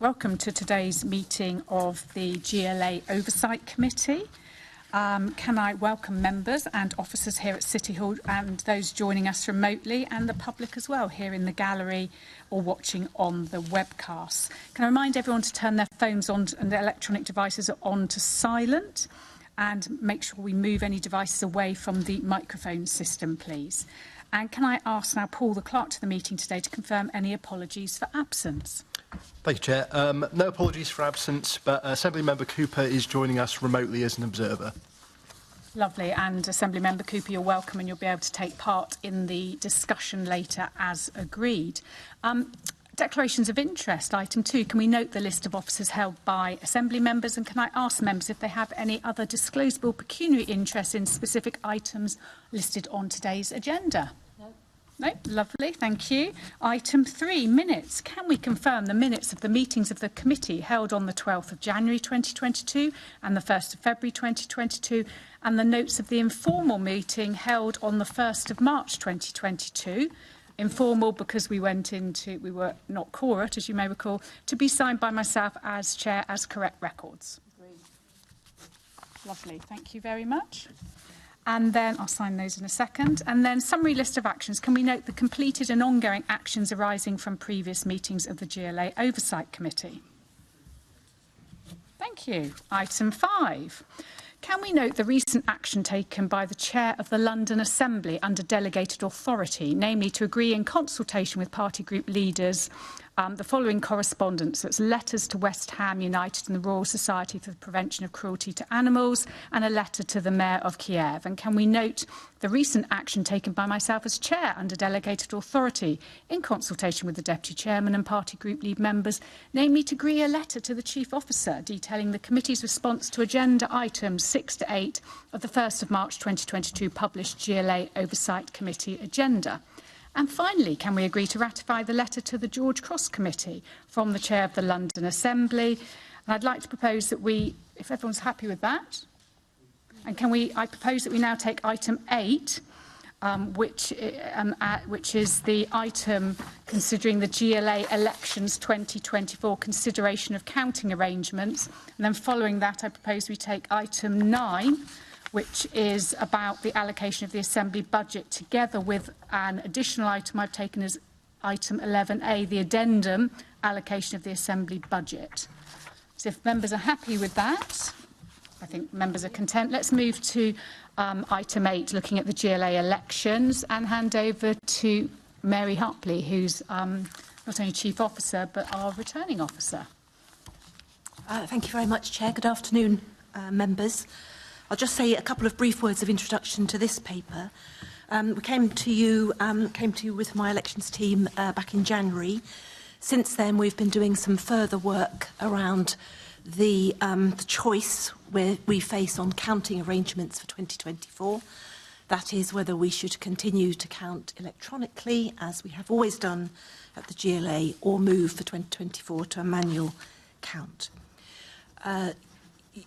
Welcome to today's meeting of the GLA Oversight Committee. Can I welcome members and officers here at City Hall and those joining us remotely and the public as well here in the gallery or watching on the webcast. Can I remind everyone to turn their phones on and their electronic devices on to silent and make sure we move any devices away from the microphone system, please. And can I ask now Paul, the clerk to the meeting today, to confirm any apologies for absence? Thank you, Chair. No apologies for absence, but Assembly Member Cooper is joining us remotely as an observer. Lovely. And Assembly Member Cooper, you're welcome and you'll be able to take part in the discussion later as agreed. Declarations of interest, item 2. Can we note the list of officers held by Assembly members, and can I ask members if they have any other disclosable pecuniary interest in specific items listed on today's agenda? No, lovely, thank you. Item 3, minutes. Can we confirm the minutes of the meetings of the committee held on the 12th of January 2022 and the 1st of February 2022, and the notes of the informal meeting held on the 1st of March 2022? Informal because we were not quorate, as you may recall, to be signed by myself as chair as correct records. Agreed. Lovely, thank you very much. And then I'll sign those in a second. And then summary list of actions. Can we note the completed and ongoing actions arising from previous meetings of the GLA Oversight Committee? Thank you. Item 5. Can we note the recent action taken by the Chair of the London Assembly under delegated authority, namely to agree in consultation with party group leaders the following correspondence. That's letters to West Ham United and the Royal Society for the Prevention of Cruelty to Animals, and a letter to the Mayor of Kiev. And can we note the recent action taken by myself as Chair under delegated authority in consultation with the Deputy Chairman and party group lead members, namely to agree a letter to the Chief Officer detailing the committee's response to agenda items 6 to 8 of the 1st of March 2022 published GLA Oversight Committee agenda. And finally, can we agree to ratify the letter to the George Cross Committee from the Chair of the London Assembly? And I'd like to propose that we, if everyone's happy with that, and I propose that we now take item 8, which is the item considering the GLA elections 2024 consideration of counting arrangements. And then following that, I propose we take item 9, which is about the allocation of the Assembly budget, together with an additional item I've taken as item 11A, the addendum allocation of the Assembly budget. So if members are happy with that, I think members are content. Let's move to item 8, looking at the GLA elections, and hand over to Mary Harpley, who's not only Chief Officer, but our returning officer. Thank you very much, Chair. Good afternoon, members. I'll just say a couple of brief words of introduction to this paper. We came to you with my elections team back in January. Since then, we've been doing some further work around the choice where we face on counting arrangements for 2024. That is whether we should continue to count electronically, as we have always done at the GLA, or move for 2024 to a manual count.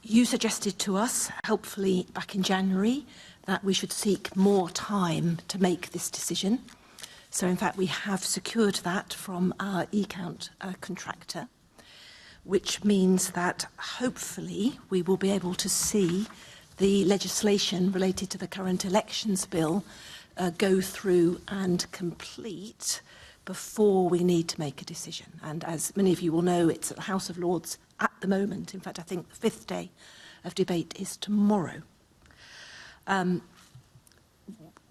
You suggested to us, helpfully back in January, that we should seek more time to make this decision. So in fact, we have secured that from our e-count contractor, which means that hopefully we will be able to see the legislation related to the current elections bill go through and complete before we need to make a decision. And as many of you will know, it's at the House of Lords at the moment. In fact, I think the 5th day of debate is tomorrow.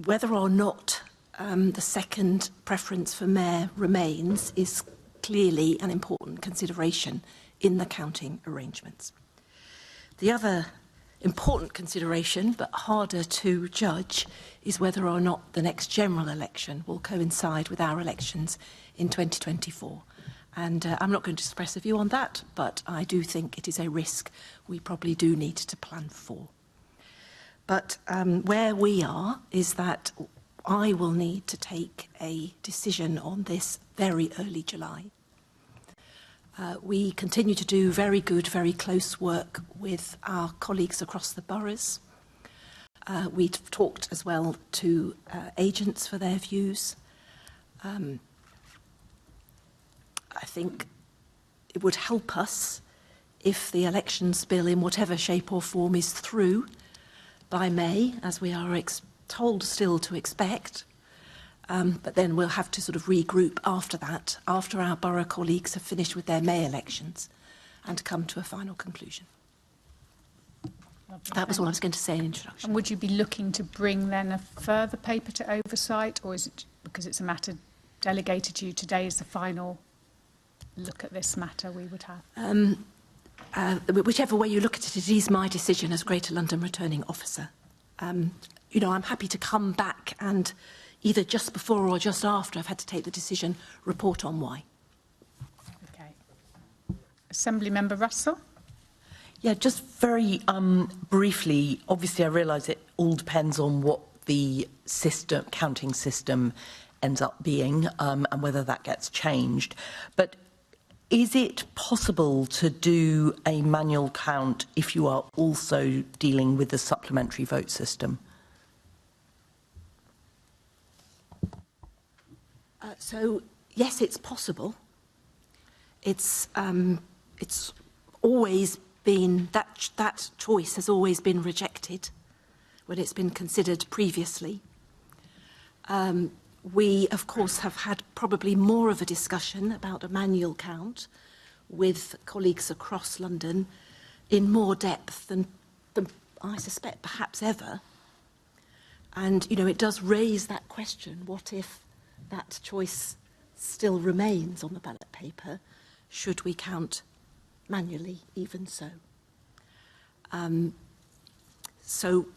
Whether or not the second preference for mayor remains is clearly an important consideration in the counting arrangements. The other important consideration, but harder to judge, is whether or not the next general election will coincide with our elections in 2024. And I'm not going to express a view on that, but I do think it is a risk we probably do need to plan for. But where we are is that I will need to take a decision on this very early July. We continue to do very good, very close work with our colleagues across the boroughs. We've talked as well to agents for their views. I think it would help us if the elections bill in whatever shape or form is through by May, as we are told still to expect. But then we'll have to sort of regroup after that, after our borough colleagues have finished with their May elections, and come to a final conclusion. That was all I was going to say in introduction. And would you be looking to bring then a further paper to oversight, or is it because it's a matter delegated to you today is the final look at this matter we would have? Whichever way you look at it, it is my decision as Greater London Returning Officer. You know, I'm happy to come back and either just before or just after I've had to take the decision, report on why. Okay. Assembly Member Russell? Yeah, just very briefly, obviously I realise it all depends on what the counting system ends up being and whether that gets changed. But is it possible to do a manual count if you are also dealing with the supplementary vote system? So, yes, it's possible. It's always been, that choice has always been rejected when it's been considered previously. We, of course, have had probably more of a discussion about a manual count with colleagues across London in more depth than I suspect perhaps ever. And, you know, it does raise that question, what if that choice still remains on the ballot paper? Should we count manually, even so? So,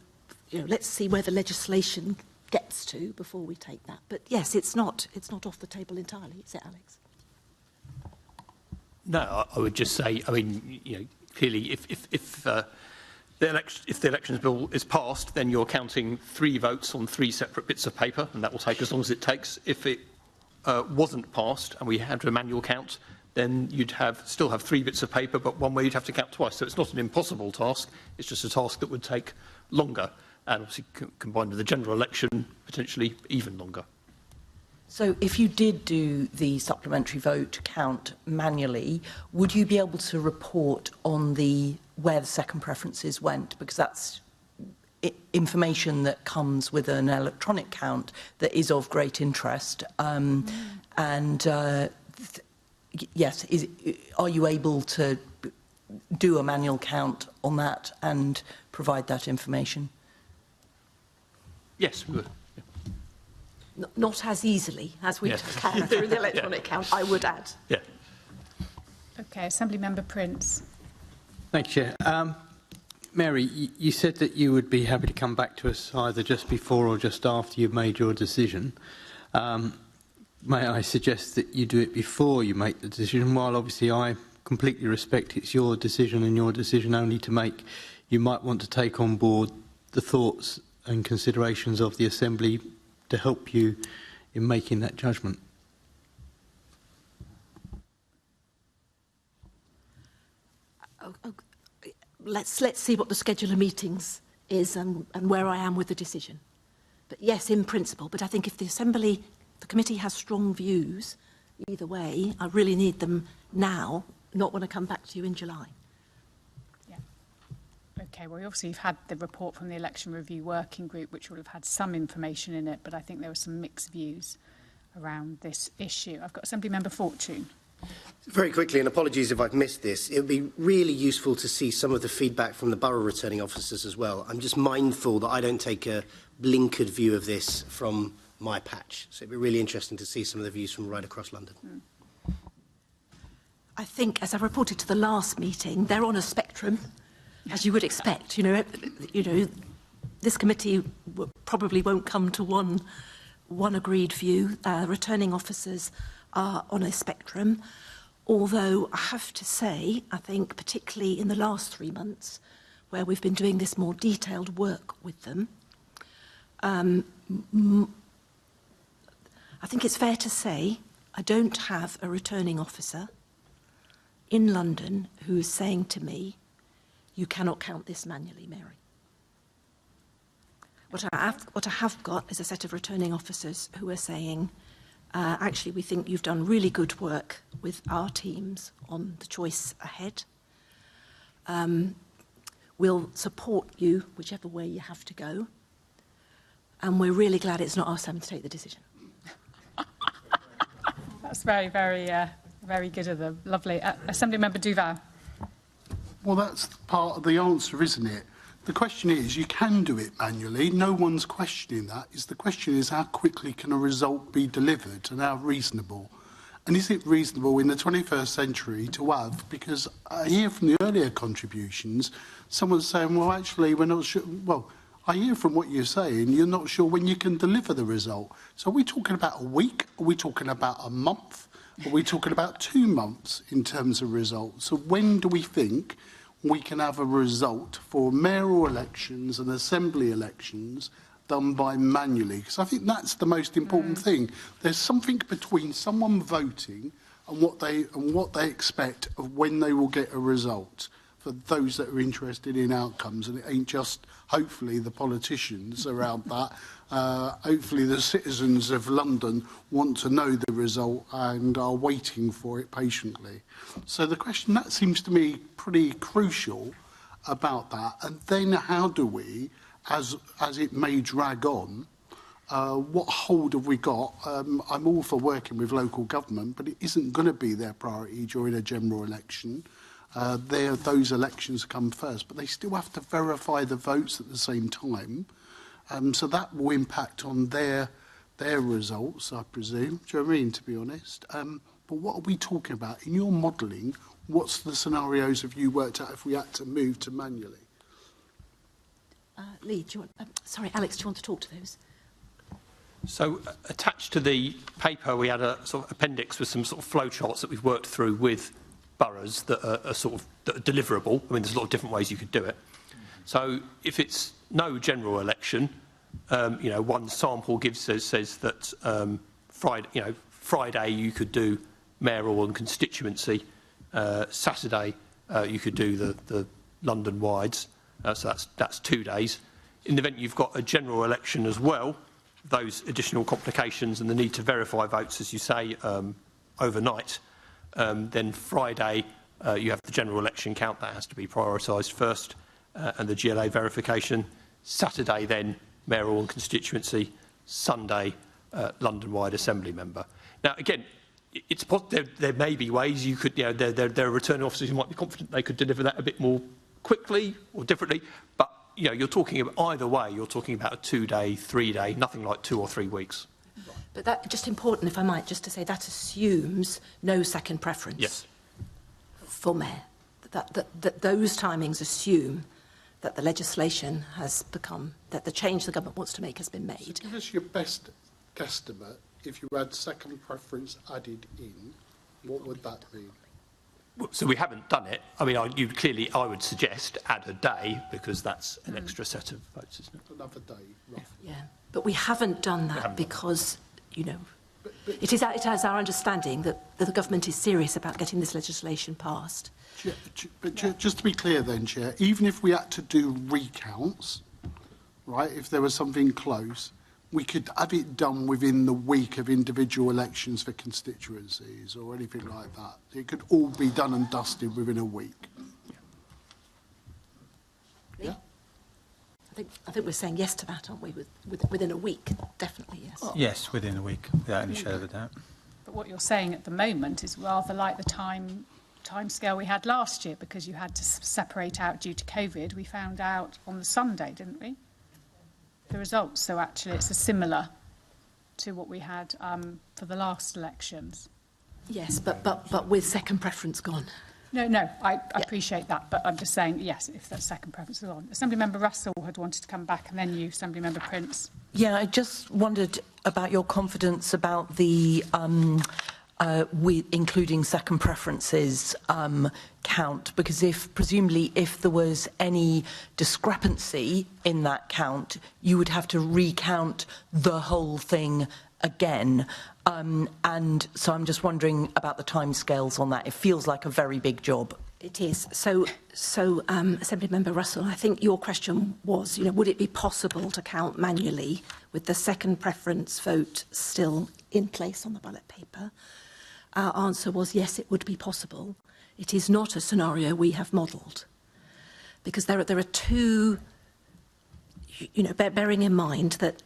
you know, let's see where the legislation gets to before we take that. But yes, it's not off the table entirely, is it, Alex? No, I would just say, I mean, you know, clearly, if the elections bill is passed, then you're counting 3 votes on 3 separate bits of paper, and that will take as long as it takes. If it wasn't passed and we had a manual count, then you'd still have 3 bits of paper, but one where you'd have to count twice. So it's not an impossible task. It's just a task that would take longer, and obviously combined with the general election, potentially even longer. So if you did do the supplementary vote count manually, would you be able to report on where the second preferences went? Because that's information that comes with an electronic count that is of great interest. Yes, are you able to do a manual count on that and provide that information? Yes, we would. Yeah. Not as easily as we can through the electronic count, I would add. Yeah. Okay, Assembly Member Prince. Thank you, Chair. Mary, you said that you would be happy to come back to us either just before or just after you've made your decision. May I suggest that you do it before you make the decision? While obviously I completely respect it's your decision and your decision only to make, you might want to take on board the thoughts and considerations of the Assembly to help you in making that judgment. Let's see what the schedule of meetings is and where I am with the decision. But yes, in principle, but I think if the Assembly, the committee has strong views, either way, I really need them now, not when I come back to you in July. Yeah. Okay, well, obviously you've had the report from the Election Review Working Group, which will have had some information in it, but I think there were some mixed views around this issue. I've got Assembly Member Fortune. Very quickly, and apologies if I've missed this, it would be really useful to see some of the feedback from the borough returning officers as well. I'm just mindful that I don't take a blinkered view of this from my patch. So it'd be really interesting to see some of the views from right across London. I think, as I reported to the last meeting, they're on a spectrum, as you would expect. You know, this committee probably won't come to one agreed view. Returning officers are on a spectrum, although I have to say, I think particularly in the last 3 months, where we've been doing this more detailed work with them, I think it's fair to say I don't have a returning officer in London who is saying to me, you cannot count this manually, Mary. What I have got is a set of returning officers who are saying, Actually, we think you've done really good work with our teams on the choice ahead. We'll support you whichever way you have to go. And we're really glad it's not us having to take the decision. That's very, very good of them. Lovely. Assemblymember Duval. Well, that's part of the answer, isn't it? The question is, you can do it manually. No one's questioning that. The question is, how quickly can a result be delivered and how reasonable? And is it reasonable in the 21st century to have, because I hear from the earlier contributions, someone saying, well, actually, we're not sure. Well, I hear from what you're saying, you're not sure when you can deliver the result. So are we talking about a week? Are we talking about a month? Are we talking about 2 months in terms of results? So when do we think we can have a result for mayoral elections and assembly elections done by manually? Because I think that's the most important thing. There's something between someone voting and what they expect of when they will get a result for those that are interested in outcomes. And it ain't just, hopefully, the politicians around that. Hopefully the citizens of London want to know the result and are waiting for it patiently. So the question, that seems to me pretty crucial about that. And then how do we, as it may drag on, what hold have we got? I'm all for working with local government, but it isn't going to be their priority during a general election. Those elections come first, but they still have to verify the votes at the same time. So that will impact on their results, I presume. Do you know what I mean, to be honest? But what are we talking about? In your modelling, what's the scenarios have you worked out if we had to move to manually? Lee, do you want, sorry, Alex, do you want to talk to those? So attached to the paper, we had a sort of appendix with some sort of flow charts that we've worked through with boroughs that are that are deliverable. I mean, there's a lot of different ways you could do it. So if it's no general election, one sample says that Friday you could do mayoral and constituency. Saturday you could do the London wides. So that's 2 days. In the event you've got a general election as well, those additional complications and the need to verify votes, as you say, overnight, then Friday you have the general election count that has to be prioritised first, and the GLA verification. Saturday then mayoral and constituency. Sunday London-wide assembly member. Now again, there may be ways you could, there are returning officers who might be confident they could deliver that a bit more quickly or differently, but you're talking about either way. You're talking about a 2-day, 3-day, nothing like 2 or 3 weeks. But that just important, if I might, just to say that assumes no second preference. Yes. For mayor. That those timings assume that the legislation has become, that the change the government wants to make has been made. So give us your best guesstimate. If you had second preference added in, what would that be? So we haven't done it. I mean, I would suggest add a day, because that's an extra set of votes, isn't it? Another day, roughly. Yeah, but we haven't done that because, it is our understanding that the government is serious about getting this legislation passed. Just to be clear then, Chair, even if we had to do recounts, right, if there was something close, we could have it done within the week of individual elections for constituencies or anything like that. It could all be done and dusted within a week. Yeah? I think we're saying yes to that, aren't we? Within a week, definitely yes. Oh. Yes, within a week, without any shadow of a doubt. But what you're saying at the moment is rather like the time scale we had last year, because you had to separate out due to COVID. We found out on the Sunday, didn't we? The results. So actually it's similar to what we had for the last elections. Yes, but with second preference gone. No, I appreciate that, but I'm just saying, yes, if that second preference is on. Assemblymember Russell had wanted to come back, and then you, Assemblymember Prince. Yeah, I just wondered about your confidence about the including second preferences count, because presumably if there was any discrepancy in that count, you would have to recount the whole thing again. And so I'm just wondering about the timescales on that. It feels like a very big job. It is. So Assembly Member Russell, I think your question was, would it be possible to count manually with the second preference vote still in place on the ballot paper? Our answer was yes, it would be possible. It is not a scenario we have modelled, because there are two, bearing in mind that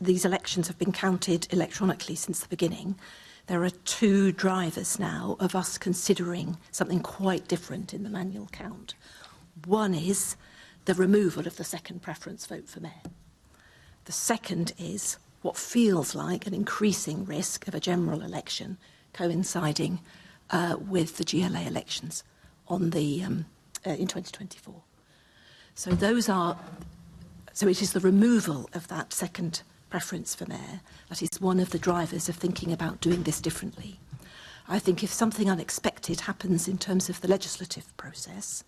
these elections have been counted electronically since the beginning. There are two drivers now of us considering something quite different in the manual count. One is the removal of the second preference vote for mayor. The second is what feels like an increasing risk of a general election coinciding with the GLA elections in 2024. So it is the removal of that second preference for mayor that is one of the drivers of thinking about doing this differently. I think if something unexpected happens in terms of the legislative process,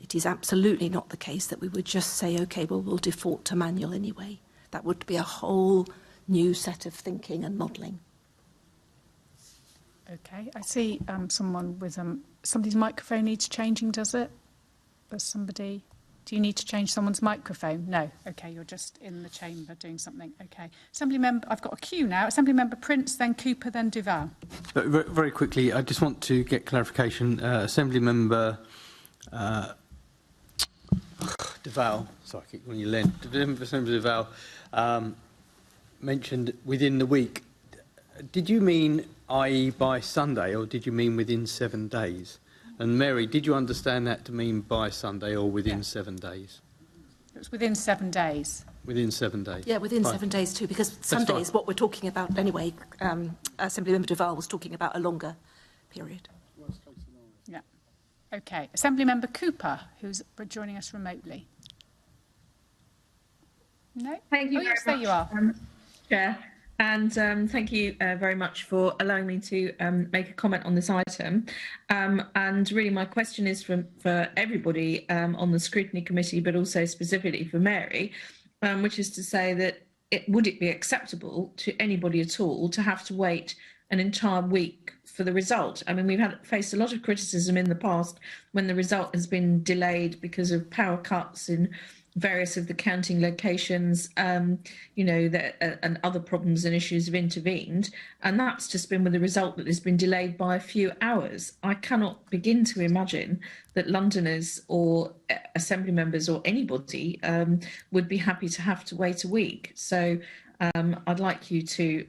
it is absolutely not the case that we would just say, OK, well, we'll default to manual anyway. That would be a whole new set of thinking and modelling. OK, I see someone with somebody's microphone needs changing, does it? There's somebody. Do you need to change someone's microphone? No. OK, you're just in the chamber doing something. OK. Assembly Member, I've got a queue now. Assembly Member Prince, then Cooper, then Duval. Very quickly, I just want to get clarification. Assembly Member Duval, sorry, I keep calling you Len. Assembly Duval mentioned within the week. Did you mean, i.e. by Sunday, or did you mean within 7 days? And Mary, did you understand that to mean by Sunday or within 7 days? It was within 7 days. Within 7 days? Yeah, within fine. 7 days too, because Sunday is what we're talking about anyway. Assemblymember Duval was talking about a longer period. Yeah. OK. Assemblymember Cooper, who's joining us remotely. No? Thank you very yes, there much, you are. Chair. And thank you very much for allowing me to make a comment on this item. And really my question is for everybody on the scrutiny committee, but also specifically for Mary, which is to say that would it be acceptable to anybody at all to have to wait an entire week for the result? I mean, we've faced a lot of criticism in the past when the result has been delayed because of power cuts in various of the counting locations, and other problems and issues have intervened. And that's just been with the result that has been delayed by a few hours. I cannot begin to imagine that Londoners or Assembly members or anybody would be happy to have to wait a week. So I'd like you to,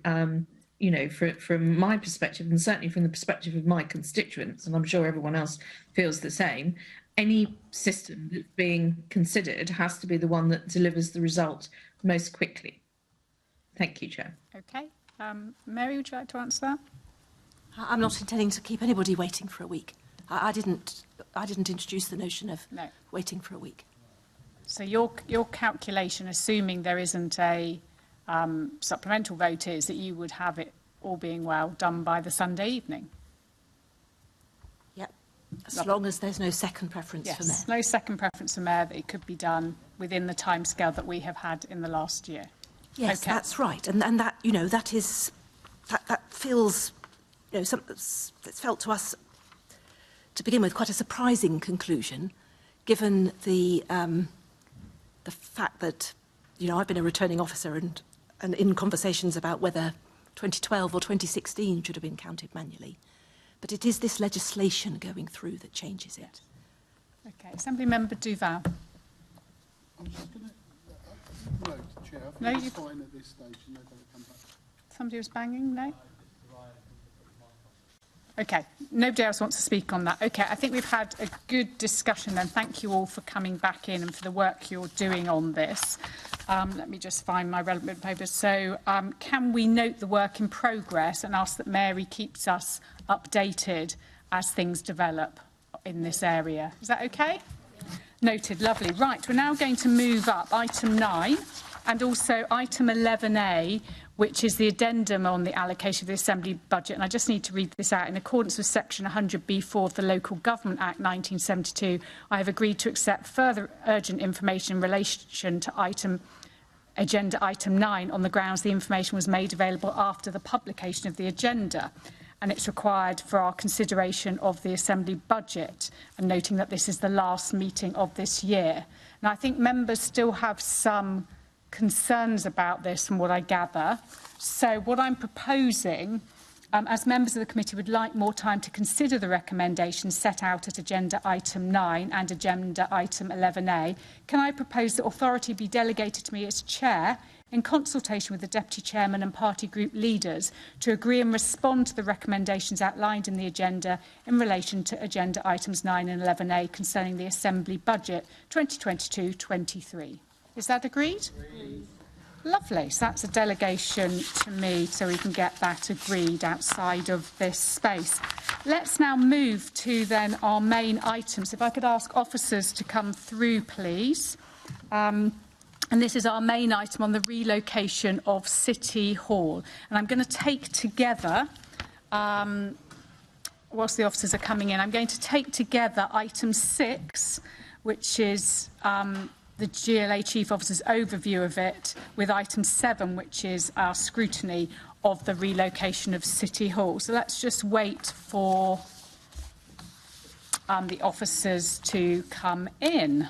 from my perspective, and certainly from the perspective of my constituents, and I'm sure everyone else feels the same, any system that's being considered has to be the one that delivers the result most quickly. Thank you, Chair. OK. Mary, would you like to answer that? I'm not intending to keep anybody waiting for a week. I didn't introduce the notion of waiting for a week. So your calculation, assuming there isn't a supplemental vote, is that you would have it, all being well, done by the Sunday evening? As long as there's no second preference for mayor. No second preference for mayor, that it could be done within the timescale that we have had in the last year. Yes, okay. That's right, and that that feels something that's felt to us to begin with quite a surprising conclusion, given the fact that I've been a returning officer and in conversations about whether 2012 or 2016 should have been counted manually. But it is this legislation going through that changes it. OK. Assemblymember Duval. I'm just going to... No, Chair, I think no, it's fine at this stage. And they're going to come back. Somebody was banging? No? OK. Nobody else wants to speak on that. OK. I think we've had a good discussion then. Thank you all for coming back in and for the work you're doing on this. Let me just find my relevant papers. So can we note the work in progress and ask that Mary keeps us updated as things develop in this area? Is that OK? Noted. Lovely. Right. We're now going to move up item 9 and also item 11A, which is the addendum on the allocation of the Assembly budget. And I just need to read this out. In accordance with Section 100B4 of the Local Government Act 1972, I have agreed to accept further urgent information in relation to agenda item 9 on the grounds the information was made available after the publication of the agenda. and it's required for our consideration of the Assembly budget, and noting that this is the last meeting of this year. Now, I think members still have some concerns about this from what I gather. So what I'm proposing, as members of the committee would like more time to consider the recommendations set out at agenda item 9 and agenda item 11A, can I propose that authority be delegated to me as chair in consultation with the deputy chairman and party group leaders to agree and respond to the recommendations outlined in the agenda in relation to agenda items 9 and 11A concerning the Assembly budget 2022-23. Is that agreed? Agreed. Lovely. So that's a delegation to me, so we can get that agreed outside of this space. Let's now move to then our main items. If I could ask officers to come through, please. And this is our main item on the relocation of City Hall. And I'm going to take together, whilst the officers are coming in, I'm going to take together item 6, which is the GLA Chief Officer's overview of it, with item 7, which is our scrutiny of the relocation of City Hall. So let's just wait for the officers to come in.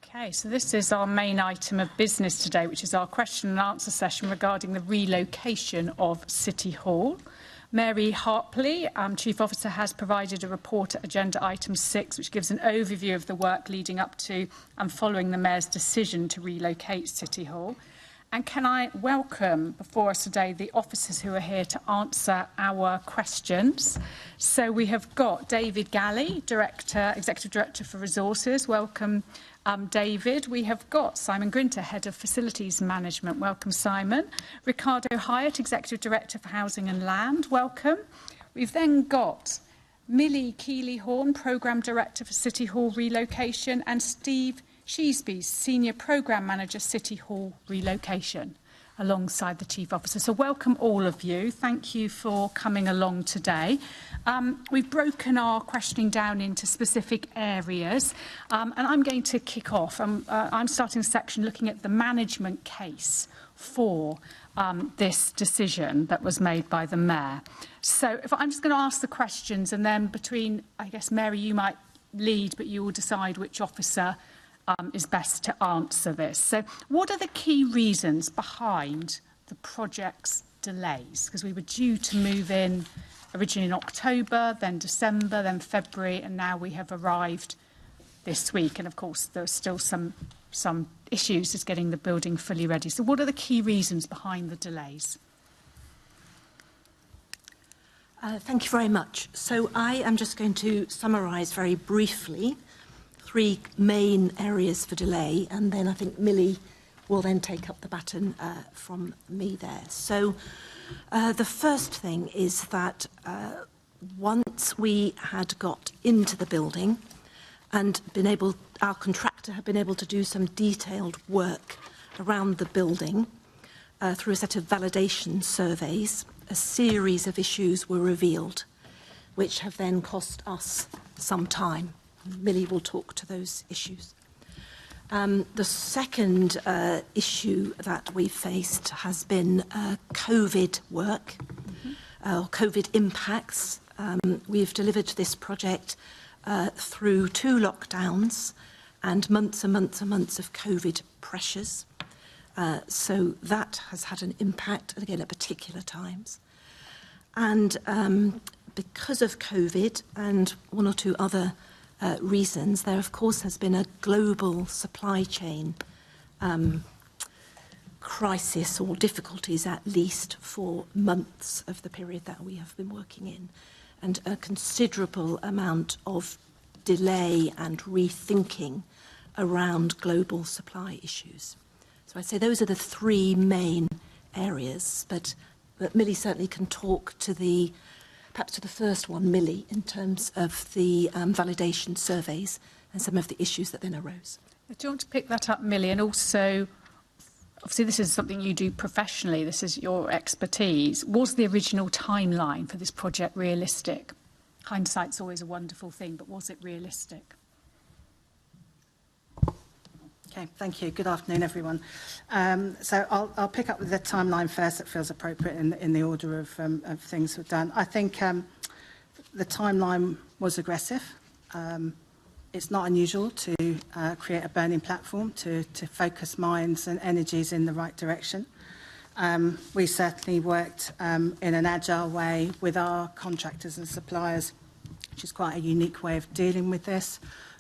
Okay, so this is our main item of business today, which is our question and answer session regarding the relocation of City Hall. Mary Harpley, Chief Officer, has provided a report at agenda item 6, which gives an overview of the work leading up to and following the Mayor's decision to relocate City Hall. And can I welcome before us today the officers who are here to answer our questions. So we have got David Galley, Executive Director for Resources. Welcome, David. We have got Simon Grinter, Head of Facilities Management. Welcome, Simon. Rickardo Hyatt, Executive Director for Housing and Land. Welcome. We've then got Millie Kiely-Horn, Programme Director for City Hall Relocation, and Steve Sheasby, Senior Programme Manager, City Hall Relocation, alongside the Chief Officer. So welcome all of you. Thank you for coming along today. We've broken our questioning down into specific areas, and I'm going to kick off. I'm starting a section looking at the management case for this decision that was made by the Mayor. So if I'm just going to ask the questions, and then between, I guess, Mary, you might lead, but you will decide which officer is best to answer this. So what are the key reasons behind the project's delays? Because we were due to move in originally in October, then December, then February, and now we have arrived this week. And of course, there are still some issues with getting the building fully ready. So what are the key reasons behind the delays? Thank you very much. So I am just going to summarise very briefly 3 main areas for delay, and then I think Millie will then take up the baton from me there. So the first thing is that once we had got into the building and our contractor had been able to do some detailed work around the building through a set of validation surveys, a series of issues were revealed, which have then cost us some time. Millie will talk to those issues. The second issue that we've faced has been COVID work, or COVID impacts. We've delivered this project through 2 lockdowns and months and months and months of COVID pressures. So that has had an impact, and again, at particular times. And because of COVID and 1 or 2 other reasons, there of course has been a global supply chain crisis, or difficulties at least, for months of the period that we have been working in, and a considerable amount of delay and rethinking around global supply issues. So I'd say those are the 3 main areas, but Millie certainly can talk to the perhaps to the first one, Millie, in terms of the validation surveys and some of the issues that then arose. Do you want to pick that up, Millie? And also, obviously this is something you do professionally, this is your expertise. Was the original timeline for this project realistic? Hindsight's always a wonderful thing, but was it realistic? Okay, thank you. Good afternoon, everyone. So I'll pick up with the timeline first. That feels appropriate in the order of things we've done. I think the timeline was aggressive. It's not unusual to create a burning platform to focus minds and energies in the right direction. We certainly worked in an agile way with our contractors and suppliers, which is quite a unique way of dealing with this.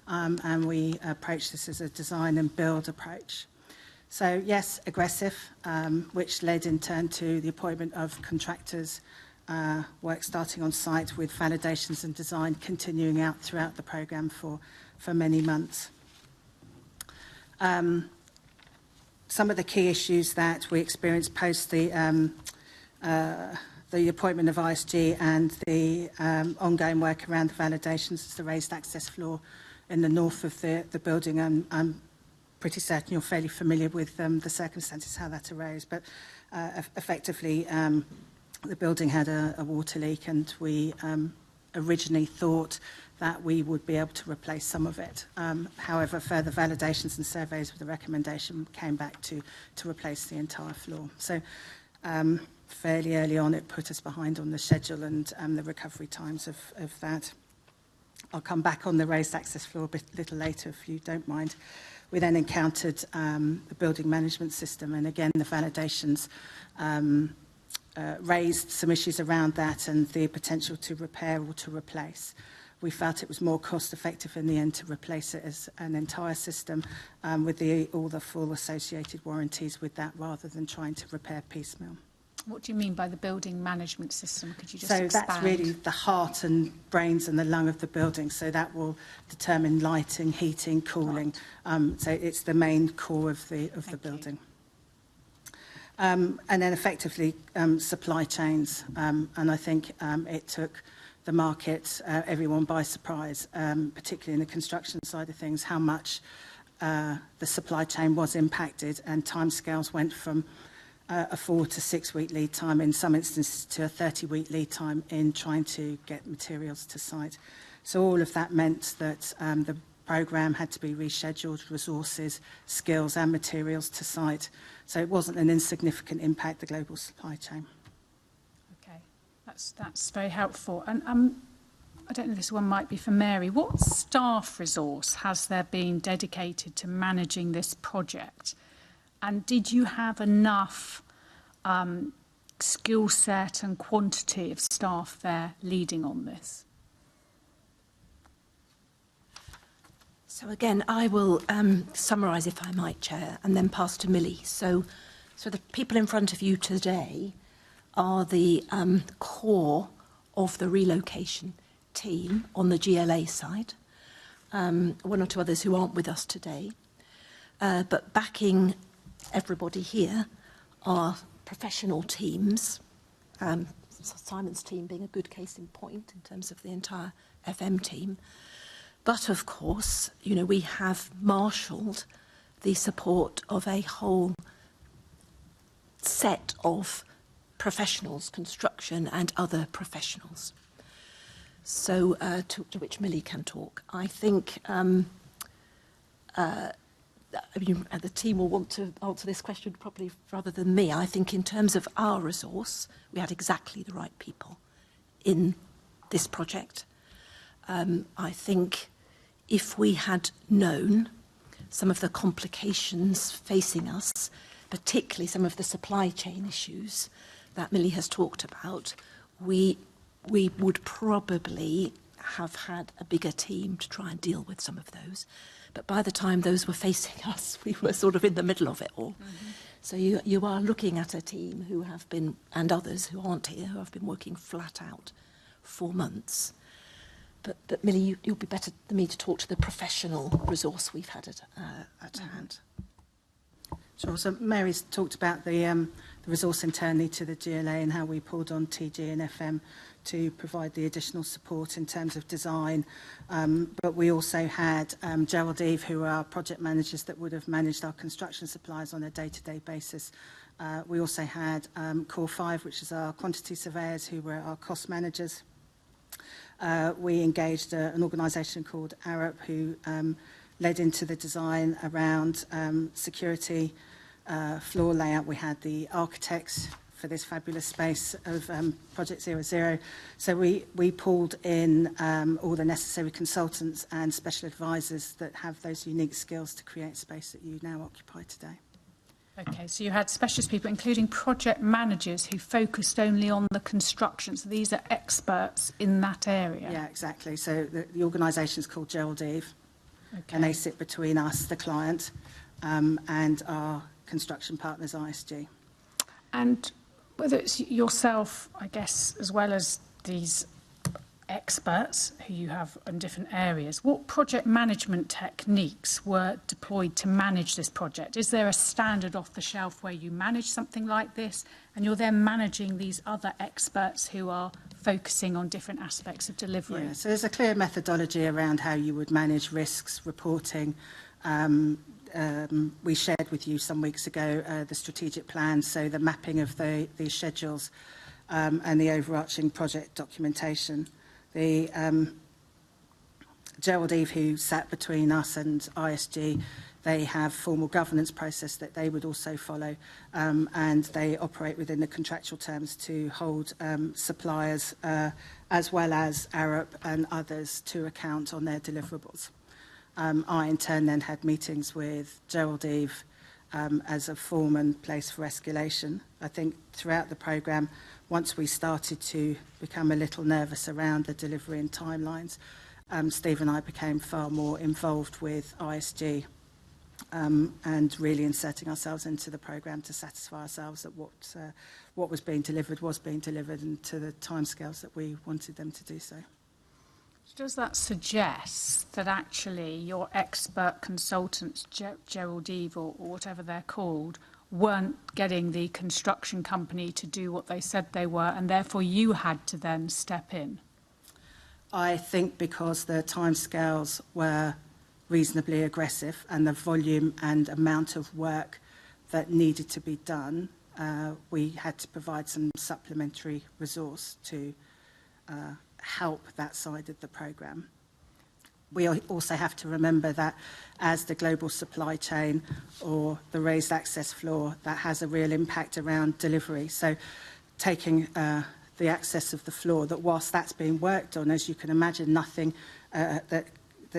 And we approach this as a design and build approach. So yes, aggressive, which led in turn to the appointment of contractors, work starting on site with validations and design continuing out throughout the programme for many months. Some of the key issues that we experienced post the appointment of ISG and the ongoing work around the validations is the raised access floor in the north of the building. I'm pretty certain you're fairly familiar with the circumstances, how that arose, but effectively the building had a water leak, and we originally thought that we would be able to replace some of it. However, further validations and surveys with the recommendation came back to replace the entire floor. So fairly early on it put us behind on the schedule and the recovery times of that. I'll come back on the raised access floor a little later if you don't mind. We then encountered the building management system, and again the validations raised some issues around that and the potential to repair or to replace. We felt it was more cost effective in the end to replace it as an entire system with all the full associated warranties with that, rather than trying to repair piecemeal. What do you mean by the building management system? Could you just expand? So that's really the heart and brains and the lung of the building. So that will determine lighting, heating, cooling. Right. So it's the main core of the building. And then effectively supply chains. And I think it took the market, everyone by surprise, particularly in the construction side of things, how much the supply chain was impacted, and timescales went from a 4 to 6 week lead time, in some instances to a 30-week lead time in trying to get materials to site. So all of that meant that the programme had to be rescheduled, resources, skills and materials to site. So it wasn't an insignificant impact, the global supply chain. Okay, that's very helpful. And I don't know, this one might be for Mary. What staff resource has there been dedicated to managing this project? And did you have enough skill set and quantity of staff there leading on this? So again, I will summarise, if I might, Chair, and then pass to Millie. So the people in front of you today are the core of the relocation team on the GLA side. One or two others who aren't with us today. But backing everybody here are professional teams, Simon's team being a good case in point in terms of the entire FM team. But of course, you know, we have marshalled the support of a whole set of professionals, construction and other professionals. So to which Millie can talk. I think the team will want to answer this question probably rather than me. I think in terms of our resource, we had exactly the right people in this project. I think if we had known some of the complications facing us, particularly some of the supply chain issues that Millie has talked about, we would probably have had a bigger team to try and deal with some of those. But by the time those were facing us, we were sort of in the middle of it all. Mm-hmm. So you are looking at a team who have been, and others who aren't here, who have been working flat out for months. But Millie, you'll be better than me to talk to the professional resource we've had at hand. Sure. So Mary's talked about the resource internally to the GLA and how we pulled on TG and FM to provide the additional support in terms of design. But we also had Gerald Eve, who are our project managers that would have managed our construction supplies on a day-to-day basis. We also had Core 5, which is our quantity surveyors, who were our cost managers. We engaged an organisation called Arup, who led into the design around security, floor layout. We had the architects for this fabulous space of Project 00. So we pulled in all the necessary consultants and special advisors that have those unique skills to create space that you now occupy today. Okay, so you had specialist people, including project managers who focused only on the construction. So these are experts in that area. Yeah, exactly. So the organisation is called Gerald Eve, and they sit between us, the client, and our construction partners, ISG. And whether it's yourself, I guess, as well as these experts who you have in different areas, what project management techniques were deployed to manage this project? Is there a standard off the shelf where you manage something like this and you're then managing these other experts who are focusing on different aspects of delivery? Yeah, so there's a clear methodology around how you would manage risks, reporting. We shared with you some weeks ago the strategic plan, so the mapping of these schedules and the overarching project documentation. The Gerald Eve, who sat between us and ISG, they have formal governance process that they would also follow, and they operate within the contractual terms to hold suppliers as well as Arup and others to account on their deliverables. I, in turn, then had meetings with Gerald Eve as a form and place for escalation. I think throughout the programme, once we started to become a little nervous around the delivery and timelines, Steve and I became far more involved with ISG and really inserting ourselves into the programme to satisfy ourselves that what was being delivered and to the timescales that we wanted them to do so. Does that suggest that actually your expert consultants, Gerald Eve or whatever they're called, weren't getting the construction company to do what they said they were, and therefore you had to then step in? I think because the timescales were reasonably aggressive and the volume and amount of work that needed to be done, we had to provide some supplementary resource to help that side of the programme. We also have to remember that as the global supply chain or the raised access floor, that has a real impact around delivery. So taking the access of the floor, that whilst that's being worked on, as you can imagine, nothing that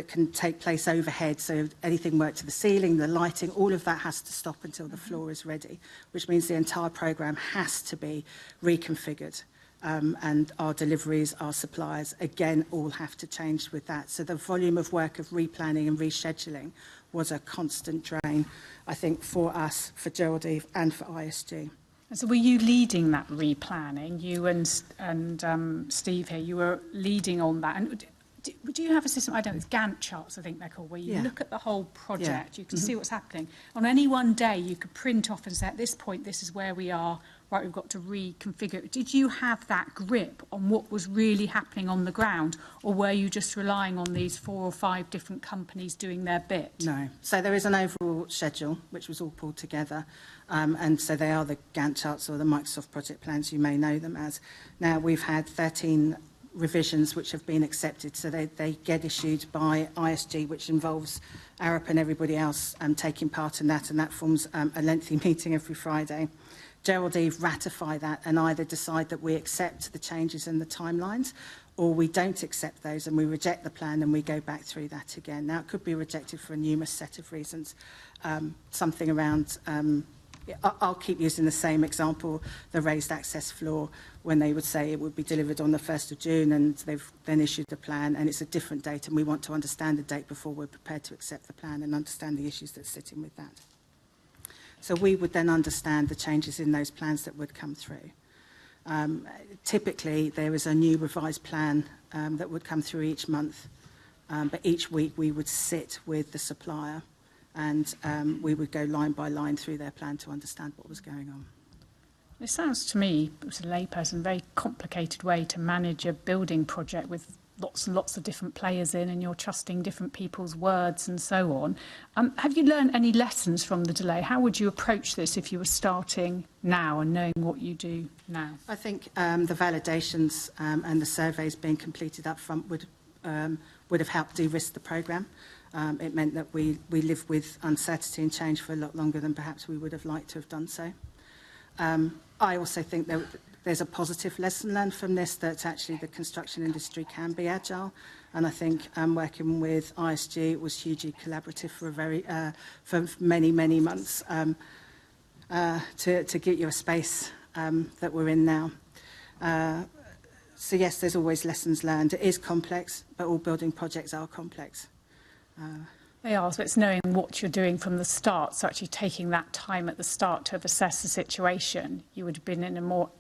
can take place overhead, so anything worked to the ceiling, the lighting, all of that has to stop until the floor is ready, which means the entire programme has to be reconfigured. And our deliveries, our suppliers, again, all have to change with that. So the volume of work of replanning and rescheduling was a constant drain, I think, for us, for Gerald Eve and for ISG. And so were you leading that replanning? You and Steve here, you were leading on that. And do you have a system, I don't know, it's Gantt charts, I think they're called, where you look at the whole project, you can see what's happening. On any one day, you could print off and say, at this point, this is where we are. Right, we've got to reconfigure. Did you have that grip on what was really happening on the ground, or were you just relying on these 4 or 5 different companies doing their bit? No. So there is an overall schedule, which was all pulled together, and so they are the Gantt charts or the Microsoft project plans, you may know them as. Now, we've had 13 revisions which have been accepted, so they get issued by ISG, which involves Arup and everybody else taking part in that, and that forms a lengthy meeting every Friday. Gerald Eve ratify that and either decide that we accept the changes in the timelines, or we don't accept those and we reject the plan and we go back through that again. Now, it could be rejected for a numerous set of reasons. Something around, I'll keep using the same example, the raised access floor, when they would say it would be delivered on the 1st of June and they've then issued the plan and it's a different date and we want to understand the date before we're prepared to accept the plan and understand the issues that sit in with that. So we would then understand the changes in those plans that would come through. Typically, there is a new revised plan that would come through each month, but each week we would sit with the supplier and we would go line by line through their plan to understand what was going on. It sounds to me, as a layperson, a very complicated way to manage a building project with lots and lots of different players in, and you're trusting different people's words and so on. Have you learned any lessons from the delay? How would you approach this if you were starting now and knowing what you do now? I think the validations and the surveys being completed up front would have helped de-risk the programme. It meant that we lived with uncertainty and change for a lot longer than perhaps we would have liked to have done so. I also think there's a positive lesson learned from this, that actually the construction industry can be agile, and I think working with ISG was hugely collaborative for many months to get you a space that we're in now. So yes, there's always lessons learned. It is complex, but all building projects are complex. They are, so it's knowing what you're doing from the start, so actually taking that time at the start to assess the situation. You would have been in a more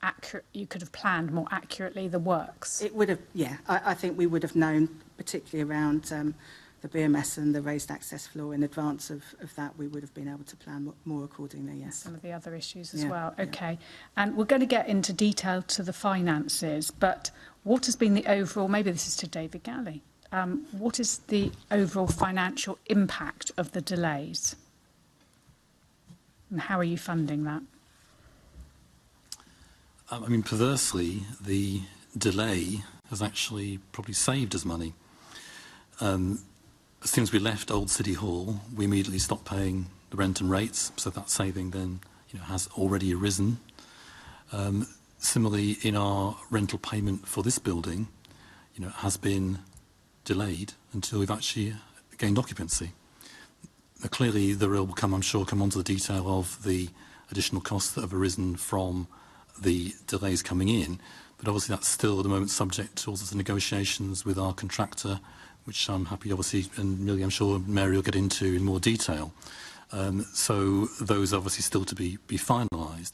accurate, you could have planned more accurately the works. It would have, yeah, I think we would have known, particularly around the BMS and the raised access floor, in advance of that, we would have been able to plan more accordingly, yes. Some of the other issues as well. Okay, and we're going to get into detail to the finances, but what has been the overall, maybe this is to David Galley, what is the overall financial impact of the delays? And how are you funding that? I mean, perversely, the delay has actually probably saved us money. As soon as we left Old City Hall, we immediately stopped paying the rent and rates, so that saving then has already arisen. Similarly, in our rental payment for this building, has been delayed until we've actually gained occupancy. Now, clearly, the will come onto the detail of the additional costs that have arisen from the delays coming in, but obviously that's still at the moment subject to all sorts of negotiations with our contractor, which I'm happy, obviously, and Millie, I'm sure Mary will get into in more detail. So those obviously still to be finalised.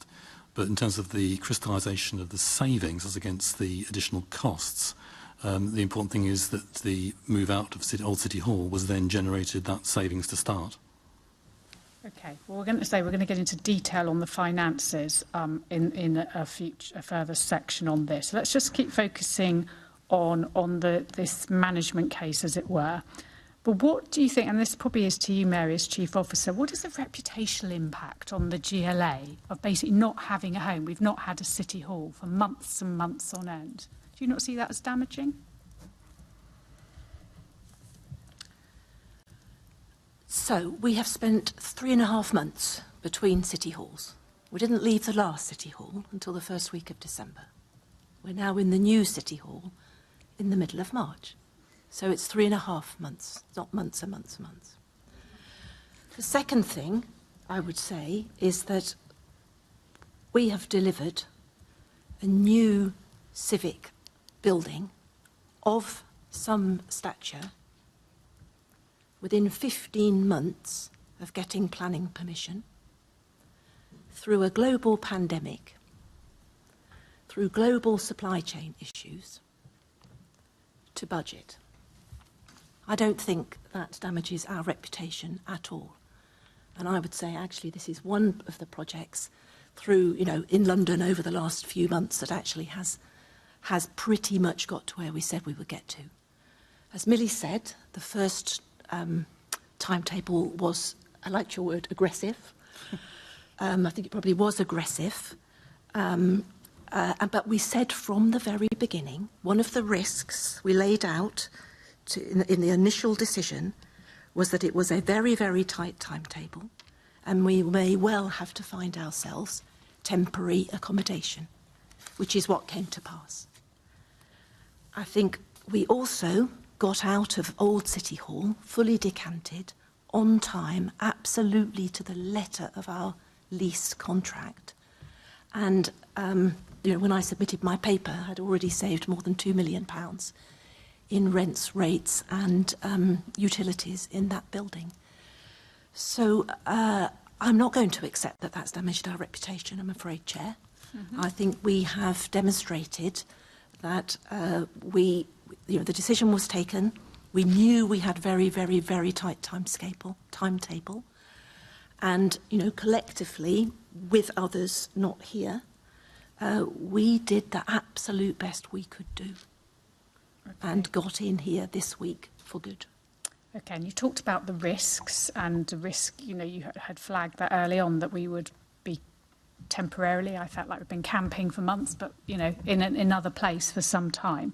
But in terms of the crystallisation of the savings as against the additional costs, the important thing is that the move out of Old City Hall was then generated that savings to start. Okay, well, we're going to get into detail on the finances in a further section on this. So let's just keep focusing on this management case, as it were. But what do you think, and this probably is to you, Mary, as Chief Officer, what is the reputational impact on the GLA of basically not having a home? We've not had a City Hall for months and months on end. Do you not see that as damaging? So we have spent 3.5 months between City Halls. We didn't leave the last City Hall until the first week of December. We're now in the new City Hall in the middle of March. So it's 3.5 months, not months and months and months. The second thing I would say is that we have delivered a new civic building of some stature within 15 months of getting planning permission, through a global pandemic, through global supply chain issues, to budget. I don't think that damages our reputation at all. And I would say, actually, this is one of the projects through, in London over the last few months that actually has pretty much got to where we said we would get to. As Millie said, the first timetable was, I liked your word, aggressive. I think it probably was aggressive. But we said from the very beginning, one of the risks we laid out in the initial decision was that it was a very, very tight timetable, and we may well have to find ourselves temporary accommodation, which is what came to pass. I think we also got out of Old City Hall fully decanted, on time, absolutely to the letter of our lease contract. And, when I submitted my paper, I'd already saved more than £2 million in rents, rates and utilities in that building. So I'm not going to accept that that's damaged our reputation, I'm afraid, Chair. Mm-hmm. I think we have demonstrated that the decision was taken. We knew we had very, very, very tight timetable, And, you know, collectively, with others not here, we did the absolute best we could do and got in here this week for good. Okay, and you talked about the risks, and the risk, you know, you had flagged that early on that we would be temporarily, I felt like we've been camping for months, but, you know, in another place for some time.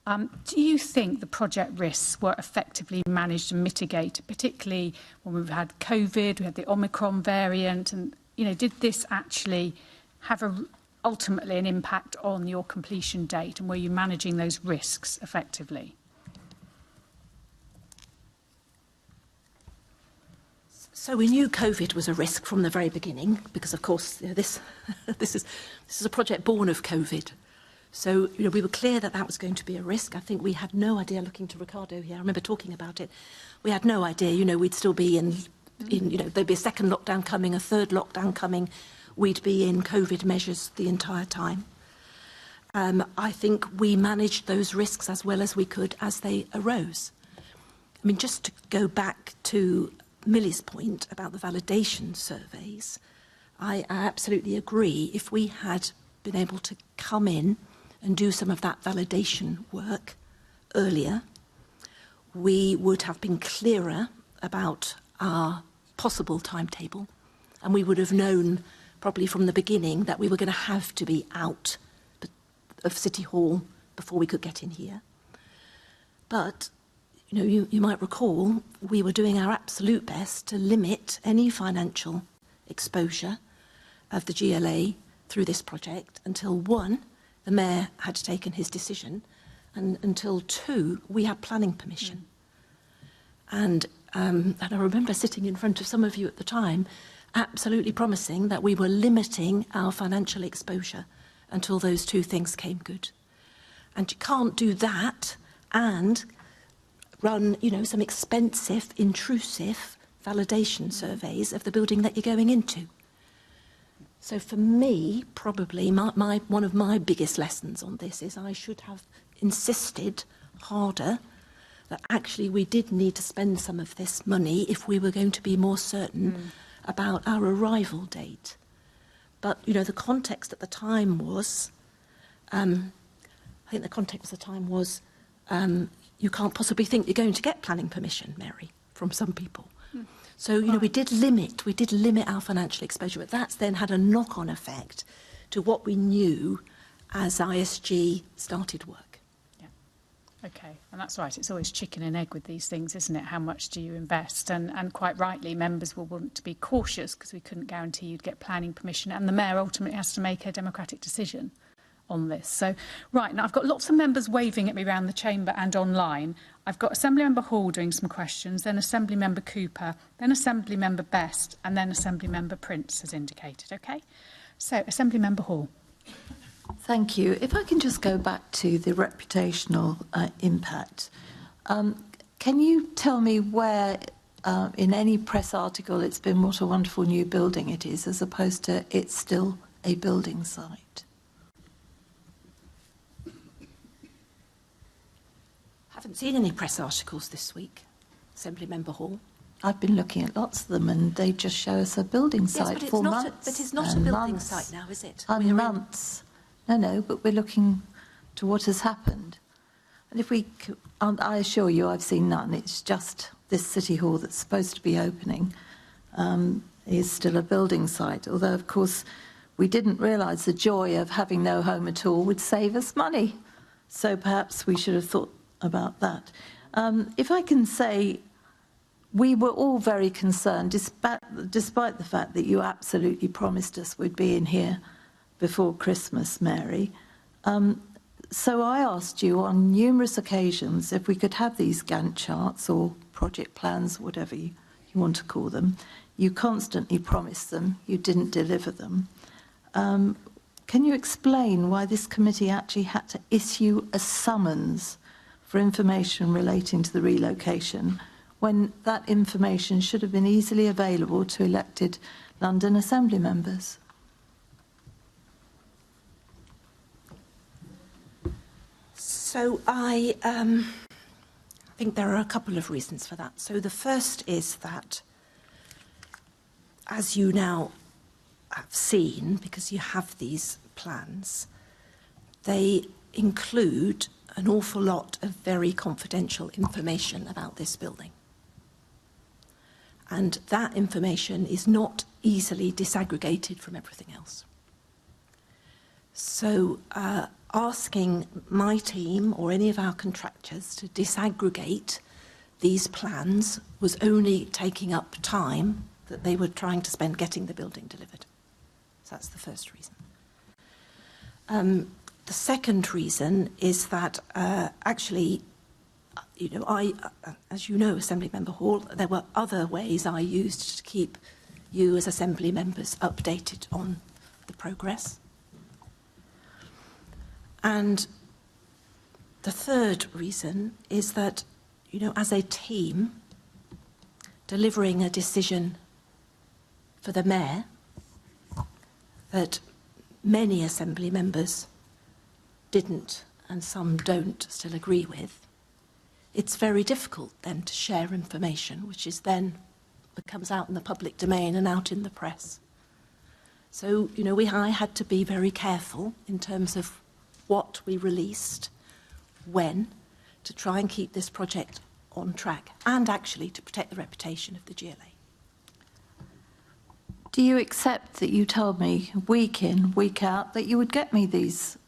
Do you think the project risks were effectively managed and mitigated, particularly when we've had COVID, we had the Omicron variant, and, you know, did this actually have ultimately an impact on your completion date, and were you managing those risks effectively? So we knew COVID was a risk from the very beginning, because of course, you know, this is a project born of COVID. So, you know, we were clear that that was going to be a risk. I think we had no idea, looking to Rickardo here, I remember talking about it, we had no idea, you know, we'd still be in you know, there'd be a second lockdown coming, a third lockdown coming, we'd be in COVID measures the entire time. I think we managed those risks as well as we could as they arose. I mean, just to go back to Millie's point about the validation surveys, I absolutely agree. If we had been able to come in and do some of that validation work earlier, we would have been clearer about our possible timetable, and we would have known probably from the beginning that we were going to have to be out of City Hall before we could get in here. But, you know, you might recall we were doing our absolute best to limit any financial exposure of the GLA through this project until, one, the Mayor had taken his decision, and until, two, we had planning permission. And I remember sitting in front of some of you at the time absolutely promising that we were limiting our financial exposure until those two things came good. And you can't do that and run, you know, some expensive, intrusive validation surveys of the building that you're going into. So for me, probably one of my biggest lessons on this is I should have insisted harder that actually we did need to spend some of this money if we were going to be more certain about our arrival date. But, you know, the context at the time was, I think the context at the time was, you can't possibly think you're going to get planning permission, Mary, from some people. So, you know, we did limit our financial exposure, but that's then had a knock-on effect to what we knew as ISG started work. Okay, and that's right. It's always chicken and egg with these things, isn't it? How much do you invest? And quite rightly, members will want to be cautious because we couldn't guarantee you'd get planning permission, and the Mayor ultimately has to make a democratic decision on this. So, right, now I've got lots of members waving at me around the chamber and online. I've got Assemblymember Hall doing some questions, then Assemblymember Cooper, then Assemblymember Best, and then Assemblymember Prince has indicated, okay? So, Assemblymember Hall. Thank you. If I can just go back to the reputational impact, can you tell me where in any press article it's been what a wonderful new building it is, as opposed to it's still a building site? Haven't seen any press articles this week, Assemblymember Hall. I've been looking at lots of them, and they just show us a building site for months. But it's not a building site now, is it? Months. No, but we're looking to what has happened. And if we, I assure you, I've seen none. It's just this City Hall that's supposed to be opening is still a building site. Although, of course, we didn't realise the joy of having no home at all would save us money. So perhaps we should have thought about that. If I can say, we were all very concerned, despite the fact that you absolutely promised us we'd be in here before Christmas, Mary. So I asked you on numerous occasions if we could have these Gantt charts or project plans, whatever you want to call them. You constantly promised them, you didn't deliver them. Can you explain why this committee actually had to issue a summons for information relating to the relocation when that information should have been easily available to elected London Assembly members? So I think there are a couple of reasons for that. So the first is that as you now have seen, because you have these plans, they include an awful lot of very confidential information about this building. And that information is not easily disaggregated from everything else. So asking my team or any of our contractors to disaggregate these plans was only taking up time that they were trying to spend getting the building delivered. So that's the first reason. The second reason is that actually, you know, as you know, Assembly Member Hall, there were other ways I used to keep you as Assembly members updated on the progress. And the third reason is that, you know, as a team, delivering a decision for the Mayor that many Assembly members didn't and some don't still agree with, it's very difficult then to share information which is then becomes out in the public domain and out in the press. So, you know, I had to be very careful in terms of what we released, when, to try and keep this project on track and actually to protect the reputation of the GLA. Do you accept that you told me week in, week out that you would get me these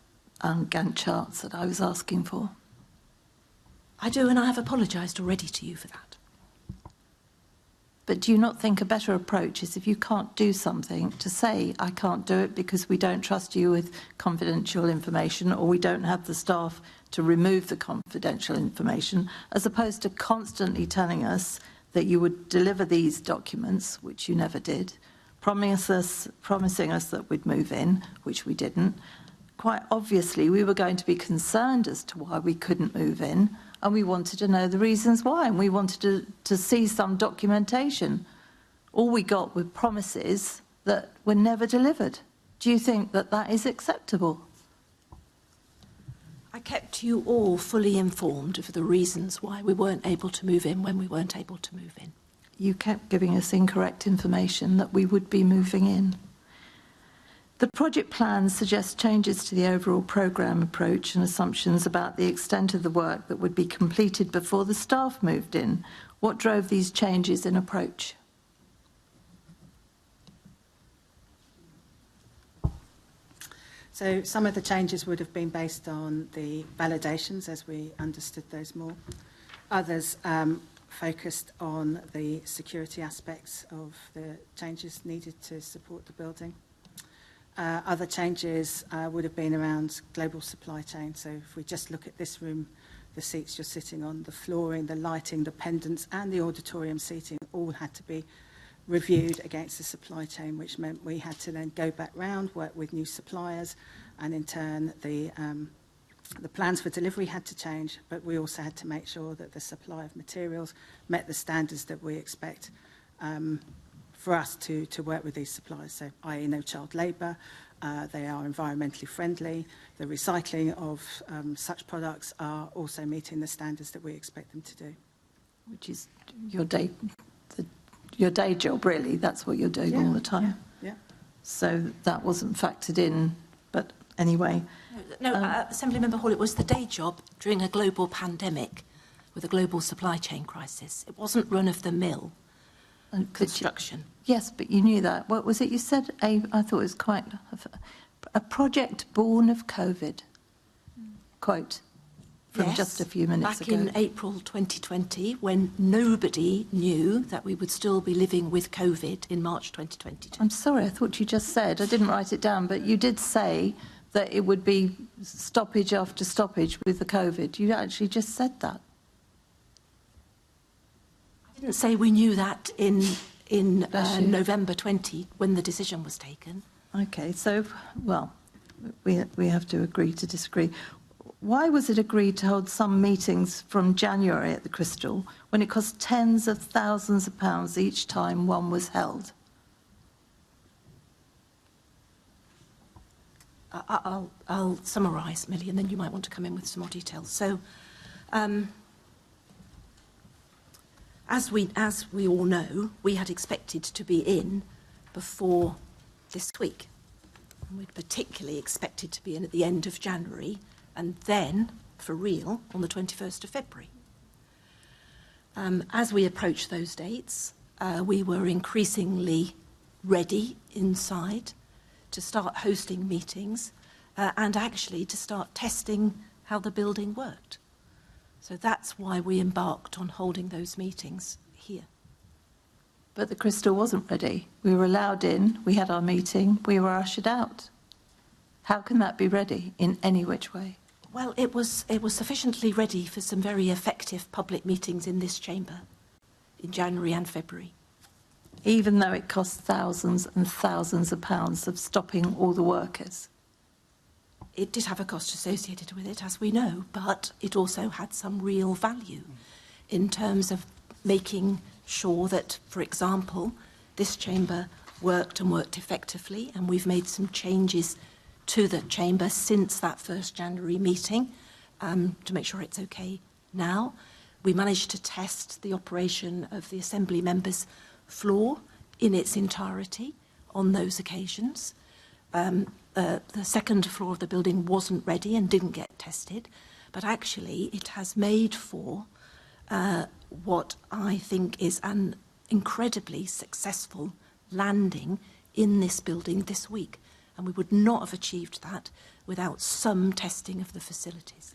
Gantt charts that I was asking for? I do, and I have apologised already to you for that. But do you not think a better approach is if you can't do something to say, I can't do it because we don't trust you with confidential information or we don't have the staff to remove the confidential information, as opposed to constantly telling us that you would deliver these documents, which you never did, promising us that we'd move in, which we didn't. Quite obviously, we were going to be concerned as to why we couldn't move in, and we wanted to know the reasons why, and we wanted to see some documentation. All we got were promises that were never delivered. Do you think that that is acceptable? I kept you all fully informed of the reasons why we weren't able to move in when we weren't able to move in. You kept giving us incorrect information that we would be moving in. The project plan suggests changes to the overall programme approach and assumptions about the extent of the work that would be completed before the staff moved in. What drove these changes in approach? So some of the changes would have been based on the validations as we understood those more. Others focused on the security aspects of the changes needed to support the building. Other changes would have been around global supply chain. So if we just look at this room, the seats you're sitting on, the flooring, the lighting, the pendants and the auditorium seating all had to be reviewed against the supply chain, which meant we had to then go back round, work with new suppliers, and in turn the plans for delivery had to change, but we also had to make sure that the supply of materials met the standards that we expect for us to work with these suppliers, so i.e. no child labour, they are environmentally friendly, the recycling of such products are also meeting the standards that we expect them to do. Which is your day job, really, that's what you're doing all the time. Yeah. So that wasn't factored in, but anyway. No, Assembly Member Hall, it was the day job during a global pandemic with a global supply chain crisis. It wasn't run-of-the-mill construction. Yes, but you knew that. What was it you said? I thought it was quite a project born of COVID. Quote from just a few minutes ago. Back in April 2020, when nobody knew that we would still be living with COVID in March 2022. I'm sorry, I thought you just said, I didn't write it down, but you did say that it would be stoppage after stoppage with the COVID. You actually just said that. I didn't say we knew that in November 20 when the decision was taken. Okay, so, well, we have to agree to disagree. Why was it agreed to hold some meetings from January at the Crystal when it cost tens of thousands of pounds each time one was held? I'll summarise, Millie, and then you might want to come in with some more details. So, as we all know, we had expected to be in before this week. And we'd particularly expected to be in at the end of January and then, for real, on the 21st of February. As we approached those dates, we were increasingly ready inside to start hosting meetings and actually to start testing how the building worked. So that's why we embarked on holding those meetings here. But the Crystal wasn't ready. We were allowed in, we had our meeting, we were ushered out. How can that be ready in any which way? Well, it was sufficiently ready for some very effective public meetings in this chamber in January and February. Even though it cost thousands and thousands of pounds of stopping all the workers? It did have a cost associated with it, as we know, but it also had some real value in terms of making sure that, for example, this chamber worked and worked effectively, and we've made some changes to the chamber since that 1st January meeting to make sure it's okay now. We managed to test the operation of the Assembly members' floor in its entirety on those occasions. The second floor of the building wasn't ready and didn't get tested, but actually it has made for what I think is an incredibly successful landing in this building this week. And we would not have achieved that without some testing of the facilities.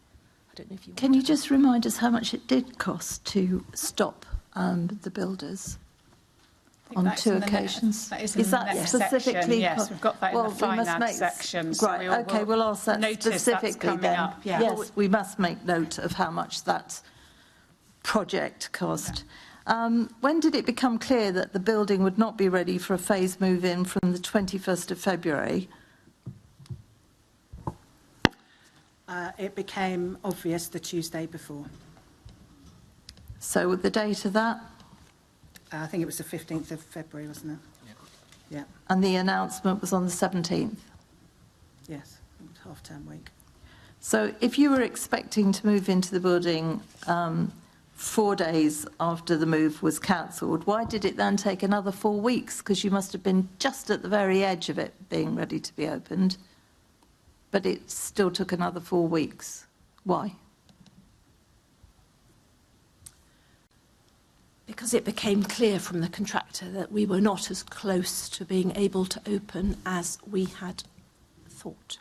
I don't know if you Can you just remind us how much it did cost to stop the builders on 2 occasions? Is that specifically? Section, yes, we've got that in the finance section. So right, okay, we'll ask that specifically then. Up, yeah. Yes, we must make note of how much that project cost. When did it become clear that the building would not be ready for a phased move-in from the 21st of February? It became obvious the Tuesday before. So with the date of that? I think it was the 15th of February, wasn't it? Yeah. And the announcement was on the 17th? Yes, it was half-term week. So if you were expecting to move into the building 4 days after the move was cancelled, why did it then take another 4 weeks? Because you must have been just at the very edge of it being ready to be opened, but it still took another 4 weeks. Why? Because it became clear from the contractor that we were not as close to being able to open as we had thought.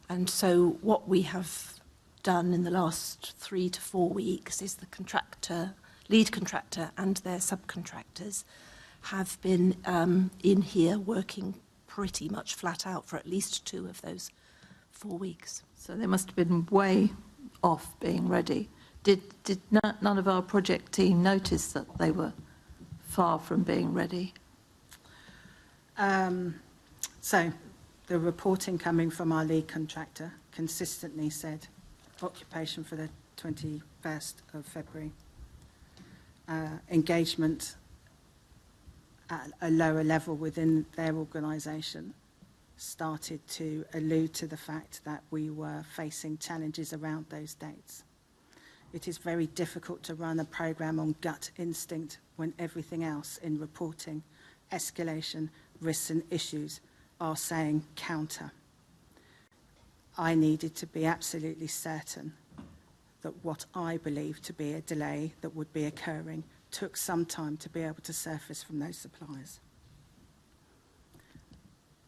And so what we have done in the last 3 to 4 weeks is the contractor, lead contractor and their subcontractors have been in here working pretty much flat out for at least 2 of those 4 weeks. So they must have been way off being ready. Did none of our project team notice that they were far from being ready? So the reporting coming from our lead contractor consistently said occupation for the 21st of February. Engagement at a lower level within their organisation started to allude to the fact that we were facing challenges around those dates. It is very difficult to run a programme on gut instinct when everything else in reporting, escalation, risks and issues are saying counter. I needed to be absolutely certain that what I believed to be a delay that would be occurring took some time to be able to surface from those suppliers.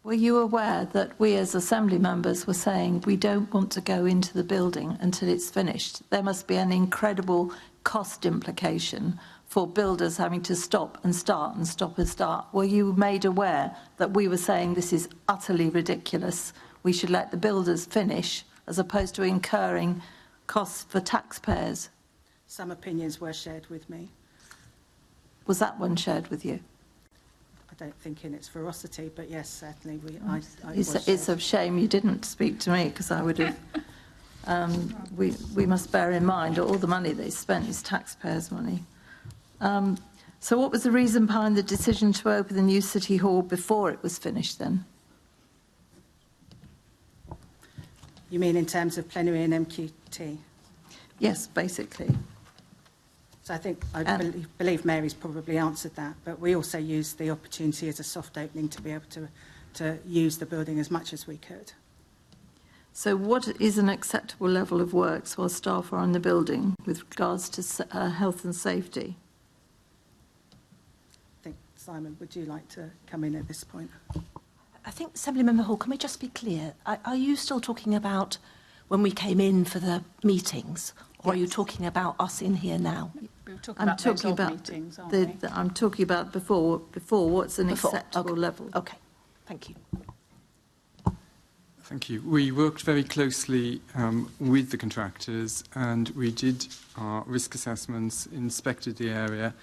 Were you aware that we as Assembly members were saying we don't want to go into the building until it's finished? There must be an incredible cost implication for builders having to stop and start and stop and start. Were you made aware that we were saying this is utterly ridiculous, we should let the builders finish as opposed to incurring costs for taxpayers? Some opinions were shared with me. Was that one shared with you? I don't think in its ferocity, but yes, certainly It's a shame you didn't speak to me, because I would have... we must bear in mind all the money they spent is taxpayers' money. So what was the reason behind the decision to open the new City Hall before it was finished then? You mean in terms of plenary and MQT? Yes, basically. So I think, believe Mary's probably answered that, but we also used the opportunity as a soft opening to be able to use the building as much as we could. So what is an acceptable level of works while staff are in the building with regards to health and safety? I think, Simon, would you like to come in at this point? I think, Assembly Member Hall, can we just be clear? Are you still talking about when we came in for the meetings, or are you talking about us in here now? We were talking about those old meetings, aren't we? I'm talking about before what's an acceptable level. Okay, thank you. Thank you. We worked very closely with the contractors, and we did our risk assessments, inspected the area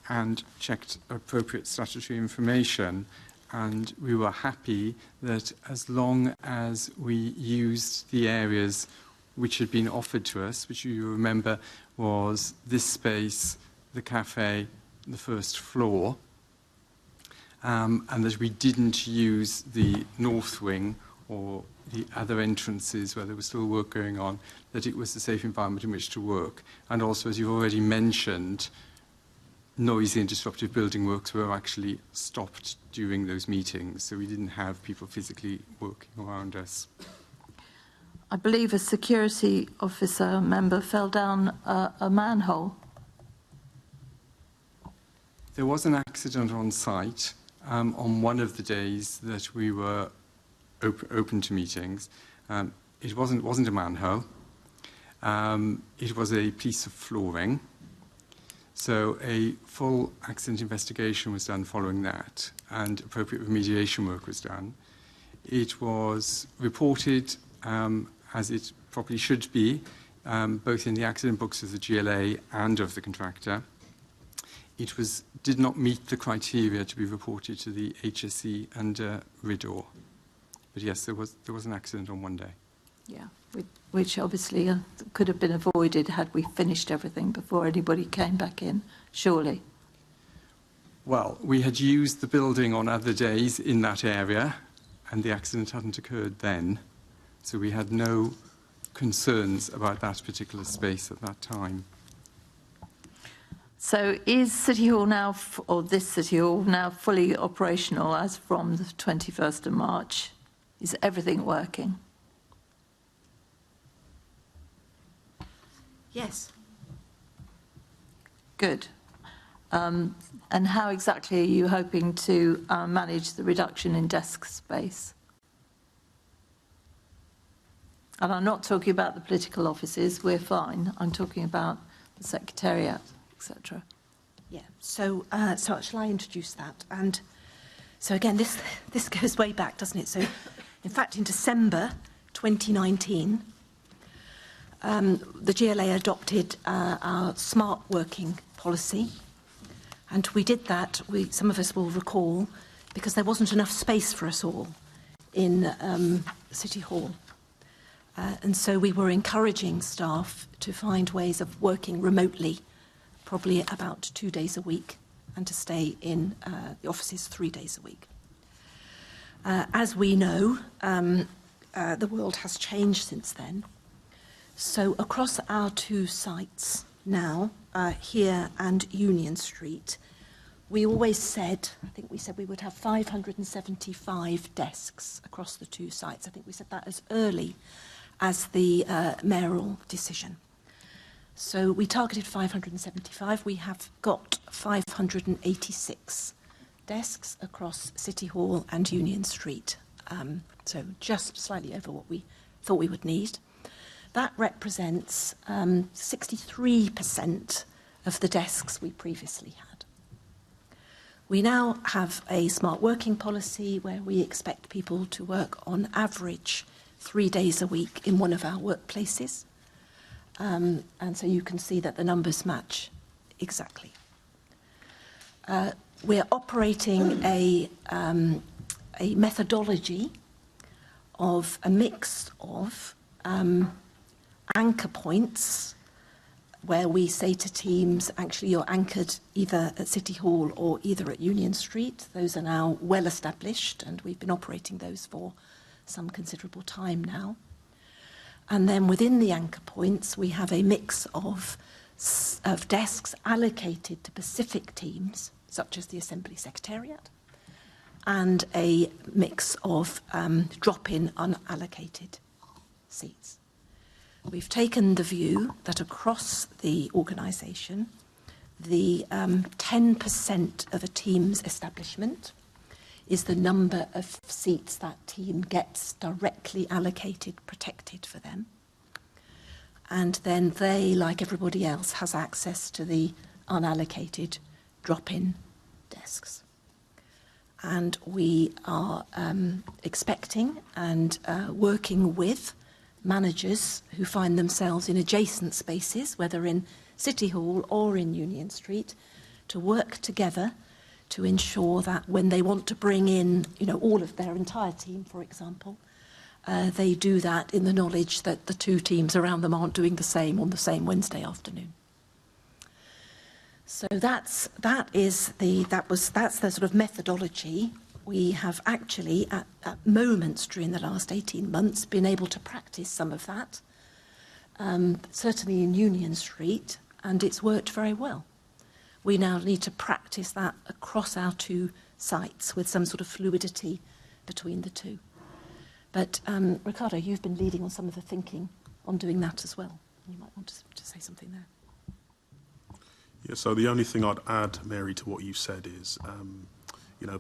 and checked appropriate statutory information, and we were happy that as long as we used the areas which had been offered to us, which you remember was this space, the cafe, the first floor, and that we didn't use the north wing or the other entrances where there was still work going on, that it was a safe environment in which to work. And also, as you've already mentioned, noisy and disruptive building works were actually stopped during those meetings, so we didn't have people physically working around us. I believe a security officer member fell down a manhole. There was an accident on site on one of the days that we were open to meetings. It wasn't a manhole. It was a piece of flooring. So a full accident investigation was done following that, and appropriate remediation work was done. It was reported as it probably should be, both in the accident books of the GLA and of the contractor. It did not meet the criteria to be reported to the HSE under Rickardo. But yes, there was an accident on one day. Yeah, which obviously could have been avoided had we finished everything before anybody came back in, surely. Well, we had used the building on other days in that area, and the accident hadn't occurred then. So we had no concerns about that particular space at that time. So is City Hall now, or this City Hall, now fully operational as from the 21st of March? Is everything working? Yes. Good. And how exactly are you hoping to manage the reduction in desk space? And I'm not talking about the political offices, we're fine. I'm talking about the Secretariat, etc. Yeah, so shall I introduce that? And so again, this goes way back, doesn't it? So in fact, in December 2019, the GLA adopted our smart working policy. And we did that, some of us will recall, because there wasn't enough space for us all in City Hall. And so we were encouraging staff to find ways of working remotely, probably about 2 days a week, and to stay in the offices 3 days a week. As we know, the world has changed since then. So across our 2 sites now, here and Union Street, we always said, I think we said we would have 575 desks across the 2 sites. I think we said that as early as the mayoral decision. So we targeted 575. We have got 586 desks across City Hall and Union Street. So just slightly over what we thought we would need. That represents 63% of the desks we previously had. We now have a smart working policy where we expect people to work on average 3 days a week in one of our workplaces. And so you can see that the numbers match exactly. We're operating a methodology of a mix of anchor points where we say to teams, actually you're anchored either at City Hall or either at Union Street. Those are now well established and we've been operating those for some considerable time now. And then within the anchor points, we have a mix of of desks allocated to specific teams, such as the Assembly Secretariat, and a mix of drop-in unallocated seats. We've taken the view that across the organisation, the 10% of a team's establishment is the number of seats that team gets directly allocated, protected for them. And then they, like everybody else, has access to the unallocated drop-in desks. And we are expecting and working with managers who find themselves in adjacent spaces, whether in City Hall or in Union Street, to work together to ensure that when they want to bring in, all of their entire team, for example, they do that in the knowledge that the two teams around them aren't doing the same on the same Wednesday afternoon. So that's the sort of methodology. We have actually, at moments during the last 18 months, been able to practice some of that, certainly in Union Street, and it's worked very well. We now need to practice that across our two sites with some sort of fluidity between the two. But Rickardo, you've been leading on some of the thinking on doing that as well. You might want to say something there. Yeah, so the only thing I'd add, Mary, to what you said is,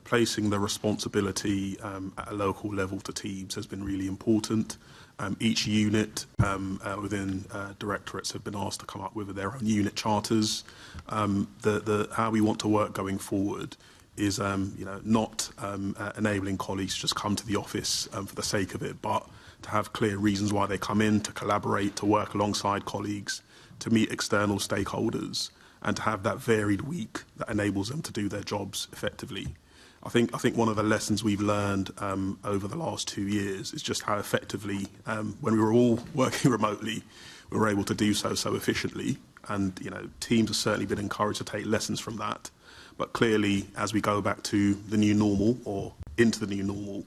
placing the responsibility at a local level to teams has been really important. Each unit within directorates have been asked to come up with their own unit charters. How we want to work going forward is, not enabling colleagues to just come to the office for the sake of it, but to have clear reasons why they come in, to collaborate, to work alongside colleagues, to meet external stakeholders, and to have that varied week that enables them to do their jobs effectively. I think one of the lessons we've learned over the last 2 years is just how effectively, when we were all working remotely, we were able to do so efficiently. And teams have certainly been encouraged to take lessons from that. But clearly, as we go back to the new normal or into the new normal,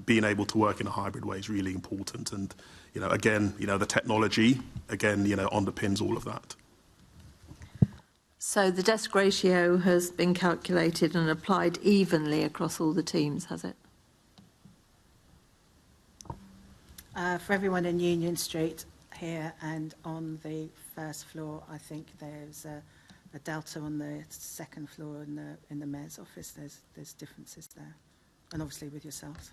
being able to work in a hybrid way is really important. And again, the technology underpins all of that. So the desk ratio has been calculated and applied evenly across all the teams, has it? For everyone in Union Street here and on the first floor, I think there's a delta on the second floor in the Mayor's office. There's differences there, and obviously with yourselves.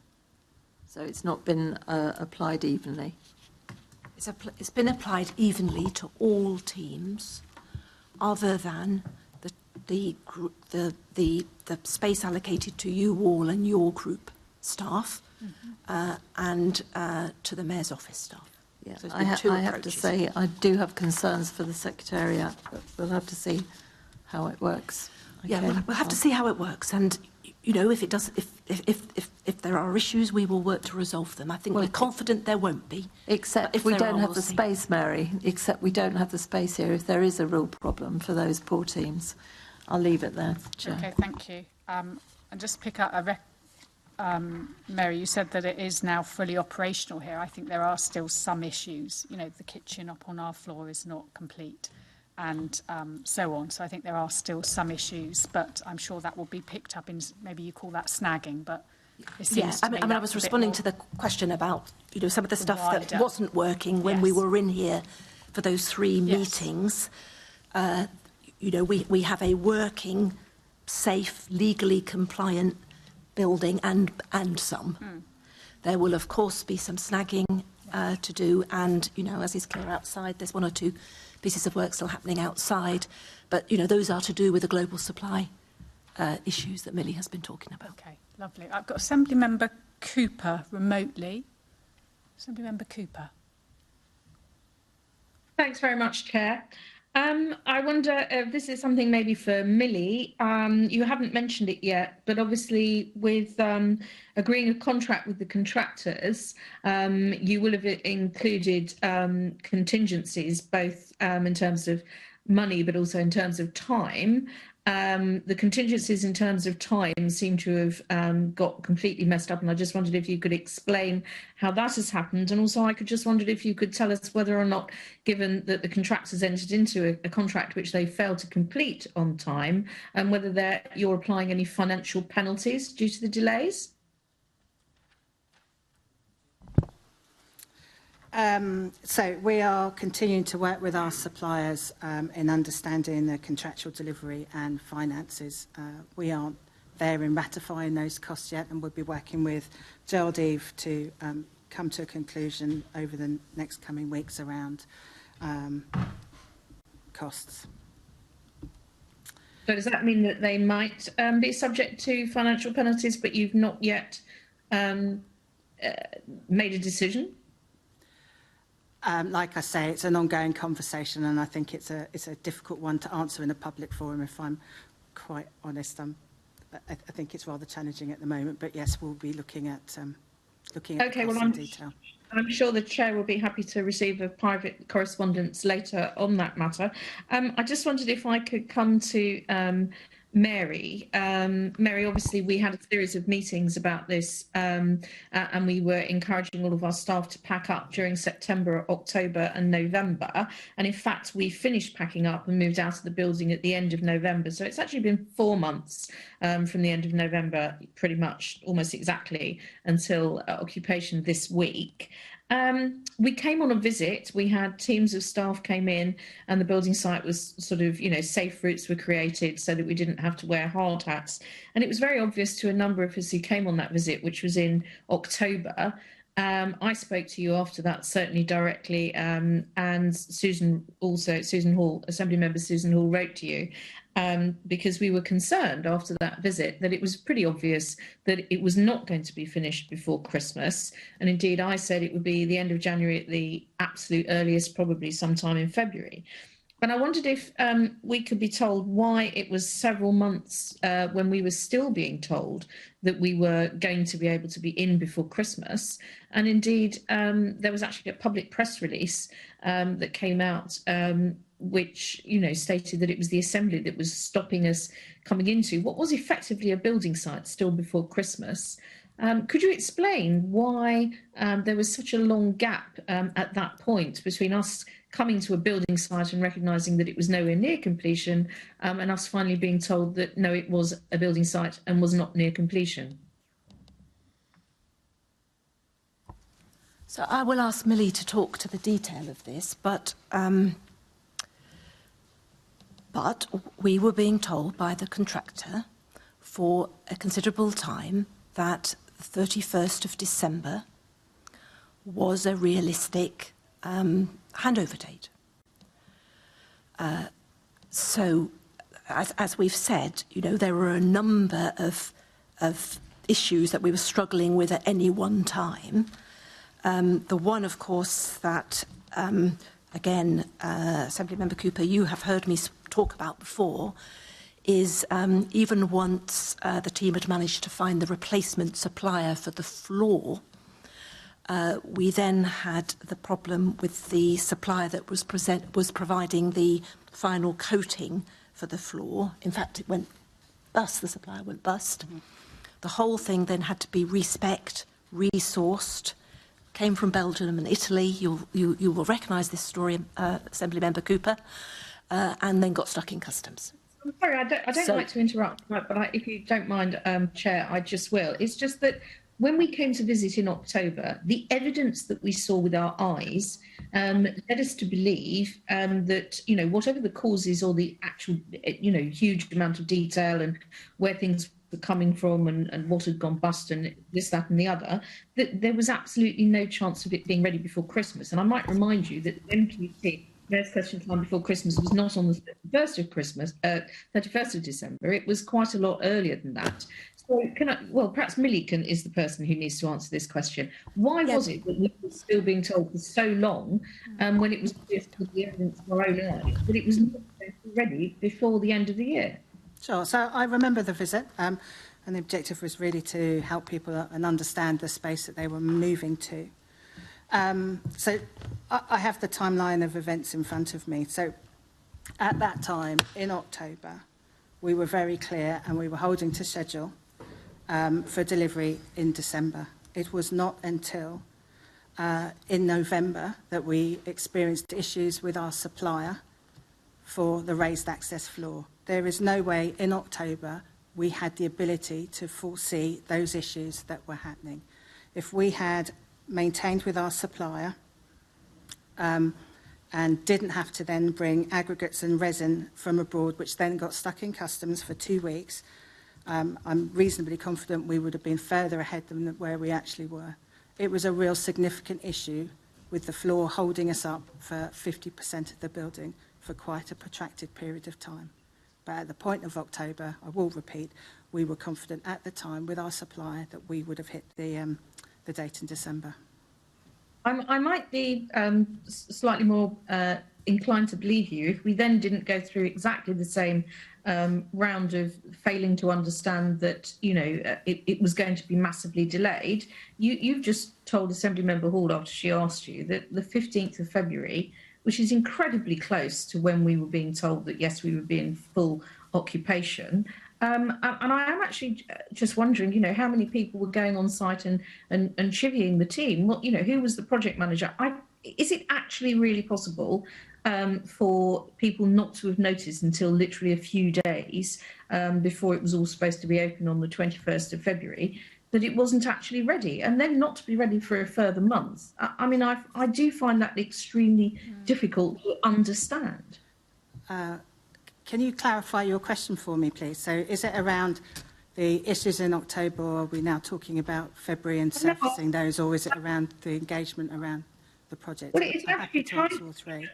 So it's not been applied evenly? It's been applied evenly to all teams, other than the space allocated to you all and your group staff, and to the Mayor's office staff. Yeah, so I have to say I do have concerns for the Secretariat, but we'll have to see how it works. Okay. Yeah, we'll have to see how it works, and if it does, if there are issues, we will work to resolve them. I think we're confident there won't be. Except if we don't have the space, Mary. Except we don't have the space here. If there is a real problem for those poor teams, I'll leave it there, Chair. Okay, thank you. And just pick up Mary, you said that it is now fully operational here. I think there are still some issues. The kitchen up on our floor is not complete, and so on. So I think there are still some issues, but I'm sure that will be picked up in, maybe you call that snagging, but it seems to me I was responding to the question about, some of the stuff that wasn't working when we were in here for those 3 meetings. We have a working, safe, legally compliant building and some. There will, of course, be some snagging to do, and, as is clear outside, there's 1 or 2 pieces of work still happening outside, but, those are to do with the global supply issues that Millie has been talking about. Okay, lovely. I've got Assembly Member Cooper remotely. Assembly Member Cooper. Thanks very much, Chair. I wonder if this is something maybe for Millie. You haven't mentioned it yet, but obviously with agreeing a contract with the contractors, you will have included contingencies, both in terms of money, but also in terms of time. The contingencies in terms of time seem to have got completely messed up, and I just wondered if you could explain how that has happened. And also I just wondered if you could tell us whether or not, given that the contractors entered into a contract which they failed to complete on time, and whether you're applying any financial penalties due to the delays. So we are continuing to work with our suppliers in understanding the contractual delivery and finances. We aren't there in ratifying those costs yet, and we'll be working with GLA to come to a conclusion over the next coming weeks around costs. So does that mean that they might be subject to financial penalties, but you've not yet made a decision? Like I say, it's an ongoing conversation, and I think it's a difficult one to answer in a public forum. If I'm quite honest, I think it's rather challenging at the moment. But yes, we'll be looking at the costs in detail. I'm sure the chair will be happy to receive a private correspondence later on that matter. I just wondered if I could come to Mary. Mary, obviously we had a series of meetings about this, and we were encouraging all of our staff to pack up during September, October and November. And in fact, we finished packing up and moved out of the building at the end of November. So it's actually been 4 months from the end of November, pretty much almost exactly, until occupation this week. We came on a visit. We had teams of staff came in, and the building site was sort of, safe routes were created so that we didn't have to wear hard hats. And it was very obvious to a number of us who came on that visit, which was in October. I spoke to you after that, certainly directly, and Susan Hall, Assembly Member Susan Hall, wrote to you. Because we were concerned after that visit that it was pretty obvious that it was not going to be finished before Christmas. And indeed, I said it would be the end of January at the absolute earliest, probably sometime in February. But I wondered if we could be told why it was several months when we were still being told that we were going to be able to be in before Christmas. And indeed, there was actually a public press release that came out which, stated that it was the Assembly that was stopping us coming into what was effectively a building site still before Christmas. Could you explain why there was such a long gap at that point between us coming to a building site and recognising that it was nowhere near completion and us finally being told that, no, it was a building site and was not near completion? So I will ask Millie to talk to the detail of this, but we were being told by the contractor for a considerable time that the 31st of December was a realistic handover date. So, as we've said, there were a number of issues that we were struggling with at any one time. The one, of course, that, again, Assembly Member Cooper, you have heard me talk about before, is even once the team had managed to find the replacement supplier for the floor, we then had the problem with the supplier that was providing the final coating for the floor. In fact, it went bust, the supplier went bust. Mm-hmm. The whole thing then had to be re-specced, resourced, came from Belgium and Italy. You will recognise this story, Assembly Member Cooper, and then got stuck in customs. I'm sorry, I don't like to interrupt, but if you don't mind, Chair, I just will. It's just that when we came to visit in October, the evidence that we saw with our eyes led us to believe that, whatever the causes or the actual, huge amount of detail and where things were coming from and what had gone bust and this, that and the other, that there was absolutely no chance of it being ready before Christmas. And I might remind you that MQT, Mayor's Question Time Before Christmas, was not on the 31st of December. It was quite a lot earlier than that. So perhaps Millie is the person who needs to answer this question. Why was it that we were still being told for so long, when it was obvious with the evidence of our own eyes, that it was not ready before the end of the year? Sure. So I remember the visit, and the objective was really to help people and understand the space that they were moving to. So I have the timeline of events in front of me. So at that time, in October, we were very clear and we were holding to schedule for delivery in December. It was not until in November that we experienced issues with our supplier for the raised access floor. There is no way in October we had the ability to foresee those issues that were happening. If we had maintained with our supplier and didn't have to then bring aggregates and resin from abroad, which then got stuck in customs for 2 weeks, I'm reasonably confident we would have been further ahead than where we actually were. It was a real significant issue with the floor holding us up for 50% of the building for quite a protracted period of time. But at the point of October, I will repeat, we were confident at the time with our supplier that we would have hit the date in December. I might be slightly more inclined to believe you if we then didn't go through exactly the same round of failing to understand that, you know, it was going to be massively delayed. You've just told Assemblymember Hall after she asked you that the 15th of February, which is incredibly close to when we were being told that, yes, we would be in full occupation. And I am actually just wondering, you know, how many people were going on site and chivying the team? Well, you know, who was the project manager? Is it actually really possible for people not to have noticed until literally a few days before it was all supposed to be open on the 21st of February, that it wasn't actually ready, and then not to be ready for a further month? I mean, I do find that extremely difficult to understand. Can you clarify your question for me, please? So is it around the issues in October, or are we now talking about February and surfacing those, or is it around the engagement around the project? Well, it's actually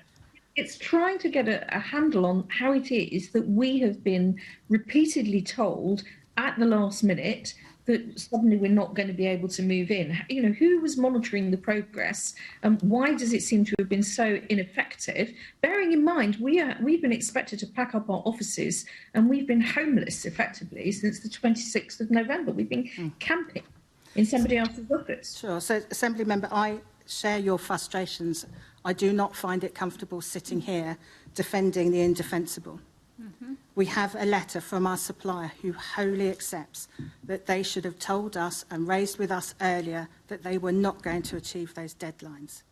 it's trying to get a handle on how it is that we have been repeatedly told at the last minute that suddenly we're not going to be able to move in. You know, who was monitoring the progress? Why does it seem to have been so ineffective? Bearing in mind, we've been expected to pack up our offices, and we've been homeless effectively since the 26th of November. We've been camping in somebody else's office. Sure. So, Assemblymember, I share your frustrations. I do not find it comfortable sitting here defending the indefensible. We have a letter from our supplier who wholly accepts that they should have told us and raised with us earlier that they were not going to achieve those deadlines.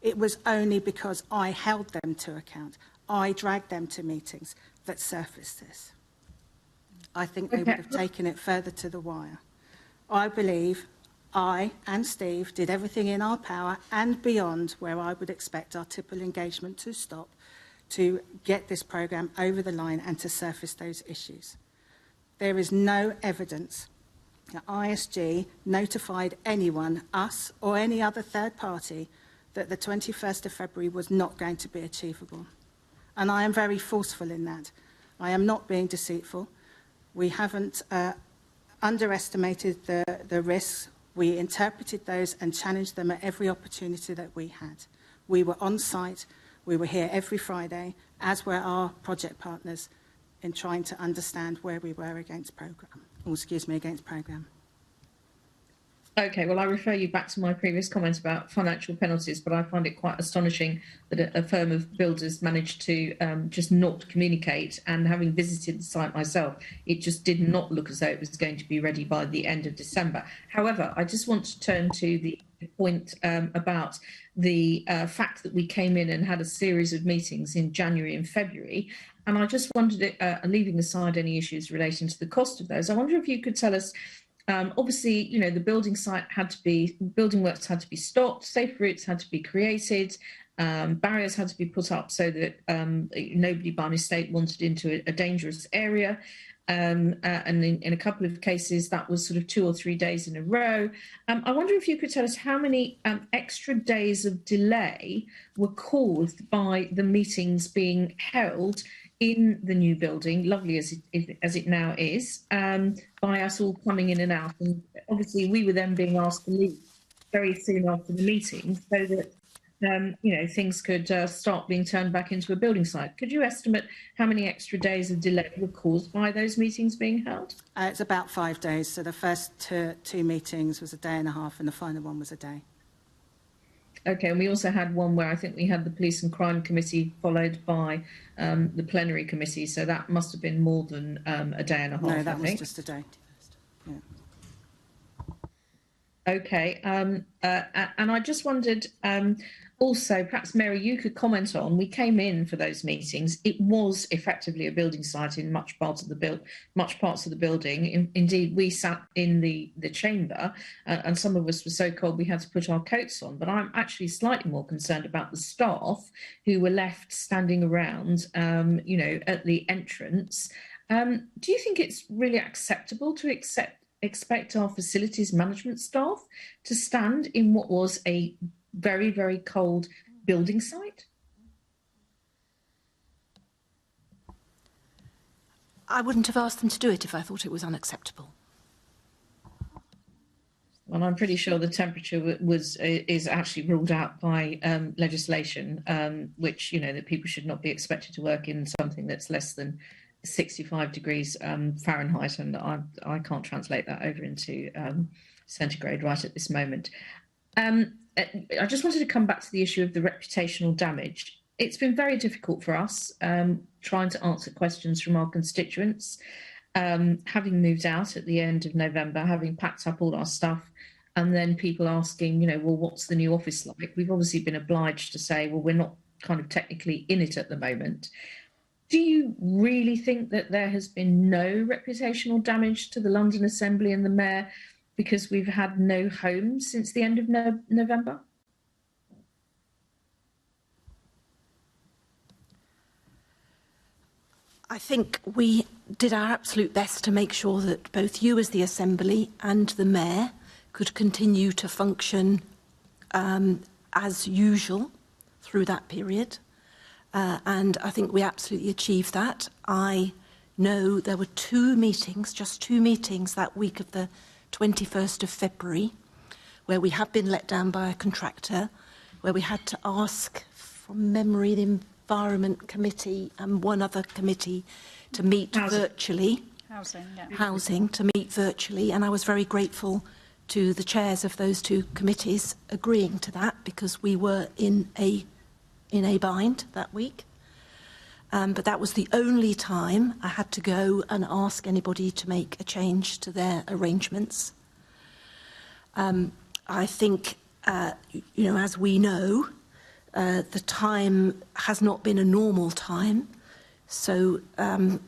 It was only because I held them to account, I dragged them to meetings, that surfaced this. I think they would have taken it further to the wire. I believe I and Steve did everything in our power and beyond where I would expect our typical engagement to stop, to get this programme over the line and to surface those issues. There is no evidence that ISG notified anyone, us or any other third party, that the 21st of February was not going to be achievable. And I am very forceful in that. I am not being deceitful. We haven't underestimated the risks. We interpreted those and challenged them at every opportunity that we had. We were on site. We were here every Friday, as were our project partners, in trying to understand where we were against programme. Okay, well, I refer you back to my previous comments about financial penalties, but I find it quite astonishing that a firm of builders managed to just not communicate. And having visited the site myself, it just did not look as though it was going to be ready by the end of December. However, I just want to turn to the point about the fact that we came in and had a series of meetings in January and February. And I just wondered, leaving aside any issues relating to the cost of those, I wonder if you could tell us, obviously, you know, the building works had to be stopped, safe routes had to be created, barriers had to be put up so that nobody by mistake wandered into a dangerous area. And in a couple of cases, that was sort of 2 or 3 days in a row. I wonder if you could tell us how many extra days of delay were caused by the meetings being held in the new building, lovely as it now is, by us all coming in and out. And obviously, we were then being asked to leave very soon after the meeting so that you know, things could start being turned back into a building site. Could you estimate how many extra days of delay were caused by those meetings being held? It's about 5 days. So the first two meetings was a day and a half, and the final one was a day. Okay, and we also had one where I think we had the Police and Crime Committee followed by the Plenary Committee, so that must have been more than a day and a half, No, that I was think. just a day. Yeah. Okay, and I just wondered, also, perhaps Mary, you could comment on, we came in for those meetings. It was effectively a building site in much parts of the building. Indeed, we sat in the chamber, and some of us were so cold we had to put our coats on. But I'm actually slightly more concerned about the staff who were left standing around, you know, at the entrance. Do you think it's really acceptable to expect our facilities management staff to stand in what was a very, very cold building site? I wouldn't have asked them to do it if I thought it was unacceptable. Well, I'm pretty sure the temperature is actually ruled out by legislation, which, you know, that people should not be expected to work in something that's less than 65 degrees Fahrenheit, and I can't translate that over into centigrade right at this moment. I just wanted to come back to the issue of the reputational damage. It's been very difficult for us trying to answer questions from our constituents, having moved out at the end of November, having packed up all our stuff, and then people asking, you know, well, what's the new office like? We've obviously been obliged to say, well, we're not kind of technically in it at the moment. Do you really think that there has been no reputational damage to the London Assembly and the Mayor because we've had no homes since the end of November? I think we did our absolute best to make sure that both you as the Assembly and the Mayor could continue to function as usual through that period. And I think we absolutely achieved that. I know there were just two meetings that week of the 21st of February, where we had been let down by a contractor, where we had to ask, from memory, the Environment Committee and one other committee to meet virtually. Housing, to meet virtually. And I was very grateful to the chairs of those two committees agreeing to that, because we were in a bind that week. But that was the only time I had to go and ask anybody to make a change to their arrangements. I think, you know, as we know, the time has not been a normal time. So, you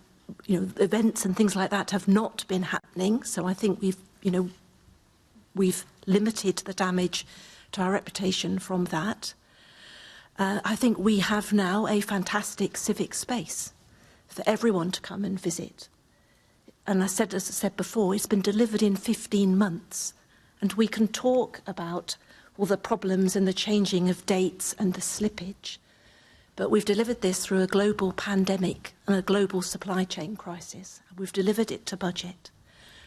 know, events and things like that have not been happening. So I think we've limited the damage to our reputation from that. I think we have now a fantastic civic space for everyone to come and visit. And as I said before, it's been delivered in 15 months. And we can talk about all the problems and the changing of dates and the slippage. But we've delivered this through a global pandemic and a global supply chain crisis. We've delivered it to budget.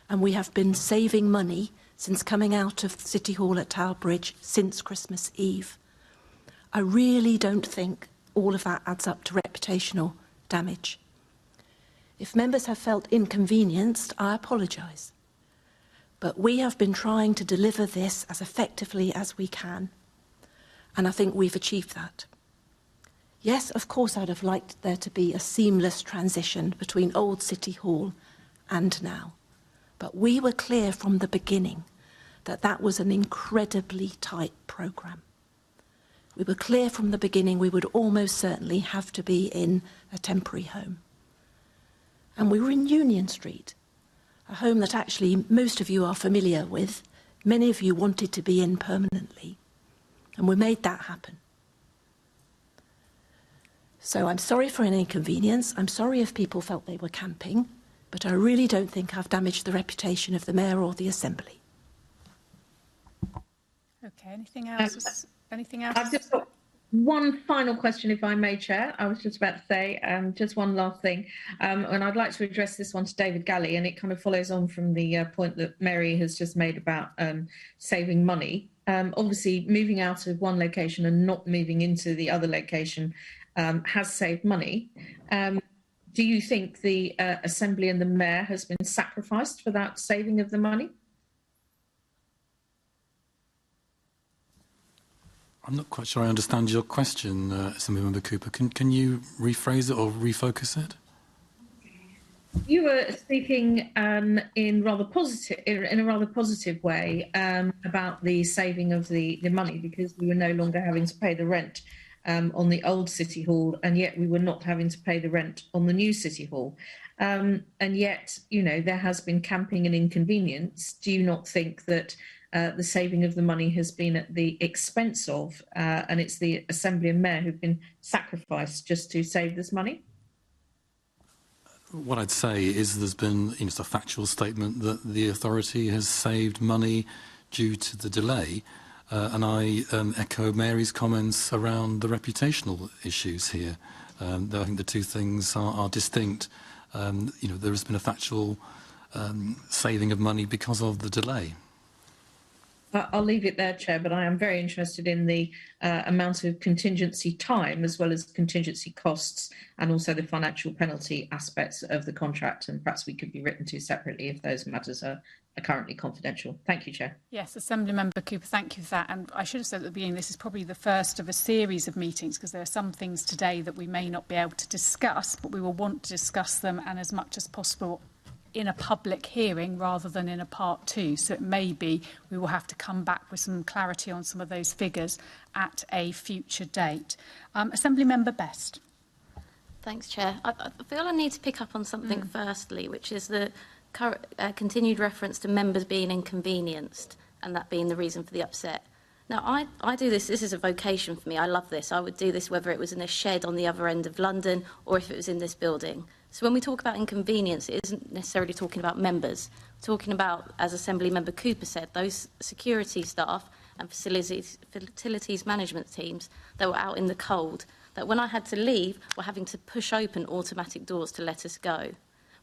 And we have been saving money since coming out of City Hall at Tower Bridge since Christmas Eve. I really don't think all of that adds up to reputational damage. If members have felt inconvenienced, I apologise. But we have been trying to deliver this as effectively as we can, and I think we've achieved that. Yes, of course, I'd have liked there to be a seamless transition between old City Hall and now. But we were clear from the beginning that that was an incredibly tight programme. We were clear from the beginning we would almost certainly have to be in a temporary home. And we were in Union Street, a home that actually most of you are familiar with. Many of you wanted to be in permanently, and we made that happen. So I'm sorry for any inconvenience. I'm sorry if people felt they were camping, but I really don't think I've damaged the reputation of the Mayor or the Assembly. Okay, anything else? Anything else? I've just got one final question, if I may, Chair. I was just about to say just one last thing. And I'd like to address this one to David Galley, and it kind of follows on from the point that Mary has just made about saving money. Obviously, moving out of one location and not moving into the other location has saved money. Do you think the Assembly and the Mayor has been sacrificed for that saving of the money? I'm not quite sure I understand your question, Assemblymember Cooper. Can you rephrase it or refocus it? You were speaking in a rather positive way about the saving of the money, because we were no longer having to pay the rent on the old City Hall, and yet we were not having to pay the rent on the new City Hall. And yet, you know, there has been camping and inconvenience. Do you not think that the saving of the money has been at the expense of, and it's the Assembly and Mayor who've been sacrificed just to save this money? What I'd say is there's been it's a factual statement that the authority has saved money due to the delay, and I echo Mary's comments around the reputational issues here. Though I think the two things are distinct. There has been a factual saving of money because of the delay. I'll leave it there, Chair, but I am very interested in the amount of contingency time as well as contingency costs, and also the financial penalty aspects of the contract, and perhaps we could be written to separately if those matters are currently confidential. Thank you, Chair. Yes, Assemblymember Cooper, thank you for that. And I should have said at the beginning, this is probably the first of a series of meetings, because there are some things today that we may not be able to discuss, but we will want to discuss them, and as much as possible in a public hearing rather than in a part two. So it may be we will have to come back with some clarity on some of those figures at a future date. Assemblymember Best. Thanks, Chair. I feel I need to pick up on something firstly, which is the continued reference to members being inconvenienced and that being the reason for the upset. Now, I do this is a vocation for me. I love this. I would do this whether it was in a shed on the other end of London or if it was in this building. So when we talk about inconvenience, it isn't necessarily talking about members. We're talking about, as Assemblymember Cooper said, those security staff and facilities management teams that were out in the cold, that when I had to leave were having to push open automatic doors to let us go.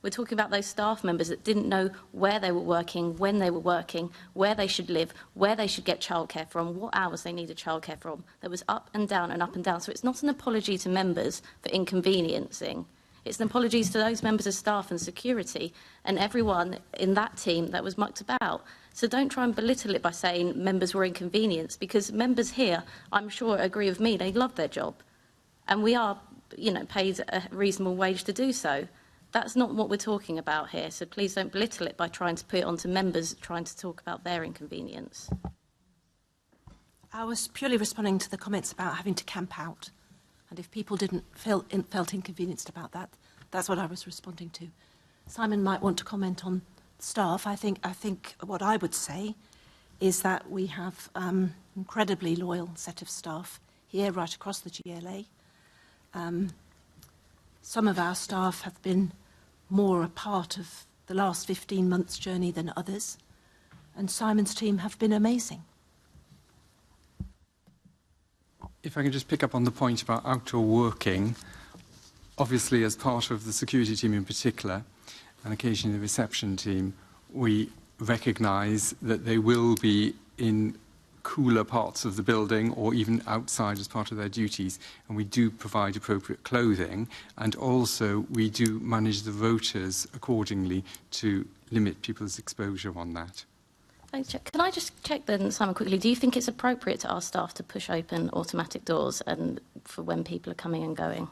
We're talking about those staff members that didn't know where they were working, when they were working, where they should live, where they should get childcare from, what hours they needed childcare from. That was up and down and up and down. So it's not an apology to members for inconveniencing. It's an apology to those members of staff and security and everyone in that team that was mucked about. So don't try and belittle it by saying members were inconvenienced, because members here, I'm sure, agree with me, they love their job. And we are, paid a reasonable wage to do so. That's not what we're talking about here. So please don't belittle it by trying to put it onto members trying to talk about their inconvenience. I was purely responding to the comments about having to camp out. And if people felt inconvenienced about that, that's what I was responding to. Simon might want to comment on staff. I think what I would say is that we have incredibly loyal set of staff here right across the GLA. Some of our staff have been more a part of the last 15 months' journey than others, and Simon's team have been amazing. If I can just pick up on the point about outdoor working, obviously as part of the security team in particular, and occasionally the reception team, we recognise that they will be in cooler parts of the building or even outside as part of their duties, and we do provide appropriate clothing, and also we do manage the rotas accordingly to limit people's exposure on that. Thanks, Chair. Can I just check then, Simon, quickly, do you think it's appropriate to ask staff to push open automatic doors and for when people are coming and going?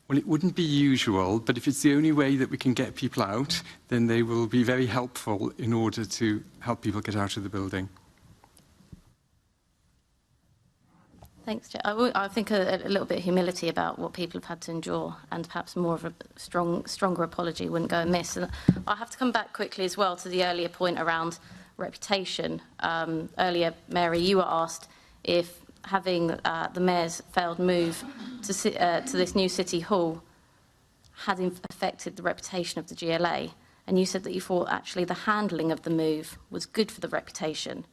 Well, it wouldn't be usual, but if it's the only way that we can get people out, then they will be very helpful in order to help people get out of the building. Thanks, Chair. I think a little bit of humility about what people have had to endure, and perhaps more of a stronger apology wouldn't go amiss. And I have to come back quickly as well to the earlier point around reputation. Earlier, Mary, you were asked if having the Mayor's failed move to this new City Hall had affected the reputation of the GLA, and you said that you thought actually the handling of the move was good for the reputation.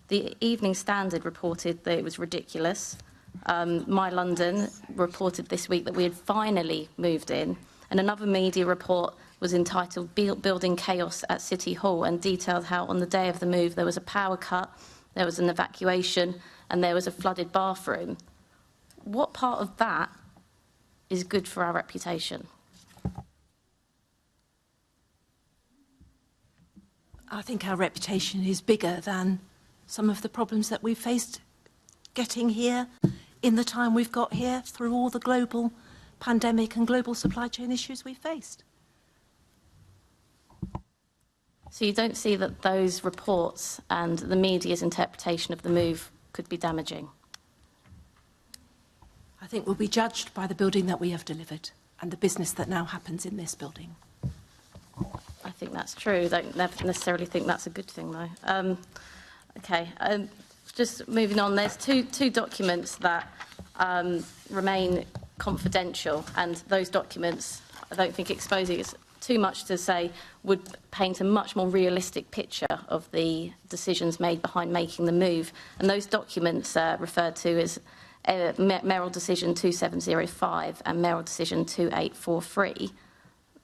The Evening Standard reported that it was ridiculous. My London reported this week that we had finally moved in, and another media report was entitled Building Chaos at City Hall and detailed how on the day of the move there was a power cut, there was an evacuation, and there was a flooded bathroom. What part of that is good for our reputation? I think our reputation is bigger than some of the problems that we've faced getting here in the time we've got here through all the global pandemic and global supply chain issues we've faced. So you don't see that those reports and the media's interpretation of the move could be damaging? I think we'll be judged by the building that we have delivered and the business that now happens in this building. I think that's true. I don't necessarily think that's a good thing, though. Okay, just moving on, there's two documents that remain confidential, and those documents, I don't think exposing is too much to say, would paint a much more realistic picture of the decisions made behind making the move. And those documents referred to as Mayoral Decision 2705 and Mayoral Decision 2843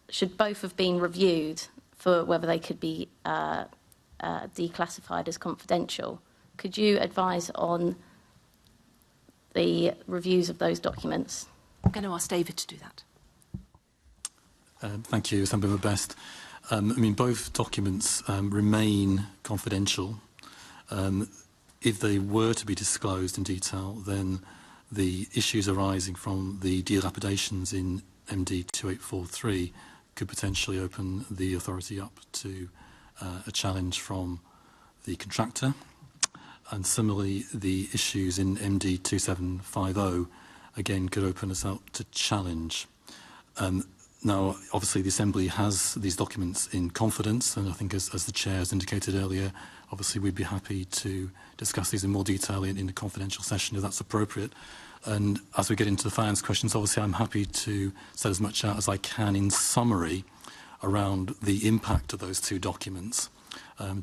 should both have been reviewed for whether they could be declassified as confidential. Could you advise on the reviews of those documents? I'm going to ask David to do that. Thank you, Assemblymember Best. I mean, both documents remain confidential. If they were to be disclosed in detail, then the issues arising from the dilapidations in MD 2843 could potentially open the authority up to a challenge from the contractor. And similarly, the issues in MD 2750 again could open us up to challenge. Now, obviously, the Assembly has these documents in confidence, and I think, as the Chair has indicated earlier, obviously we'd be happy to discuss these in more detail in the confidential session if that's appropriate. And as we get into the finance questions, obviously I'm happy to set as much out as I can in summary around the impact of those two documents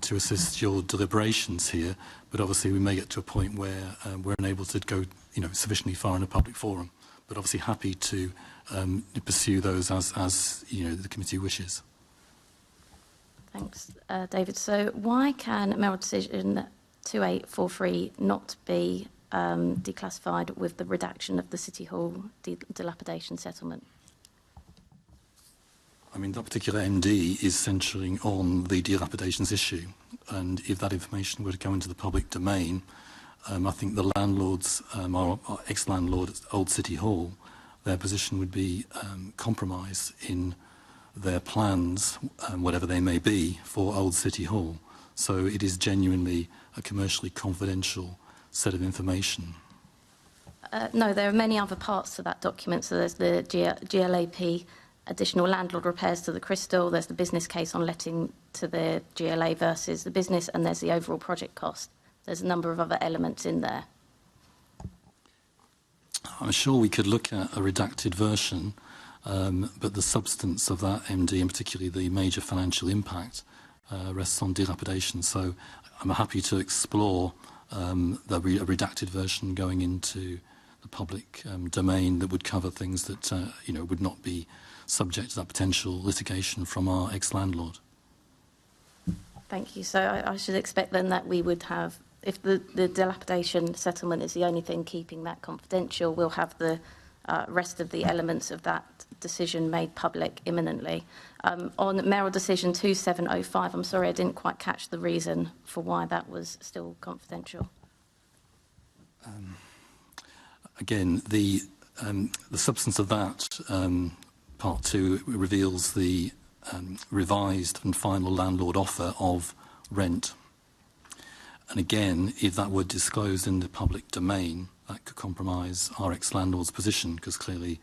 to assist your deliberations here. But obviously we may get to a point where we're unable to go sufficiently far in a public forum. But obviously happy to pursue those as the committee wishes. Thanks, David. So why can Mayoral Decision 2843 not be declassified with the redaction of the City Hall dilapidation settlement? I mean, that particular MD is centring on the dilapidations issue, and if that information were to go into the public domain, I think the landlords, our ex-landlord at Old City Hall, their position would be compromised in their plans, whatever they may be, for Old City Hall. So it is genuinely a commercially confidential set of information. No, there are many other parts to that document. So there's the GLAP additional landlord repairs to the Crystal, there's the business case on letting to the GLA versus the business, and there's the overall project cost. There's a number of other elements in there. I'm sure we could look at a redacted version, but the substance of that MD, and particularly the major financial impact, rests on dilapidation. So I'm happy to explore a redacted version going into the public domain that would cover things that would not be subject to that potential litigation from our ex-landlord. Thank you. So I should expect then that we would have, if the dilapidation settlement is the only thing keeping that confidential, we'll have the rest of the elements of that decision made public imminently. On Mayoral Decision 2705, I'm sorry I didn't quite catch the reason for why that was still confidential. Again, the substance of that, Part 2, reveals the revised and final landlord offer of rent. And again, if that were disclosed in the public domain, that could compromise our ex-landlord's position, because clearly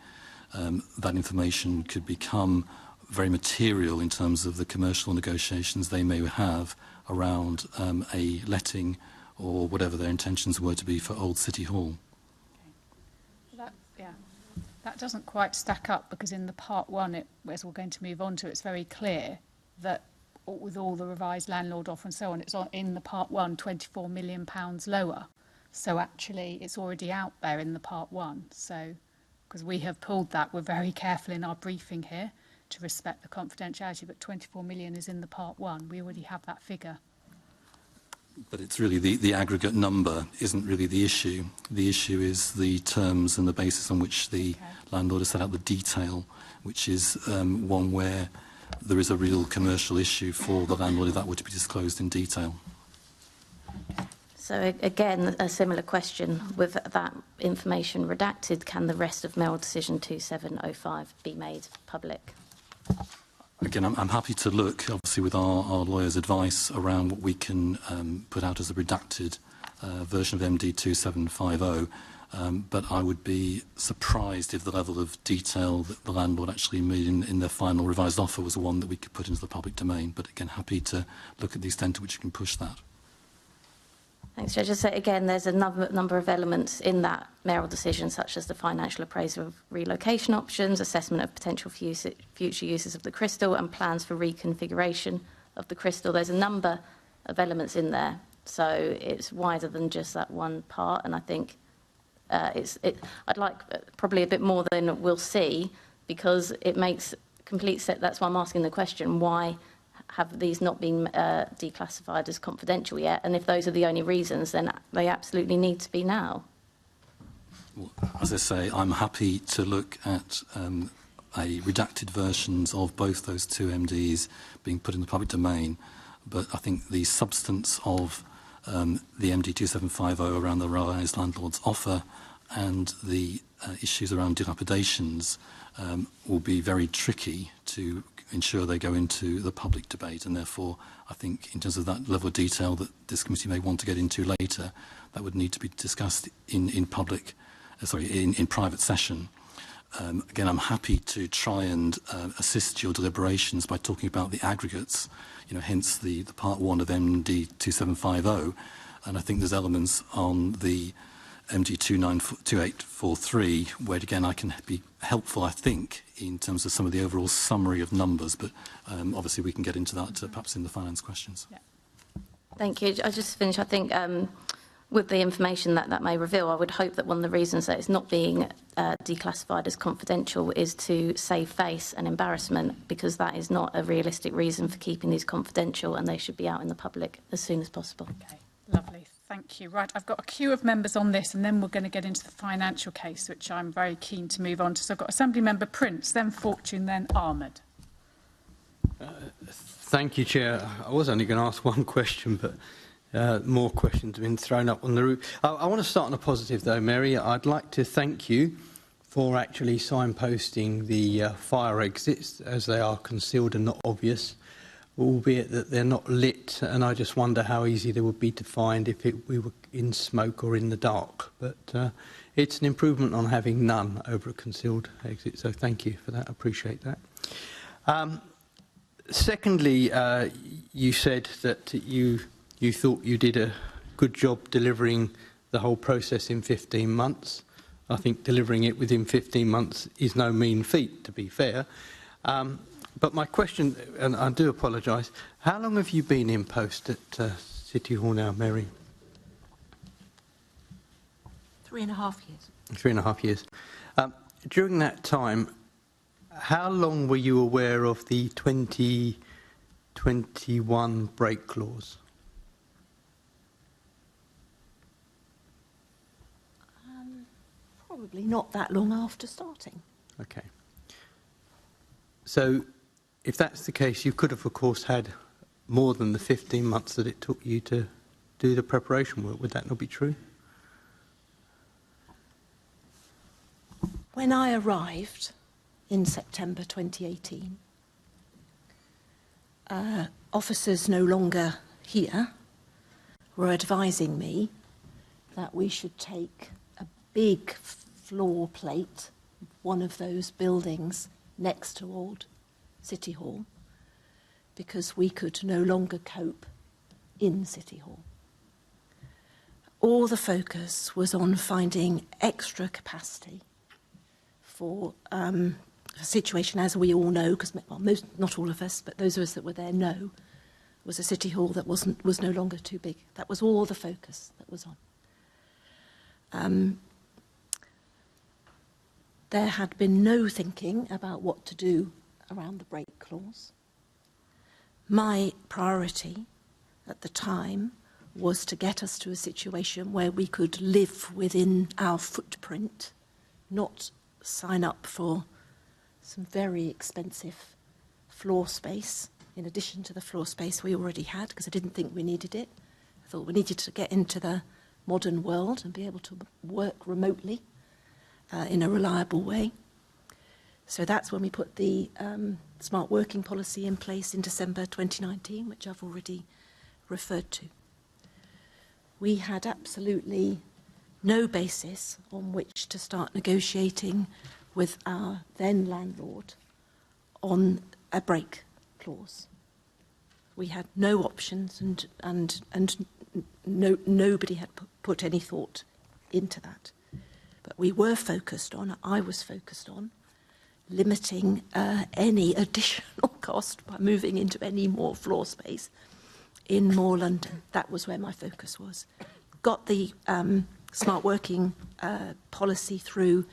that information could become very material in terms of the commercial negotiations they may have around a letting or whatever their intentions were to be for Old City Hall. That doesn't quite stack up, because in the Part 1, as we're going to move on to, it's very clear that with all the revised landlord offer and so on, it's in the Part 1, £24 million lower. So actually, it's already out there in the Part 1. So, because we have pulled that, we're very careful in our briefing here to respect the confidentiality, but 24 million is in the Part 1. We already have that figure. But it's really the aggregate number isn't really the issue. The issue is the terms and the basis on which the landlord has set out the detail, which is one where there is a real commercial issue for the landlord if that were to be disclosed in detail. So again, a similar question. With that information redacted, can the rest of Mayoral Decision 2705 be made public? Again, I'm happy to look, obviously, with our lawyer's advice around what we can put out as a redacted version of MD 2750. But I would be surprised if the level of detail that the landlord actually made in their final revised offer was one that we could put into the public domain. But again, happy to look at the extent to which you can push that. Thanks, Chair. Just say again, there's a number of elements in that mayoral decision, such as the financial appraisal of relocation options, assessment of potential future uses of the Crystal, and plans for reconfiguration of the Crystal. There's a number of elements in there, so it's wider than just that one part. And I think I'd like probably a bit more than we'll see, because it makes complete sense. That's why I'm asking the question: why have these not been declassified as confidential yet? And if those are the only reasons, then they absolutely need to be now. Well, as I say, I'm happy to look at redacted versions of both those two MDs being put in the public domain, but I think the substance of the MD 2750 around the realised landlord's offer and the issues around dilapidations will be very tricky to ensure they go into the public debate, and therefore I think in terms of that level of detail that this committee may want to get into later, that would need to be discussed in private session. Again, I'm happy to try and assist your deliberations by talking about the aggregates, hence the part 1 of MD 2750, and I think there's elements on the MD 2843 where again I can be helpful, I think, in terms of some of the overall summary of numbers, but obviously we can get into that perhaps in the finance questions. Yeah. Thank you. I just finished, I think, with the information that may reveal, I would hope that one of the reasons that it's not being declassified as confidential is to save face and embarrassment, because that is not a realistic reason for keeping these confidential, and they should be out in the public as soon as possible. Okay, lovely. Thank you. Right, I've got a queue of members on this, and then we're going to get into the financial case, which I'm very keen to move on to. So I've got Assembly Member Prince, then Fortune, then Ahmed. Thank you, Chair. I was only going to ask one question, but more questions have been thrown up on the roof. I want to start on a positive, though, Mary. I'd like to thank you for actually signposting the fire exits, as they are concealed and not obvious, albeit that they're not lit, and I just wonder how easy they would be to find if we were in smoke or in the dark. But it's an improvement on having none over a concealed exit, so thank you for that. I appreciate that. Secondly, you said that you thought you did a good job delivering the whole process in 15 months. I think delivering it within 15 months is no mean feat, to be fair. But my question, and I do apologise, how long have you been in post at City Hall now, Mary? 3.5 years. 3.5 years. During that time, how long were you aware of the 2021 break clause? Probably not that long after starting. Okay. So, if that's the case, you could have, of course, had more than the 15 months that it took you to do the preparation work. Would that not be true? When I arrived in September 2018, officers no longer here were advising me that we should take a big floor plate, one of those buildings next to Old City Hall, because we could no longer cope in City Hall. All the focus was on finding extra capacity for a situation, as we all know, because not all of us, but those of us that were there know, was a City Hall that was no longer too big. That was all the focus that was on. There had been no thinking about what to do around the break clause. My priority at the time was to get us to a situation where we could live within our footprint, not sign up for some very expensive floor space in addition to the floor space we already had, because I didn't think we needed it. I thought we needed to get into the modern world and be able to work remotely in a reliable way. So that's when we put the smart working policy in place in December 2019, which I've already referred to. We had absolutely no basis on which to start negotiating with our then landlord on a break clause. We had no options, and nobody had put any thought into that. But we were focused on, I was focused on, limiting any additional cost by moving into any more floor space in more London. That was where my focus was. Got the smart working policy through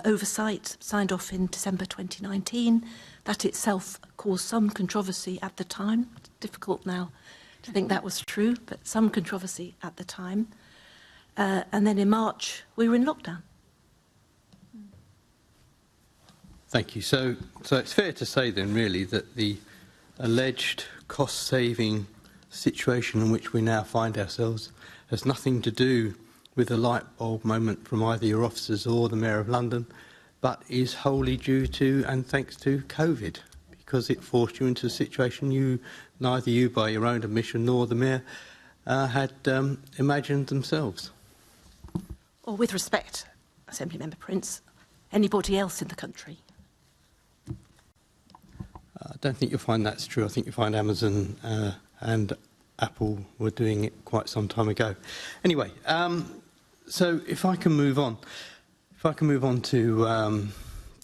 oversight, signed off in December 2019. That itself caused some controversy at the time. It's difficult now to think that was true, but some controversy at the time. And then in March, we were in lockdown. Thank you. So it's fair to say then, really, that the alleged cost-saving situation in which we now find ourselves has nothing to do with a light bulb moment from either your officers or the Mayor of London, but is wholly due to and thanks to COVID, because it forced you into a situation neither you by your own admission nor the Mayor had imagined themselves. Or with respect, Assembly Member Prince, anybody else in the country. I don't think you'll find that's true. I think you'll find Amazon and Apple were doing it quite some time ago. Anyway, so if I can move on to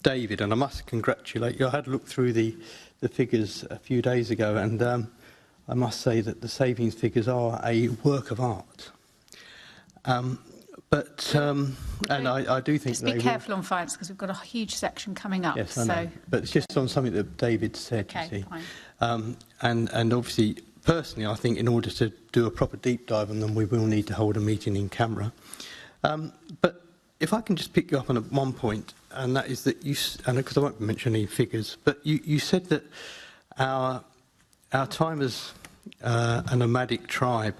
David, and I must congratulate you. I had looked through the figures a few days ago, and I must say that the savings figures are a work of art. And I do think just be careful on finance, because we've got a huge section coming up. Yes, I know. But it's just on something that David said. Okay, you see. fine. And obviously, personally, I think in order to do a proper deep dive on them, we will need to hold a meeting in camera. But if I can just pick you up on one point, and that is that because I won't mention any figures, but you said that our time as a nomadic tribe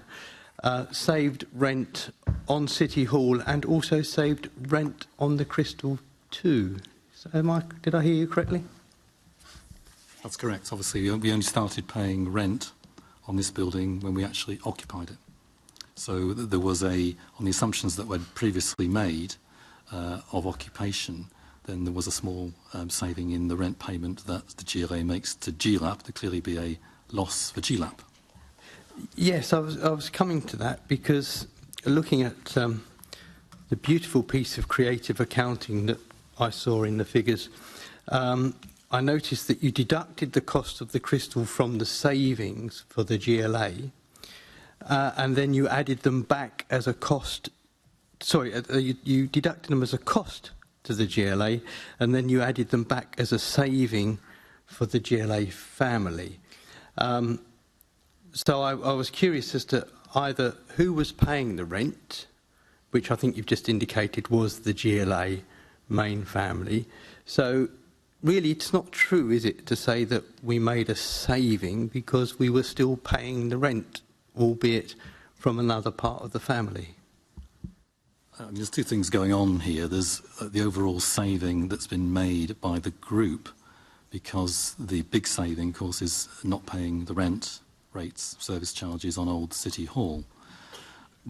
saved rent on City Hall and also saved rent on the Crystal too. So did I hear you correctly? That's correct. Obviously, we only started paying rent on this building when we actually occupied it. So there was on the assumptions that were previously made of occupation, then there was a small saving in the rent payment that the GLA makes to GLAP. There'd clearly be a loss for GLAP. Yes, I was coming to that because looking at the beautiful piece of creative accounting that I saw in the figures, I noticed that you deducted the cost of the Crystal from the savings for the GLA, and then you added them back as a cost. Sorry, you deducted them as a cost to the GLA, and then you added them back as a saving for the GLA family. So I was curious as to either who was paying the rent, which I think you've just indicated was the GLA main family. So really it's not true, is it, to say that we made a saving because we were still paying the rent, albeit from another part of the family? There's two things going on here. There's the overall saving that's been made by the group, because the big saving, of course, is not paying the rent rates, service charges on Old City Hall.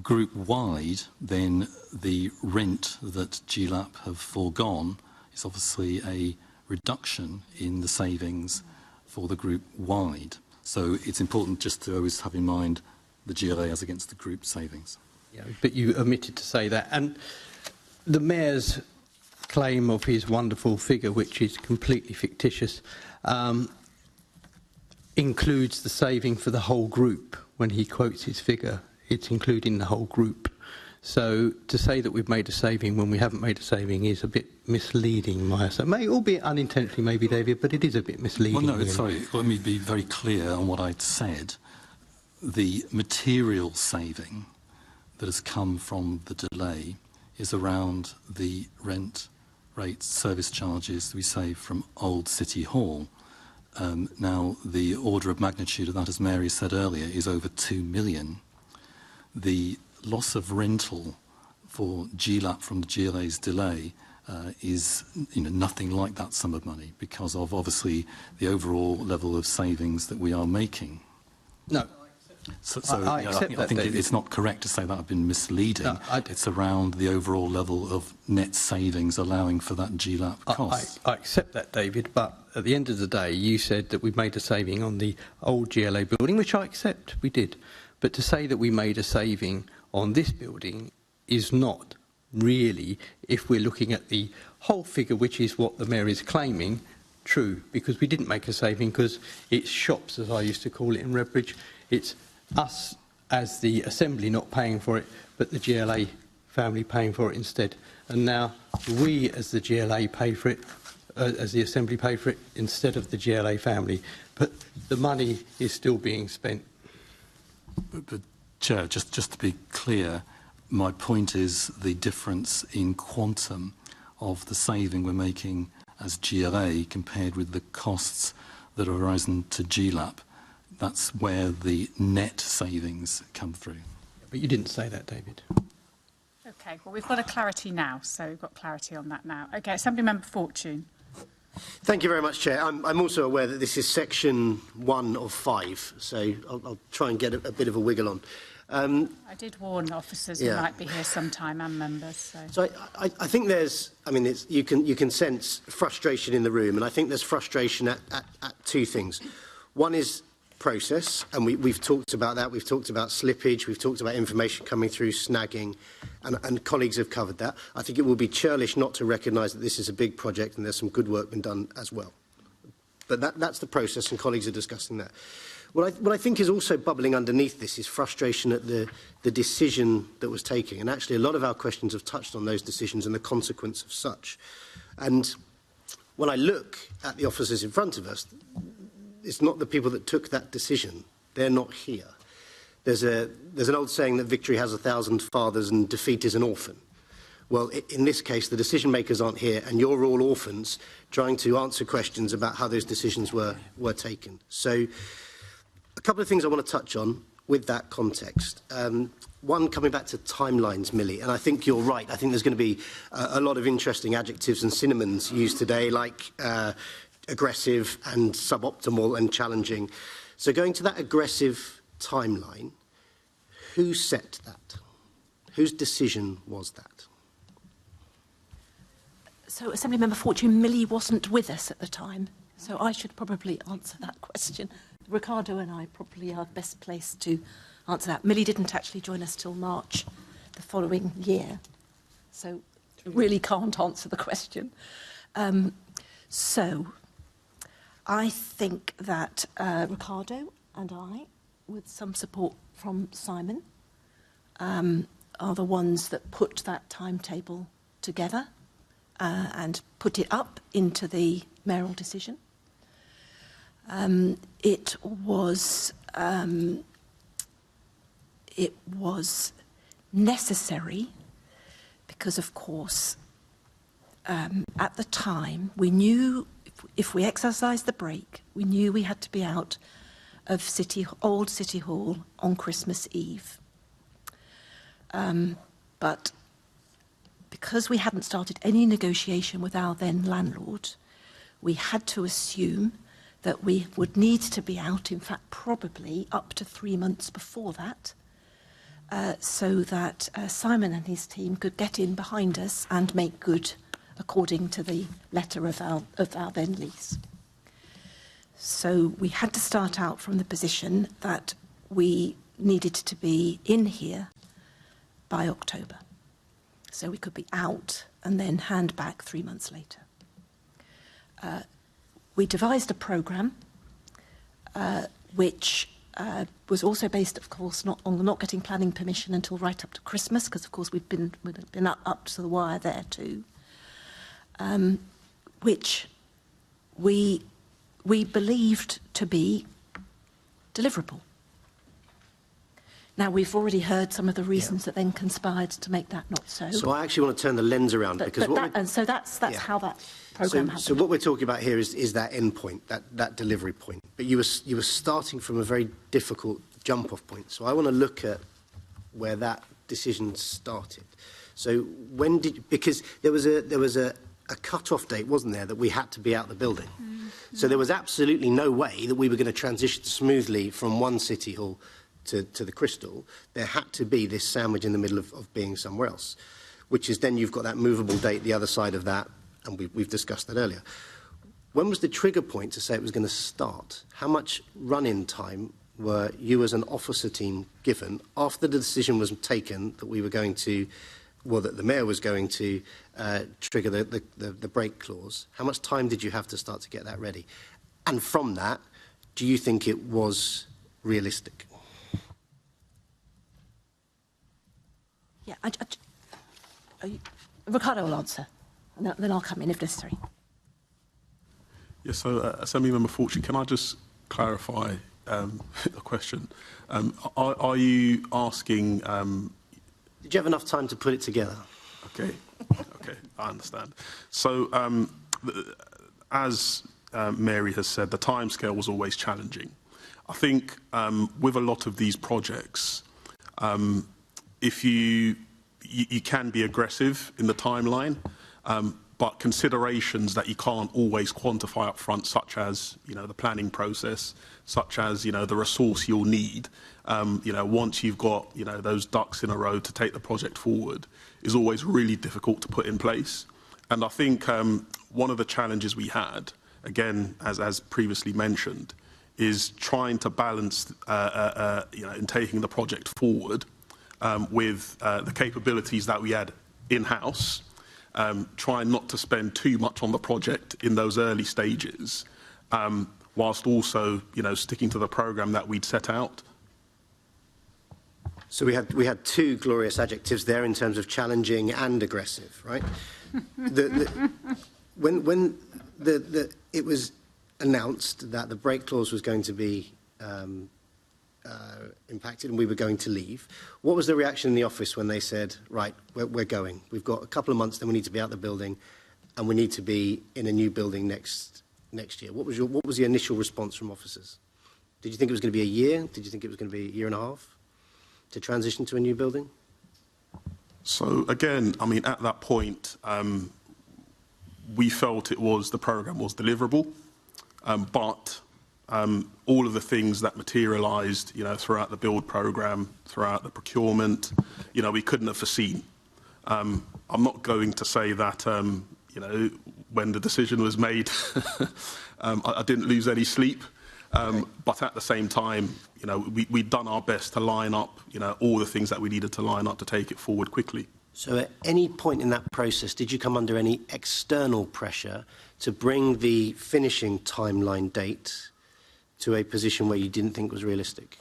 Group-wide, then the rent that GLAP have foregone is obviously a reduction in the savings for the group-wide. So it's important just to always have in mind the GLA as against the group savings. Yeah, but you omitted to say that. And the Mayor's claim of his wonderful figure, which is completely fictitious, includes the saving for the whole group. When he quotes his figure, it's including the whole group. So to say that we've made a saving when we haven't made a saving is a bit misleading, albeit unintentionally maybe, David, but it is a bit misleading. Well, no, really. sorry, let me be very clear on what I'd said. The material saving that has come from the delay is around the rent rates, service charges we save from Old City Hall. Now, the order of magnitude of that, as Mary said earlier, is over 2 million. the loss of rental for GLAP from the GLA's delay is nothing like that sum of money because of obviously the overall level of savings that we are making. No. So I accept that, I think David. it's not correct to say that I've been misleading. No, it's around the overall level of net savings allowing for that GLAP cost. I accept that, David, but at the end of the day, you said that we made a saving on the old GLA building, which I accept, we did. But to say that we made a saving on this building is not really, if we're looking at the whole figure, which is what the Mayor is claiming, true, because we didn't make a saving because it's shops, as I used to call it in Redbridge. It's us as the Assembly not paying for it, but the GLA family paying for it instead. And now we as the GLA pay for it, as the Assembly pay for it, instead of the GLA family. But the money is still being spent. But Chair, just to be clear, my point is the difference in quantum of the saving we're making as GLA compared with the costs that are arising to GLAP. That's where the net savings come through. But you didn't say that, David. Okay, well, we've got a clarity now, so we've got clarity on that now. Okay, Assembly Member Fortune. Thank you very much, Chair. I'm also aware that this is section 1 of 5, so I'll try and get a bit of a wiggle on. I did warn officers who might be here sometime and members. So I think there's, you can sense frustration in the room, and I think there's frustration at two things. One is process, and we've talked about that. We've talked about slippage. We've talked about information coming through, snagging, and colleagues have covered that. I think it will be churlish not to recognise that this is a big project and there's some good work been done as well. But that's the process, and colleagues are discussing that. What I think is also bubbling underneath this is frustration at the decision that was taken. And actually, a lot of our questions have touched on those decisions and the consequence of such. And when I look at the officers in front of us, it's not the people that took that decision. They're not here. There's an old saying that victory has 1,000 fathers and defeat is an orphan. Well, in this case, the decision makers aren't here, and you're all orphans trying to answer questions about how those decisions were taken. So a couple of things I want to touch on with that context. One, coming back to timelines, Millie, and I think you're right. I think there's going to be a lot of interesting adjectives and synonyms used today, like aggressive and suboptimal and challenging. So going to that aggressive timeline, who set that? Whose decision was that? So, Assemblymember Fortune, Millie wasn't with us at the time, so I should probably answer that question. Rickardo and I probably are best placed to answer that. Millie didn't actually join us till March the following year, so really can't answer the question. So I think that Rickardo and I, with some support from Simon, are the ones that put that timetable together and put it up into the mayoral decision. It was necessary because, of course, at the time we knew if we exercised the break, we knew we had to be out of Old City Hall on Christmas Eve. But because we hadn't started any negotiation with our then landlord, we had to assume that we would need to be out, in fact, probably up to 3 months before that, so that Simon and his team could get in behind us and make good according to the letter of our then lease. So we had to start out from the position that we needed to be in here by October. So we could be out and then hand back 3 months later. We devised a programme which was also based, of course, on not getting planning permission until right up to Christmas, because, of course, we'd been up to the wire there too, which we believed to be deliverable. Now, we've already heard some of the reasons that then conspired to make that not so. So I actually want to turn the lens around, because so that's how that programme happened. So what we're talking about here is that end point, that delivery point. But you were starting from a very difficult jump-off point. So I want to look at where that decision started. So when did, because there was a cut-off date, wasn't there, that we had to be out the building. So there was absolutely no way that we were going to transition smoothly from one city hall to the Crystal. There had to be this sandwich in the middle of being somewhere else, which is then you've got that movable date the other side of that, and we've discussed that earlier. When was the trigger point to say it was going to start? How much run-in time were you as an officer team given after the decision was taken that we were going to, well, that the Mayor was going to trigger the break clause? How much time did you have to start to get that ready? And from that, do you think it was realistic? Yeah, Rickardo will answer, and then I'll come in if necessary. Yes, so Assembly Member Fortune, can I just clarify a question? Are you asking... Did you have enough time to put it together? Okay, I understand. So, as Mary has said, the timescale was always challenging. I think with a lot of these projects, if you can be aggressive in the timeline, but considerations that you can't always quantify up front, such as, the planning process, such as, the resource you'll need, once you've got, those ducks in a row to take the project forward, is always really difficult to put in place. And I think one of the challenges we had, again, as previously mentioned, is trying to balance, in taking the project forward with the capabilities that we had in-house, trying not to spend too much on the project in those early stages, whilst also, sticking to the programme that we'd set out. So we had two glorious adjectives there in terms of challenging and aggressive, right? When it was announced that the break clause was going to be impacted and we were going to leave, what was the reaction in the office when they said, right, we're going, we've got a couple of months, then we need to be out the building and we need to be in a new building next year? What was the initial response from officers? Did you think it was going to be a year? Did you think it was going to be a year and a half to transition to a new building? So again, I mean, at that point, we felt the programme was deliverable, but all of the things that materialised, throughout the build programme, throughout the procurement, we couldn't have foreseen. I'm not going to say that, when the decision was made, I didn't lose any sleep. But at the same time, we'd done our best to line up, all the things that we needed to line up to take it forward quickly. So at any point in that process, did you come under any external pressure to bring the finishing timeline date to a position where you didn't think was realistic?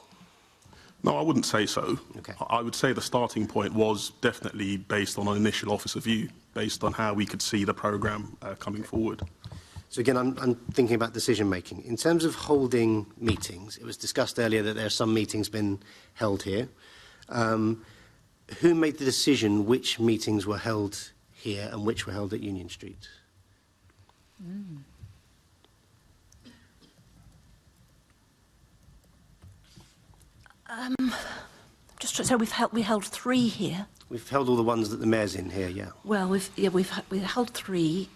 No, I wouldn't say so. Okay. I would say the starting point was definitely based on an initial officer view, based on how we could see the programme coming forward. So again, I'm thinking about decision-making. In terms of holding meetings, it was discussed earlier that there are some meetings been held here. Who made the decision which meetings were held here and which were held at Union Street? So we held 3 here. We've held all the ones that the Mayor's in here, yeah. Well, we've held 3.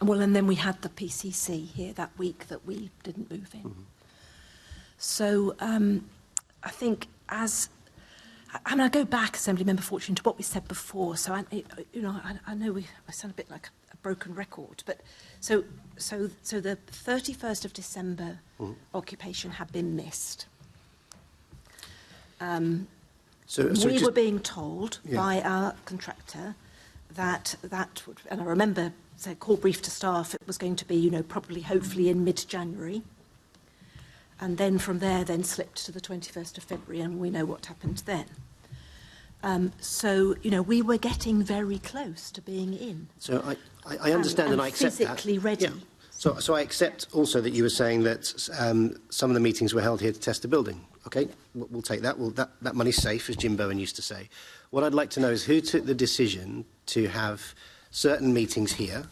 Well, and then we had the PCC here that week that we didn't move in. Mm-hmm. So I think I go back, Assembly Member Fortune, to what we said before. So I know I sound a bit like a broken record, but so the 31st of December occupation had been missed. We were being told by our contractor that would, and I remember a call brief to staff, it was going to be, probably, hopefully in mid-January. And then from there, slipped to the 21st of February, and we know what happened then. So, we were getting very close to being in. So I understand and I accept that. Physically ready. Yeah. So I accept also that you were saying that some of the meetings were held here to test the building. Okay, we'll take that. Well, that money's safe, as Jim Bowen used to say. What I'd like to know is who took the decision to have certain meetings here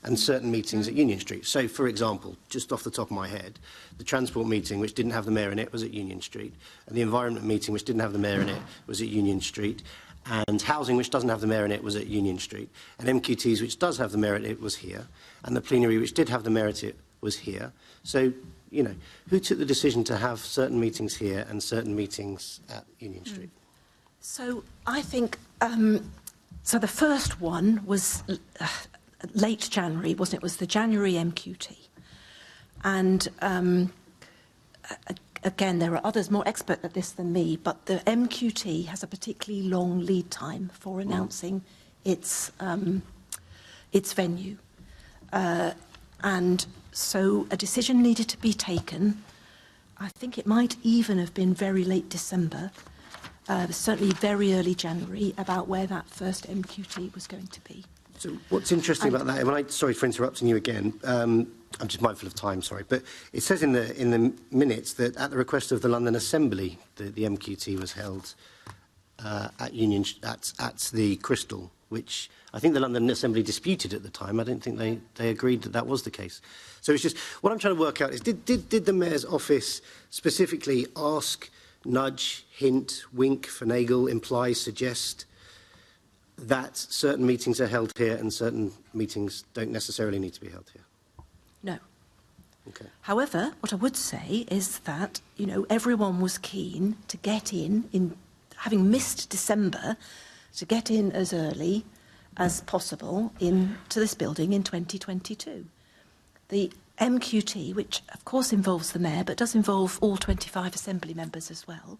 and certain meetings at Union Street. So, for example, just off the top of my head, the transport meeting, which didn't have the mayor in it, was at Union Street, and the environment meeting, which didn't have the mayor in it, was at Union Street, and housing, which doesn't have the mayor in it, was at Union Street, and MQTs, which does have the mayor in it, was here, and the plenary, which did have the mayor in it, was here. So, you know, who took the decision to have certain meetings here and certain meetings at Union Street? So I think, so the first one was late January, wasn't it? It was the January MQT. And again, there are others more expert at this than me, but the MQT has a particularly long lead time for announcing its venue. And so a decision needed to be taken. I think it might even have been very late December, certainly very early January, about where that first MQT was going to be. So what's interesting about that, sorry for interrupting you again, I'm just mindful of time, sorry, but it says in the minutes that at the request of the London Assembly, the MQT was held at the Crystal, which I think the London Assembly disputed at the time. I don't think they agreed that that was the case. So it's just, what I'm trying to work out is, did the Mayor's office specifically ask, nudge, hint, wink, finagle, imply, suggest that certain meetings are held here and certain meetings don't necessarily need to be held here? No. Okay. However, what I would say is that, you know, everyone was keen to get in having missed December, to get in as early as possible into this building in 2022. The MQT, which of course involves the Mayor, but does involve all 25 Assembly members as well,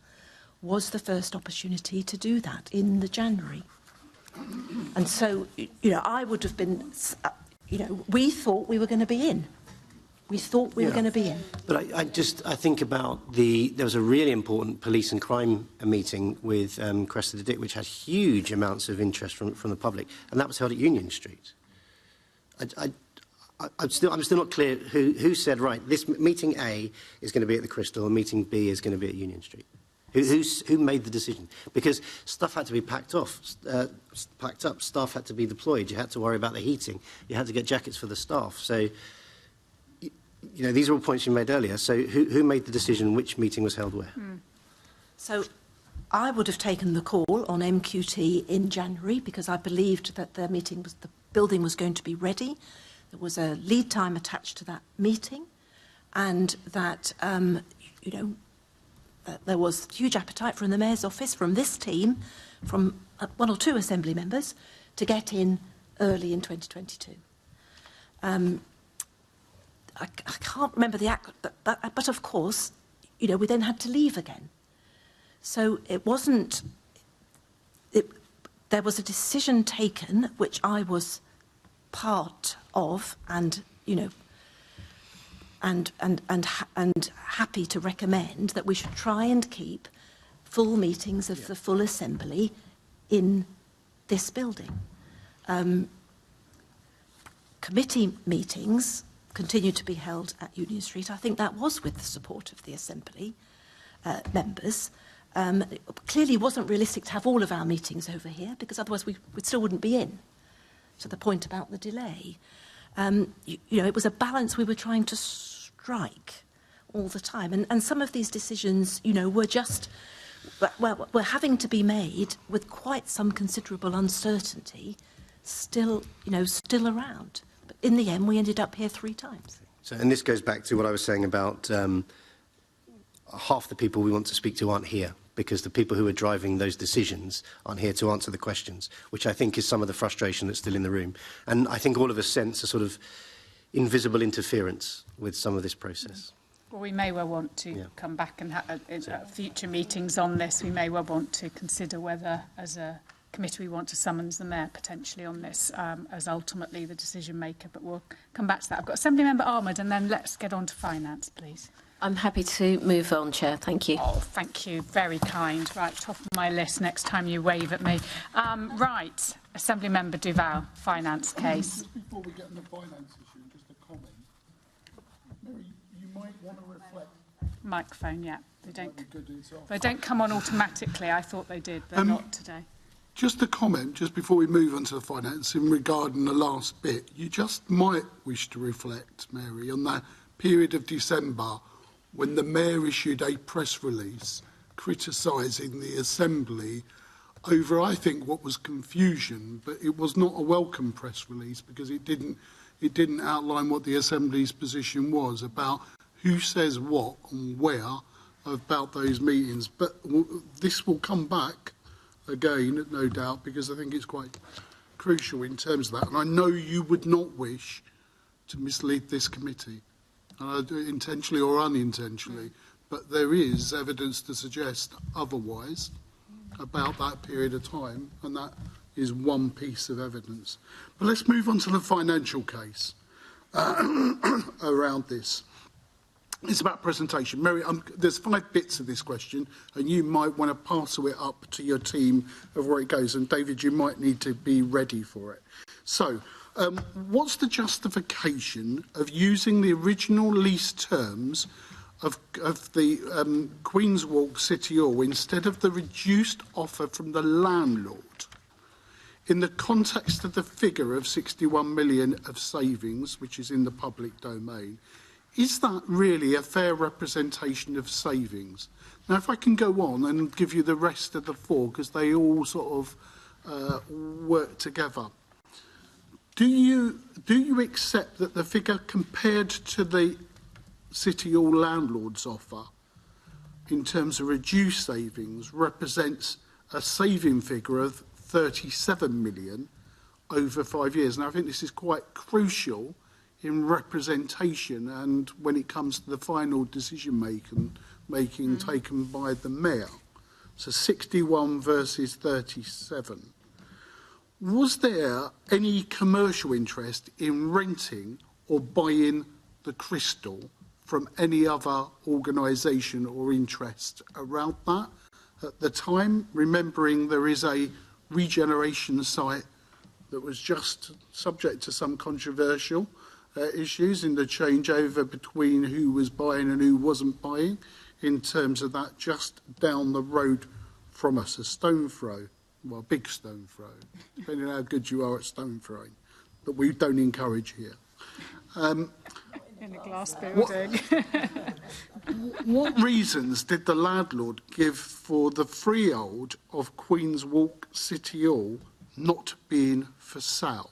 was the first opportunity to do that in the January. And so, you know, I would have been, you know, we thought we were going to be in. We thought we were going to be in. But I think about there was a really important police and crime meeting with Cressida Dick, which had huge amounts of interest from the public, and that was held at Union Street. I'm still not clear who said, right, this meeting A is going to be at the Crystal and meeting B is going to be at Union Street. Who made the decision? Because stuff had to be packed up, staff had to be deployed, you had to worry about the heating, you had to get jackets for the staff. So, you know, these are all points you made earlier. So who made the decision which meeting was held where? So I would have taken the call on MQT in January because I believed that the building was going to be ready. There was a lead time attached to that meeting, and that, you know, that there was huge appetite from the Mayor's office, from this team, from one or two Assembly members, to get in early in 2022. I can't remember the act, but of course, you know, we then had to leave again. So it wasn't. There was a decision taken, which I was part of, and you know, and happy to recommend that we should try and keep full meetings of the full Assembly in this building. Committee meetings continue to be held at Union Street. I think that was with the support of the Assembly members. It clearly wasn't realistic to have all of our meetings over here, because otherwise we still wouldn't be in. To the point about the delay. You know, it was a balance we were trying to strike all the time. And some of these decisions, you know, were just, well, were having to be made with quite some considerable uncertainty still, you know, still around. But in the end, we ended up here 3 times. So, and this goes back to what I was saying about half the people we want to speak to aren't here, because the people who are driving those decisions aren't here to answer the questions, which I think is some of the frustration that's still in the room. And I think all of us sense a sort of invisible interference with some of this process. Well, we may well want to come back and have future meetings on this. We may well want to consider whether, as a committee, we want to summons the Mayor potentially on this as ultimately the decision maker. But we'll come back to that. I've got Assembly Member Ahmed, and then let's get on to finance, please. I'm happy to move on, Chair. Thank you. Oh, thank you. Very kind. Right, top of my list next time you wave at me. Right, Assembly Member Duval, finance case. Just before we get on the finance issue, just a comment. Mary, you might want to reflect. Microphone, yeah. They don't come on automatically. I thought they did, but not today. Just a comment, just before we move on to the finance, in regarding the last bit. You just might wish to reflect, Mary, on that period of December when the Mayor issued a press release criticising the Assembly over, I think, what was confusion, but it was not a welcome press release because it didn't outline what the Assembly's position was about who says what and where about those meetings. But this will come back again, no doubt, because I think it's quite crucial in terms of that. And I know you would not wish to mislead this committee, intentionally or unintentionally, but there is evidence to suggest otherwise about that period of time, and that is one piece of evidence. But let's move on to the financial case around this. It's about presentation. Mary, there's 5 bits of this question, and you might want to parcel it up to your team of where it goes. And David, you might need to be ready for it. So, what's the justification of using the original lease terms of the Queen's Walk City Hall instead of the reduced offer from the landlord in the context of the figure of 61 million of savings, which is in the public domain? Is that really a fair representation of savings? Now, if I can go on and give you the rest of the 4, because they all sort of work together. Do you accept that the figure compared to the City Hall landlord's offer in terms of reduced savings represents a saving figure of 37 million over 5 years? Now, I think this is quite crucial in representation and when it comes to the final decision making taken by the Mayor. So 61 versus 37. Was there any commercial interest in renting or buying the Crystal from any other organisation or interest around that at the time, remembering there is a regeneration site that was just subject to some controversial issues in the changeover between who was buying and who wasn't buying, in terms of that just down the road from us, a stone throw, well, a big stone throw, depending on how good you are at stone throwing, that we don't encourage here. In a glass building. What reasons did the landlord give for the freehold of Queen's Walk City Hall not being for sale?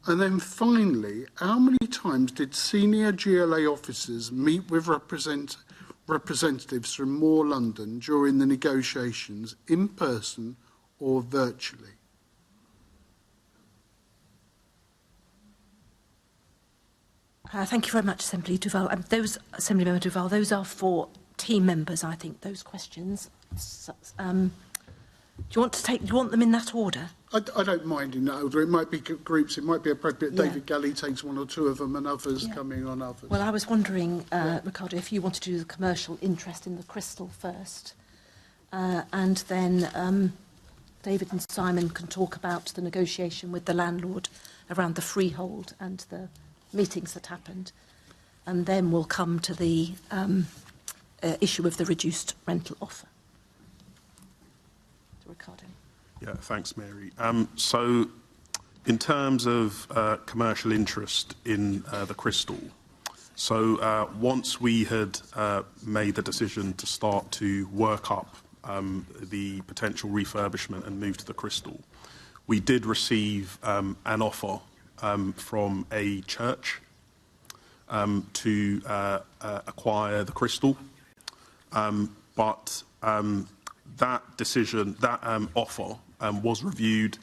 And then finally, how many times did senior GLA officers meet with representatives from More London during the negotiations, in person or virtually? Thank you very much, Assembly Duval. Assembly Member Duval, those are for team members, I think, those questions. Do you want them in that order? I don't mind in that order. It might be groups. It might be appropriate. Yeah. David Galley takes 1 or 2 of them and others coming on others. Well, I was wondering, Rickardo, if you want to do the commercial interest in the Crystal first, and then David and Simon can talk about the negotiation with the landlord around the freehold and the meetings that happened, and then we'll come to the issue of the reduced rental offer. Rickardo. Yeah, thanks, Mary. So, in terms of commercial interest in the Crystal, so once we had made the decision to start to work up the potential refurbishment and move to the Crystal, we did receive an offer from a church to acquire the Crystal, but that decision, that offer was reviewed.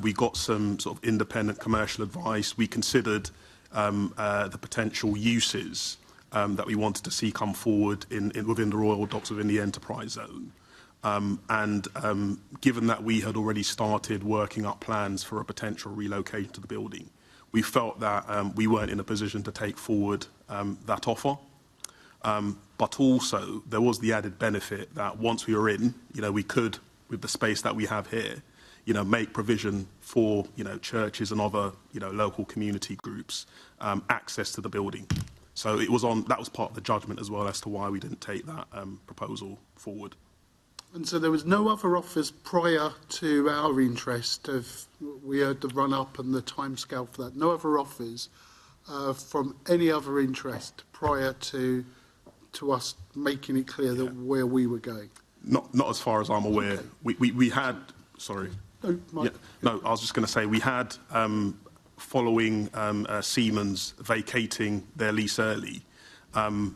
We got some sort of independent commercial advice. We considered the potential uses that we wanted to see come forward within the Royal Docks within the enterprise zone. Given that we had already started working up plans for a potential relocation to the building, we felt that we weren't in a position to take forward that offer. But also, there was the added benefit that once we were in, we could, with the space that we have here, make provision for, churches and other, local community groups, access to the building. So that was part of the judgment as well as to why we didn't take that proposal forward. And so there was no other offers prior to our interest of, we heard the run-up and the timescale for that, no other offers from any other interest prior to us making it clear that where we were going? Not as far as I'm aware. Okay. We had, sorry. No, I was just going to say we had, following Siemens vacating their lease early and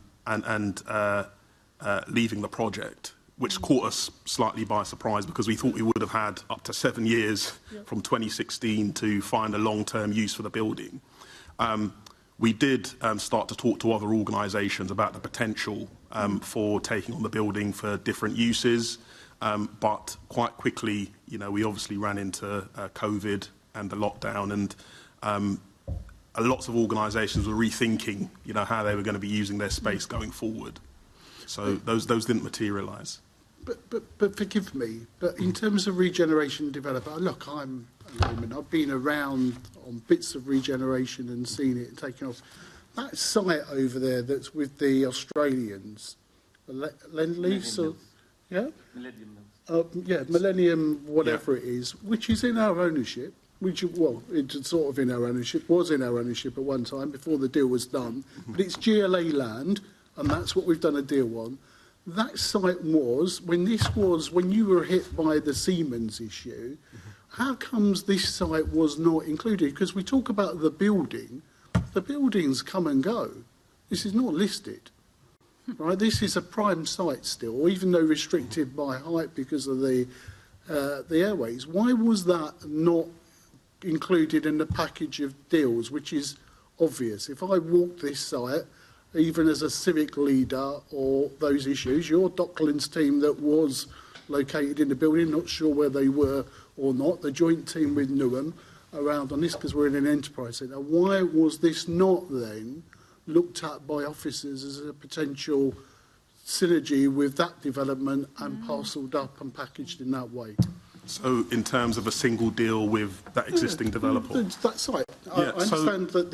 leaving the project, which caught us slightly by surprise because we thought we would have had up to 7 years from 2016 to find a long-term use for the building. We did start to talk to other organisations about the potential for taking on the building for different uses, but quite quickly, we obviously ran into COVID and the lockdown, and lots of organisations were rethinking, how they were going to be using their space going forward. So those didn't materialise. But forgive me, but in terms of regeneration developer, look, I'm a layman. I've been around on bits of regeneration and seen it taking off. That site over there that's with the Australians, Lend-Lease, Millennium. Millennium, whatever it is, which is in our ownership. It's sort of in our ownership, was in our ownership at one time before the deal was done. But it's GLA land, and that's what we've done a deal on. That site was, when you were hit by the Siemens issue, how comes this site was not included? Because we talk about the buildings come and go. This is not listed, right? This is a prime site still, even though restricted by height because of the airways. Why was that not included in the package of deals, which is obvious? If I walk this site, even as a civic leader or those issues, your Docklands team that was located in the building, not sure where they were or not, the joint team with Newham around on this because we're in an enterprise centre. Why was this not then looked at by officers as a potential synergy with that development and parcelled up and packaged in that way? So in terms of a single deal with that existing developer? That's right. I understand that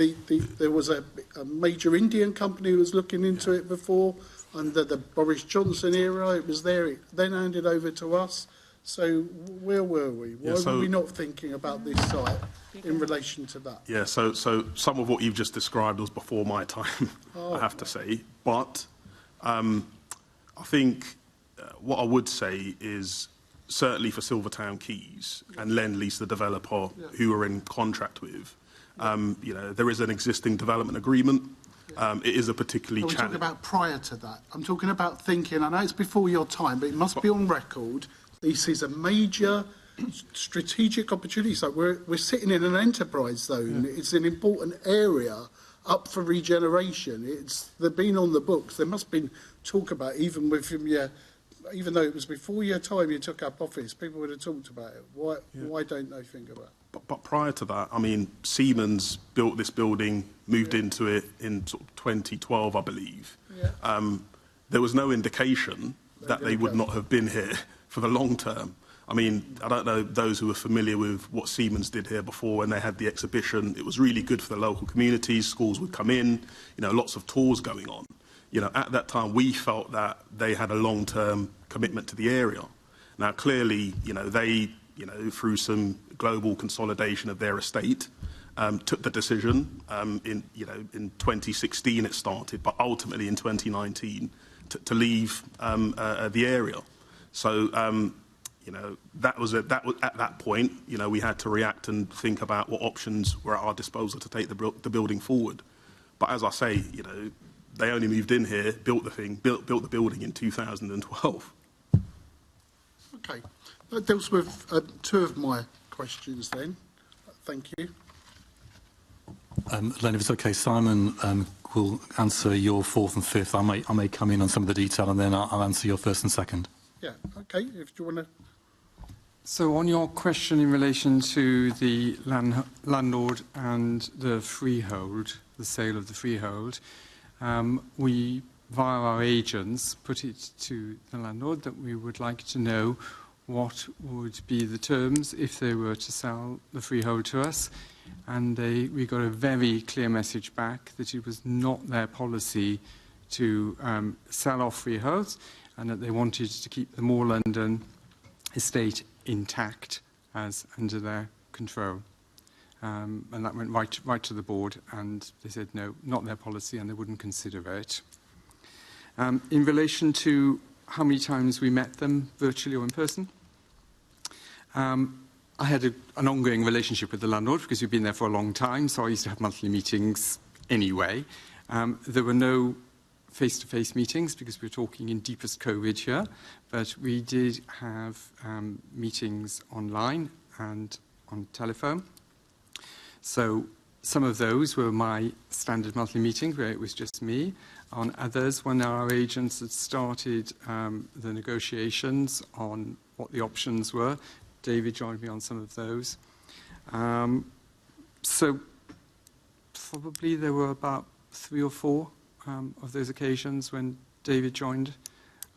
there was a major Indian company who was looking into it before, under the Boris Johnson era. It was there, it then handed over to us. So where were we? Why were we not thinking about this site in relation to that? Yeah, so some of what you've just described was before my time, I have to say. But I think what I would say is, certainly for Silvertown Quays and Lend-Lease, the developer who we're in contract with, there is an existing development agreement. It is a particularly challenging... I'm talking about prior to that. I'm talking about thinking, I know it's before your time, but it must be on record. This is a major strategic opportunity. So we're sitting in an enterprise zone. Yeah. It's an important area up for regeneration. They've been on the books. There must have been talk about, even with even though it was before your time you took up office, people would have talked about it. Why don't they think about it? But prior to that, I mean, Siemens built this building, moved into it in sort of 2012, I believe. Yeah. There was no indication that they would not have been here for the long term. I mean, I don't know those who are familiar with what Siemens did here before when they had the exhibition. It was really good for the local communities. Schools would come in, lots of tours going on. At that time, we felt that they had a long-term commitment to the area. Now, clearly, they, through some global consolidation of their estate, took the decision in 2016 it started, but ultimately in 2019 to leave the area. So, that was at that point, we had to react and think about what options were at our disposal to take the building forward. But as I say, they only moved in here, built the building in 2012. Okay, that deals with two of my questions then. Thank you. Len, if it's okay, Simon will answer your fourth and fifth. I may come in on some of the detail, and then I'll answer your first and second. Yeah, okay, if you want to... So on your question in relation to the landlord and the freehold, the sale of the freehold, we, via our agents, put it to the landlord that we would like to know what would be the terms if they were to sell the freehold to us. And we got a very clear message back that it was not their policy to sell off freeholds, and that they wanted to keep the More London estate intact as under their control. And that went right to the board, and they said no, not their policy, and they wouldn't consider it. In relation to how many times we met them, virtually or in person, I had an ongoing relationship with the landlord because we've been there for a long time, so I used to have monthly meetings anyway. There were no face-to-face meetings because we were talking in deepest COVID here, but we did have meetings online and on telephone. So some of those were my standard monthly meetings where it was just me. On others, when our agents had started the negotiations on what the options were, David joined me on some of those. So probably there were about 3 or 4 of those occasions when David joined.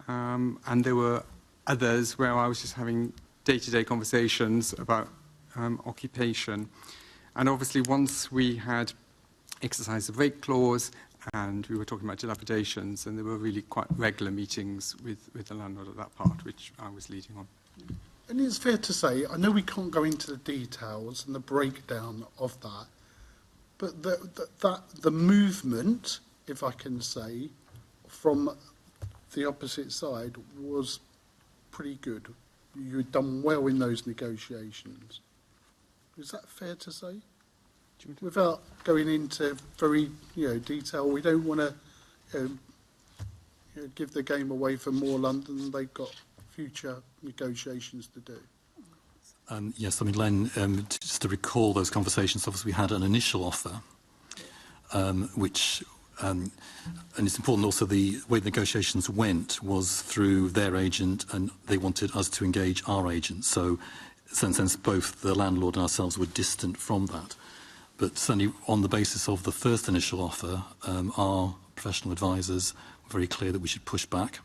And there were others where I was just having day-to-day conversations about occupation. And obviously, once we had exercised the break clause and we were talking about dilapidations, and there were really quite regular meetings with the landlord at that part, which I was leading on. And it's fair to say, I know we can't go into the details and the breakdown of that, but the movement, if I can say, from the opposite side was pretty good. You had done well in those negotiations. Is that fair to say? Without going into very detail, we don't want to give the game away for More London. They've got future negotiations to do. Yes, I mean, Len, just to recall those conversations, obviously we had an initial offer, which, and it's important also the way the negotiations went was through their agent, and they wanted us to engage our agent. So, in a sense, both the landlord and ourselves were distant from that. But certainly on the basis of the first initial offer, our professional advisors were very clear that we should push back.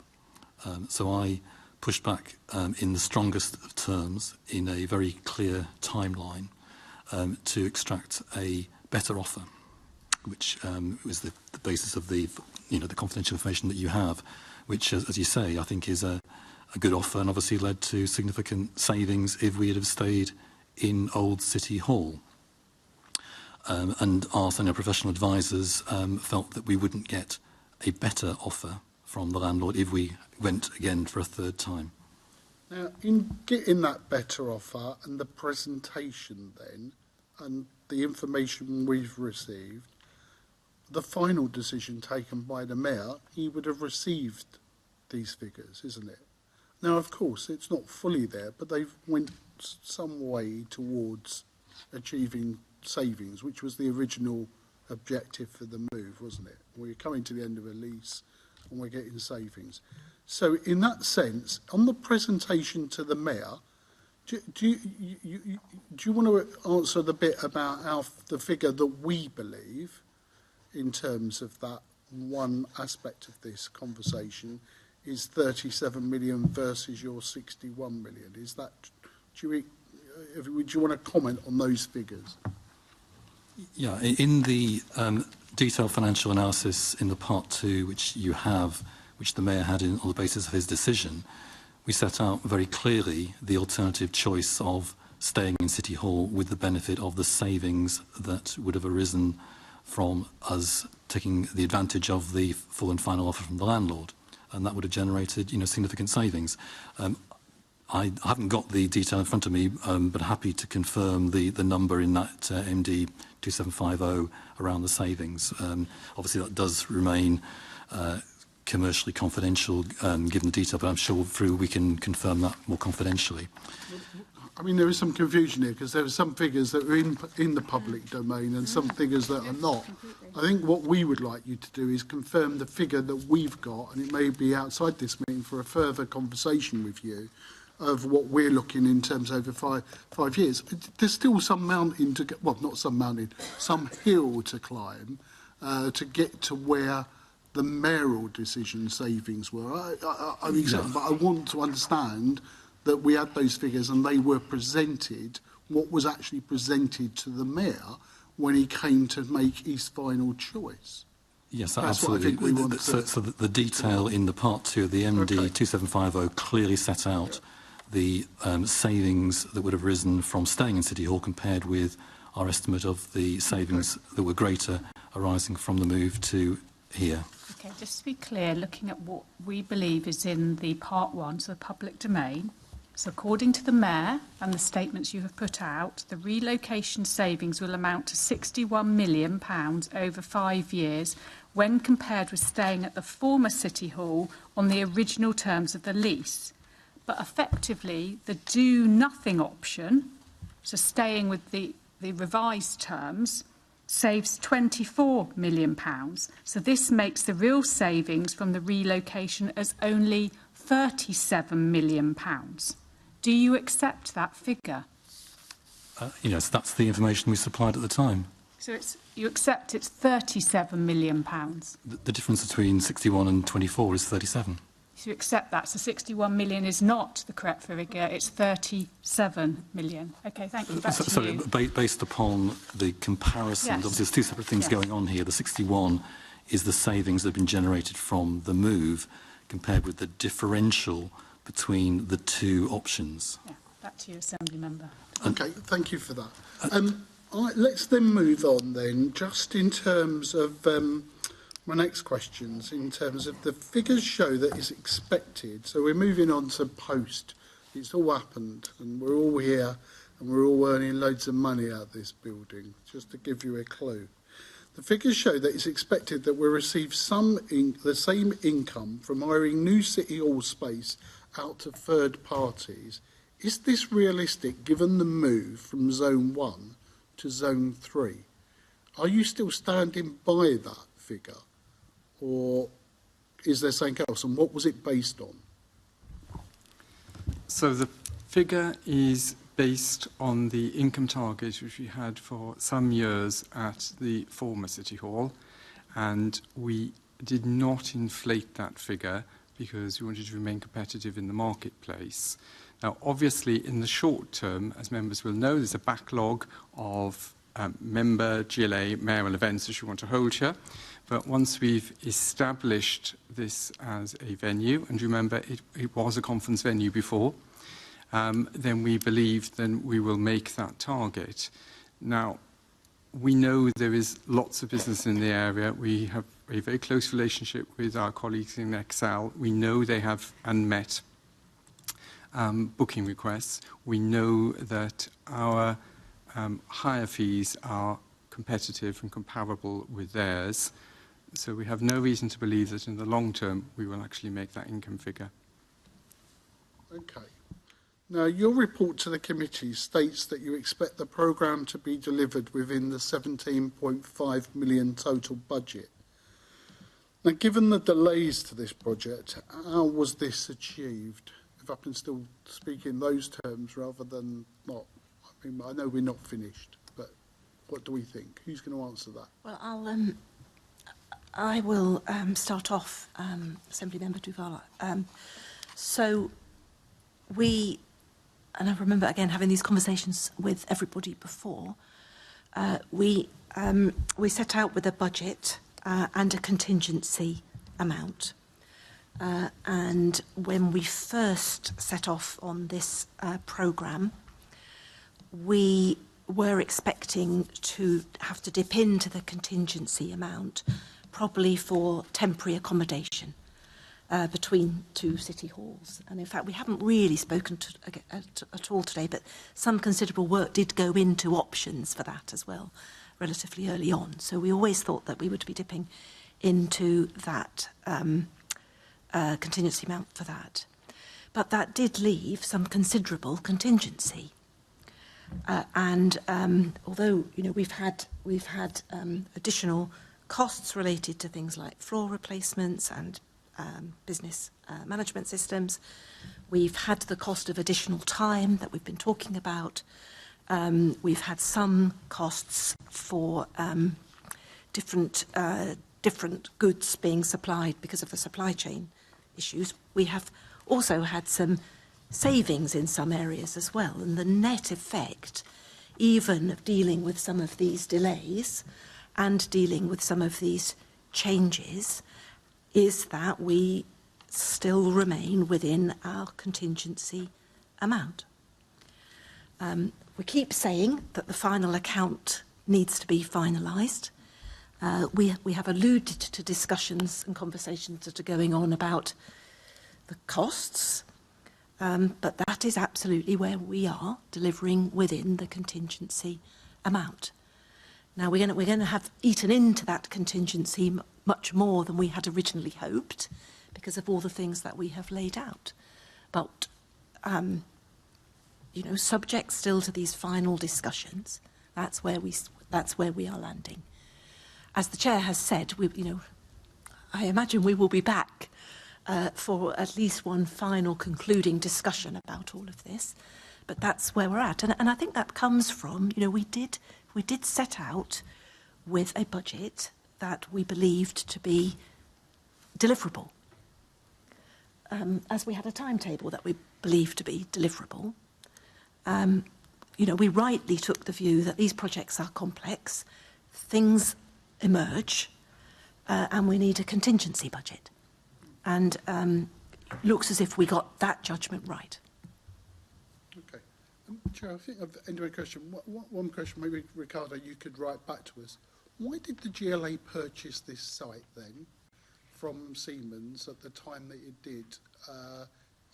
So I pushed back in the strongest of terms, in a very clear timeline, to extract a better offer, which was the basis of the confidential information that you have, which, as you say, I think is a good offer, and obviously led to significant savings if we had have stayed in Old City Hall. And our senior professional advisors felt that we wouldn't get a better offer from the landlord if we went again for a third time. Now, in getting that better offer and the presentation then, and the information we've received, the final decision taken by the Mayor, he would have received these figures, isn't it? Now, of course, it's not fully there, but they've went some way towards achieving savings, which was the original objective for the move, wasn't it? We're coming to the end of a lease and we're getting savings. So in that sense, on the presentation to the Mayor, do you want to answer the bit about the figure that we believe in terms of that one aspect of this conversation is 37 million versus your 61 million? Is that, do you want to comment on those figures? Yeah, in the detailed financial analysis in the Part 2, which you have, which the Mayor had on the basis of his decision, we set out very clearly the alternative choice of staying in City Hall with the benefit of the savings that would have arisen from us taking the advantage of the full and final offer from the landlord. And that would have generated, significant savings. I haven't got the detail in front of me, but happy to confirm the number in that MD 2750 around the savings. Obviously, that does remain commercially confidential, given the detail, but I'm sure we can confirm that more confidentially. I mean, there is some confusion here because there are some figures that are in the public domain and some figures that are not. I think what we would like you to do is confirm the figure that we've got, and it may be outside this meeting for a further conversation with you of what we're looking in terms over five years. There's still some mountain to get, well, not some mountain, some hill to climb to get to where the mayoral decision savings were. I mean, yeah. But I want to understand that we had those figures and they were presented, what was actually presented to the Mayor when he came to make his final choice. Yes, That's absolutely. what I think we want to... So the detail in the Part 2 of the MD 2750 clearly set out the savings that would have risen from staying in City Hall compared with our estimate of the savings that were greater arising from the move to here. Okay, just to be clear, looking at what we believe is in the Part 1, so the public domain, so according to the Mayor and the statements you have put out, the relocation savings will amount to £61 million over 5 years when compared with staying at the former City Hall on the original terms of the lease. But effectively, the do-nothing option, so staying with the revised terms, saves £24 million. So this makes the real savings from the relocation as only £37 million. Do you accept that figure? Yes, that's the information we supplied at the time. So you accept it's £37 million? The difference between 61 and 24 is 37. So you accept that. So 61 million is not the correct figure, it's 37 million. Okay, thank you. Back to you. Based upon the comparison, obviously there's two separate things going on here. The 61 is the savings that have been generated from the move compared with the differential between the two options. Yeah, back to you, Assembly Member. Okay, thank you for that. Let's then move on then, just in terms of my next questions, in terms of the figures show that it's expected. So we're moving on to post. It's all happened and we're all here and we're all earning loads of money out of this building, just to give you a clue. The figures show that it's expected that we'll receive the same income from hiring new City Hall space out to third parties. Is this realistic given the move from Zone 1 to Zone 3? Are you still standing by that figure? Or is there something else? And what was it based on? So the figure is based on the income target which we had for some years at the former City Hall, and we did not inflate that figure because we wanted to remain competitive in the marketplace. Now, obviously, in the short term, as members will know, there's a backlog of member GLA mayoral events which we want to hold here. But once we've established this as a venue, and remember it was a conference venue before, then we believe then we will make that target. Now, we know there is lots of business in the area. We have a very close relationship with our colleagues in Excel. We know they have unmet booking requests. We know that our hire fees are competitive and comparable with theirs. So we have no reason to believe that in the long term we will actually make that income figure. Okay. Now, your report to the committee states that you expect the programme to be delivered within the 17.5 million total budget. Now, given the delays to this project, how was this achieved? If I can still speak in those terms rather than not. I mean, I know we're not finished, but what do we think? Who's going to answer that? Well, I will start off, Assembly Member Duvala. So we, and I remember again having these conversations with everybody before, we set out with a budget and a contingency amount. And when we first set off on this programme, we were expecting to have to dip into the contingency amount, probably for temporary accommodation between two city halls. And in fact, we haven't really spoken at all today, but some considerable work did go into options for that as well, relatively early on. So we always thought that we would be dipping into that contingency amount for that. But that did leave some considerable contingency. And although we've had additional costs related to things like floor replacements and business management systems, we've had the cost of additional time that we've been talking about. We've had some costs for different goods being supplied because of the supply chain issues. We have also had some savings in some areas as well, and the net effect, even of dealing with some of these delays and dealing with some of these changes is that we still remain within our contingency amount. We keep saying that the final account needs to be finalised. We have alluded to discussions and conversations that are going on about the costs, but that is absolutely where we are, delivering within the contingency amount. Now, we're going to have eaten into that contingency much more than we had originally hoped because of all the things that we have laid out. But, you know, subject still to these final discussions, that's where we are landing. As the Chair has said, I imagine we will be back for at least one final concluding discussion about all of this, but that's where we're at. And I think that comes from, we did set out with a budget that we believed to be deliverable, as we had a timetable that we believed to be deliverable. We rightly took the view that these projects are complex, things emerge, and we need a contingency budget. And looks as if we got that judgment right. Okay. Chair, I think I've ended my question. One question, maybe, Rickardo, you could write back to us. Why did the GLA purchase this site then from Siemens at the time that it did,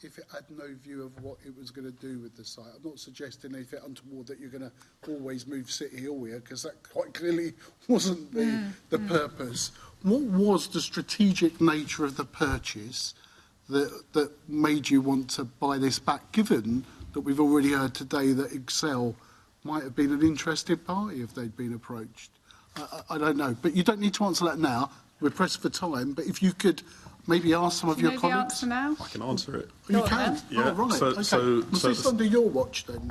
if it had no view of what it was going to do with the site? I'm not suggesting anything untoward that you're going to always move City Hall here, because that quite clearly wasn't the purpose. What was the strategic nature of the purchase that made you want to buy this back, given that we've already heard today that Excel might have been an interested party if they'd been approached? I don't know, but you don't need to answer that now. We're pressed for time, but if you could maybe ask some of your colleagues. Answer now? I can answer it. You can? Yeah. Oh, right. Okay. Was this under your watch then,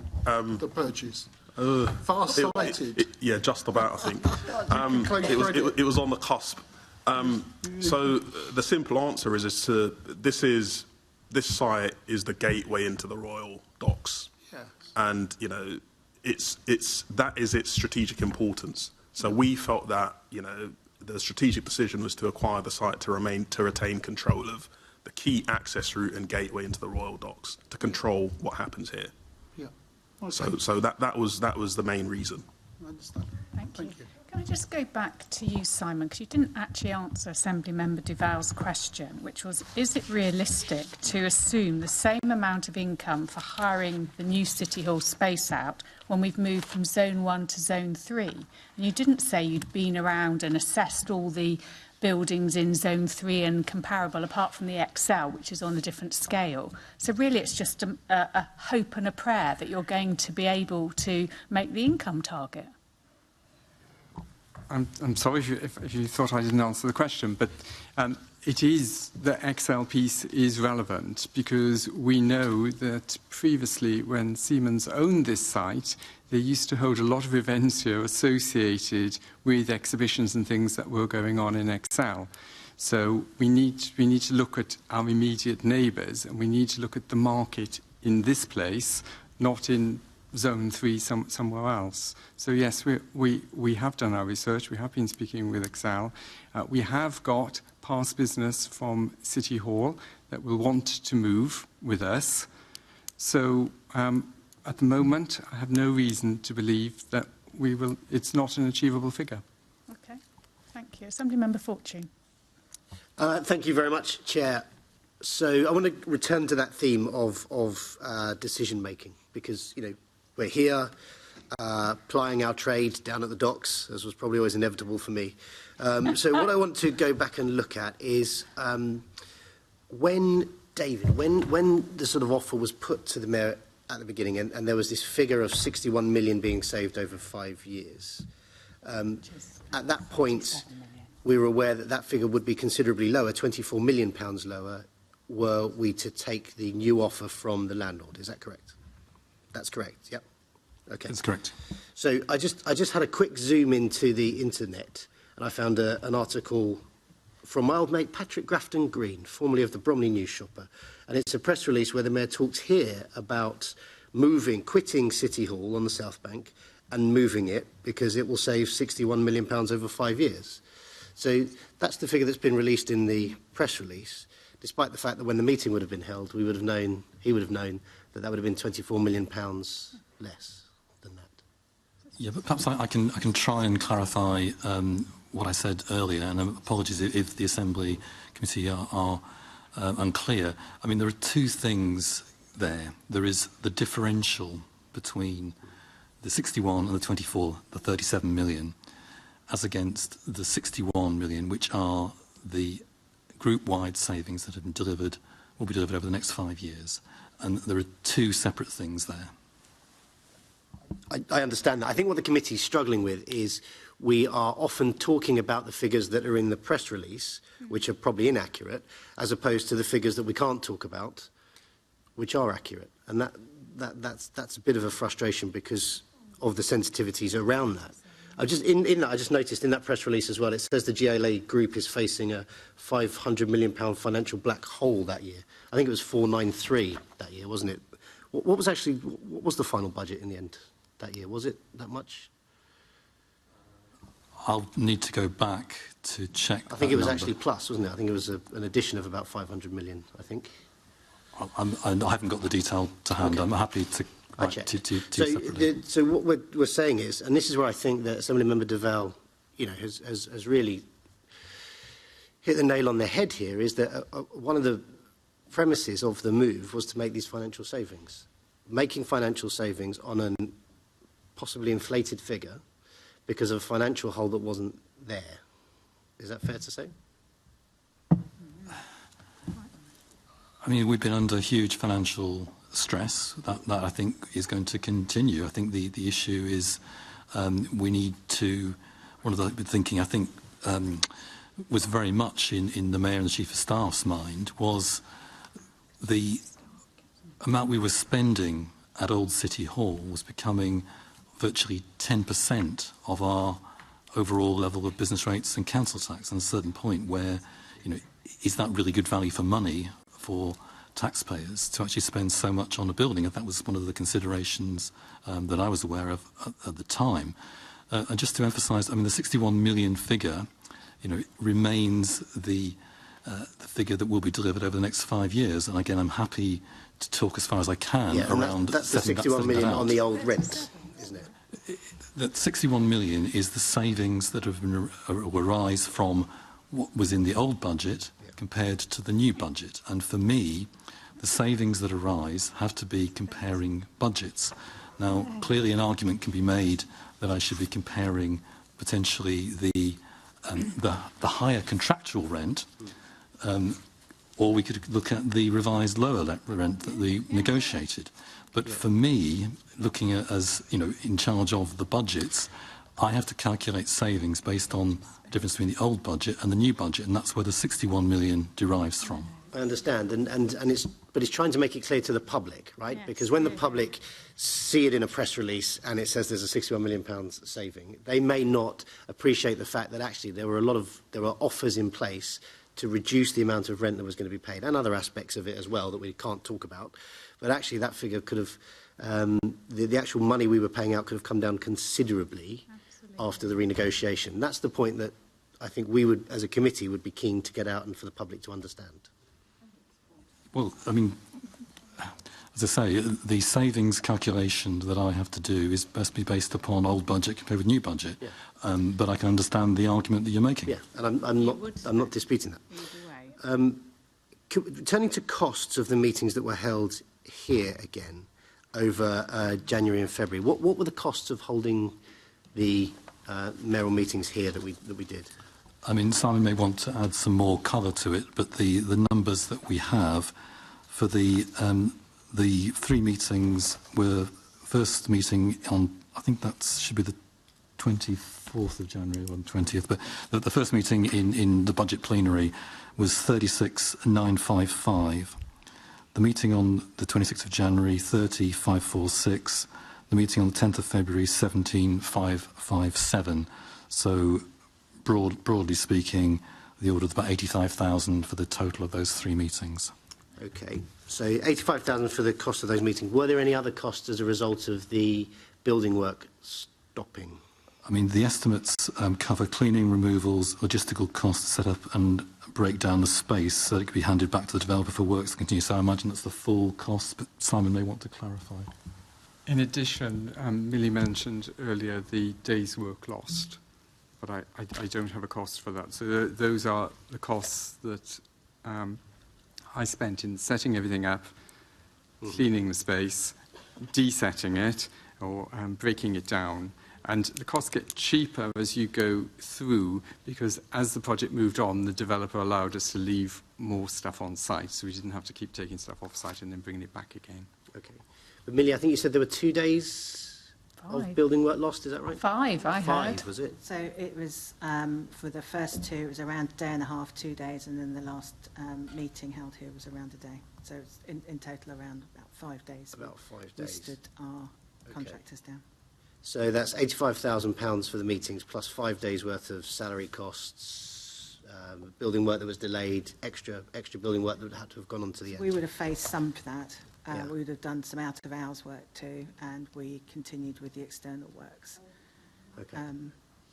the purchase? Far-sighted? Yeah, just about, I think. It was on the cusp. So the simple answer is this site is the gateway into the Royal Docks. Yes. And, that is its strategic importance. So we felt that, the strategic decision was to acquire the site to retain control of the key access route and gateway into the Royal Docks, to control what happens here. Yeah. Okay. So that was the main reason. I understand. Thank you. Can I just go back to you, Simon, because you didn't actually answer Assemblymember Duval's question, which was, is it realistic to assume the same amount of income for hiring the new City Hall space out when we've moved from Zone 1 to Zone 3? And you didn't say you'd been around and assessed all the buildings in Zone 3 and comparable, apart from the XL, which is on a different scale. So really it's just a hope and a prayer that you're going to be able to make the income target. I'm sorry if you thought I didn't answer the question, but it is, the XL piece is relevant because we know that previously when Siemens owned this site, they used to hold a lot of events here associated with exhibitions and things that were going on in XL. So we need to look at our immediate neighbours, and we need to look at the market in this place, not in Zone 3 somewhere else. So yes, we have done our research. We have been speaking with Excel. We have got past business from City Hall that will want to move with us. So at the moment, I have no reason to believe that it's not an achievable figure. Okay, thank you. Assemblymember Fortune. Thank you very much, Chair. So I want to return to that theme of decision making, because we're here plying our trade down at the docks, as was probably always inevitable for me. So what I want to go back and look at is when the sort of offer was put to the Mayor at the beginning, and there was this figure of 61 million being saved over 5 years. At that point, we were aware that that figure would be considerably lower, £24 million lower, were we to take the new offer from the landlord. Is that correct? That's correct, yep. Okay. That's correct. So I just had a quick zoom into the internet, and I found an article from my old mate Patrick Grafton Green, formerly of the Bromley News Shopper, and it's a press release where the Mayor talks here about quitting City Hall on the South Bank and moving it because it will save £61 million over 5 years. So that's the figure that's been released in the press release, despite the fact that when the meeting would have been held, he would have known that that would have been £24 million less than that. Yeah, but perhaps I can try and clarify what I said earlier, and apologies if the Assembly Committee are unclear. I mean, there are two things there. There is the differential between the 61 and the 24, the 37 million, as against the 61 million, which are the group-wide savings that have been delivered, will be delivered over the next 5 years. And there are two separate things there. I understand that. I think what the committee is struggling with is we are often talking about the figures that are in the press release, which are probably inaccurate, as opposed to the figures that we can't talk about, which are accurate. And that's a bit of a frustration because of the sensitivities around that. I just noticed in that press release as well, it says the GLA group is facing a £500 million financial black hole that year. I think it was 493 that year, wasn't it? What was the final budget in the end that year? Was it that much? I'll need to go back to check. I think it was actually plus, wasn't it? I think it was an addition of about 500 million, I think. I haven't got the detail to hand. Okay. I'm happy to write two separately. So what we're saying is, and this is where I think that Assemblymember Deval, has really hit the nail on the head here, is that one of the premises of the move was to make these financial savings. Making financial savings on a possibly inflated figure because of a financial hole that wasn't there. Is that fair to say? I mean, we've been under huge financial stress. That I think is going to continue. I think the issue is we need to, one of the thinking I think was very much in the Mayor and the Chief of Staff's mind was the amount we were spending at Old City Hall was becoming virtually 10% of our overall level of business rates and council tax, and a certain point where, is that really good value for money for taxpayers to actually spend so much on a building? And that was one of the considerations that I was aware of at the time. And just to emphasise, I mean, the 61 million figure, remains the figure that will be delivered over the next 5 years. And again, I'm happy to talk as far as I can around that's the 61 million on the old rent, isn't it? That 61 million is the savings that have been arise from what was in the old budget compared to the new budget. And for me, the savings that arise have to be comparing budgets. Now, clearly an argument can be made that I should be comparing potentially the higher contractual rent, or we could look at the revised lower rent that they negotiated. But for me, looking at as in charge of the budgets, I have to calculate savings based on the difference between the old budget and the new budget, and that's where the 61 million derives from. I understand, but it's trying to make it clear to the public, right? Yes. Because when the public see it in a press release and it says there's a £61 million saving, they may not appreciate the fact that actually there were offers in place to reduce the amount of rent that was going to be paid, and other aspects of it as well that we can't talk about. But actually that figure could have, the actual money we were paying out could have come down considerably after the renegotiation. That's the point that I think we would, as a committee, would be keen to get out and for the public to understand. Well, I mean, as I say, the savings calculation that I have to do is best be based upon old budget compared with new budget. Yeah. But I can understand the argument that you're making. Yeah, and I'm not disputing that. Turning to costs of the meetings that were held here again over January and February, what were the costs of holding the mayoral meetings here that we did? I mean, Simon may want to add some more colour to it, but the numbers that we have for the three meetings were first meeting on, I think that should be the 24th of January or the 20th, but the first meeting in the budget plenary was 36,955. The meeting on the 26th of January, 30,546. The meeting on the 10th of February, 17,557. So broadly speaking, the order of about 85,000 for the total of those three meetings. Okay, so 85,000 for the cost of those meetings. Were there any other costs as a result of the building work stopping? I mean, the estimates cover cleaning, removals, logistical costs, set up and break down the space so that it can be handed back to the developer for works to continue. So I imagine that's the full cost, but Simon may want to clarify. In addition, Millie mentioned earlier the day's work lost, but I don't have a cost for that. So those are the costs that I spent in setting everything up, cleaning the space, desetting it, or breaking it down. And the costs get cheaper as you go through, because as the project moved on, the developer allowed us to leave more stuff on site, so we didn't have to keep taking stuff off site and then bringing it back again. Okay. But Millie, I think you said there were 2 days of building work lost, is that right? 5, I heard. 5, was it? So it was, for the first 2, it was around a day and a half, 2 days, and then the last meeting held here was around a day. So it's in total around about 5 days. About 5 days. We stood our contractors down. So that's £85,000 for the meetings, plus 5 days' worth of salary costs, building work that was delayed, extra building work that had to have gone on to the end. We would have faced some of that. We would have done some out-of-hours work too, and we continued with the external works. Okay.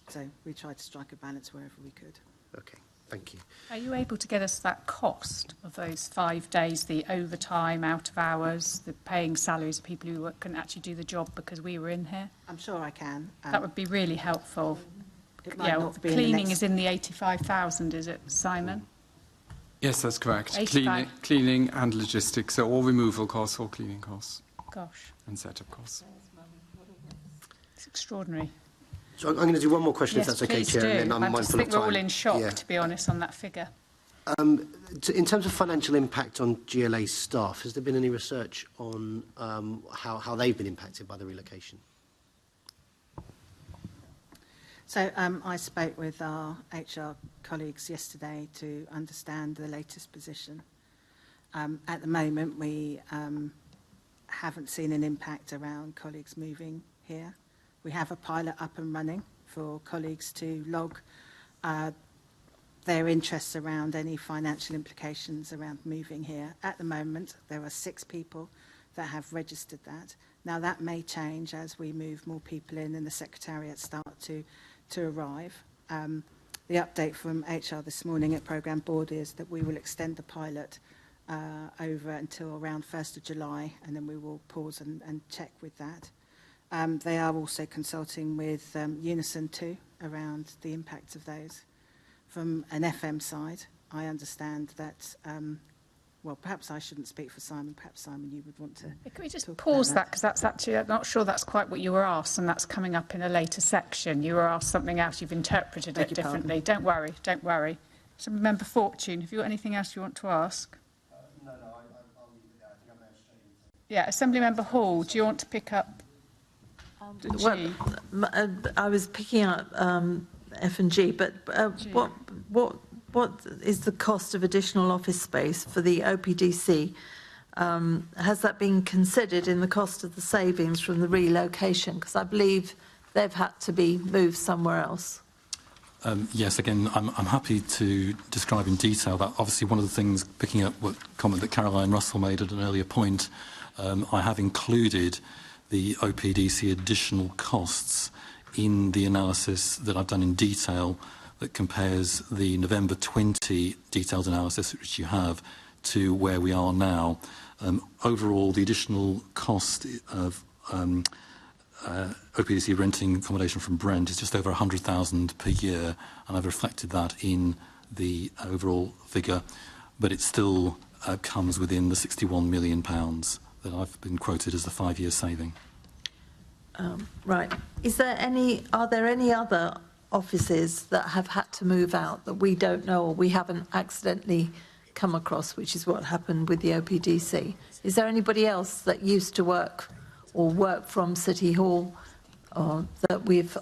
So we tried to strike a balance wherever we could. Okay, thank you. Are you able to get us that cost of those 5 days, the overtime, out of hours, the paying salaries of people who couldn't actually do the job because we were in here? I'm sure I can. That would be really helpful. It might not be in the cleaning next- is in the 85,000, is it, Simon? Yes, that's correct. 85. Cleaning and logistics, so all removal costs or cleaning costs. Gosh. And setup costs. It's extraordinary. So I'm going to do one more question, Yes, if that's okay, please Chair, do. and then I'm I mindful just of think time. we're all in shock, Yeah. to be honest, on that figure. In terms of financial impact on GLA staff, has there been any research on how they've been impacted by the relocation? So I spoke with our HR colleagues yesterday to understand the latest position. At the moment, we haven't seen an impact around colleagues moving here. We have a pilot up and running for colleagues to log their interests around any financial implications around moving here. At the moment, there are 6 people that have registered that. Now, that may change as we move more people in and the Secretariat start to arrive. The update from HR this morning at Programme Board is that we will extend the pilot over until around 1st of July, and then we will pause and check with that. They are also consulting with Unison too around the impact of those. From an FM side, I understand that, well, perhaps I shouldn't speak for Simon. Perhaps, Simon, you would want to Can we just pause that, because that's actually, I'm not sure that's quite what you were asked, and that's coming up in a later section. You were asked something else, you've interpreted it differently. Don't worry, don't worry. So Member Fortune, have you got anything else you want to ask? No, I'll leave it there. I think I'm there straight into. Yeah, Assembly Member Hall, do you want to pick up the G? Well, I was picking up F and G, but what is the cost of additional office space for the OPDC? Has that been considered in the cost of the savings from the relocation? Because I believe they've had to be moved somewhere else. Yes, again, I'm happy to describe in detail that. Obviously, one of the things, picking up what comment that Caroline Russell made at an earlier point, I have included the OPDC additional costs in the analysis that I've done in detail that compares the November 20 detailed analysis, which you have, to where we are now. Overall, the additional cost of OPDC renting accommodation from Brent is just over 100,000 per year, and I've reflected that in the overall figure, but it still comes within the £61 million that I've been quoted as the 5-year saving. Right. Are there any other offices that have had to move out that we don't know or we haven't accidentally come across, which is what happened with the OPDC? Is there anybody else that used to work or work from City Hall or that we've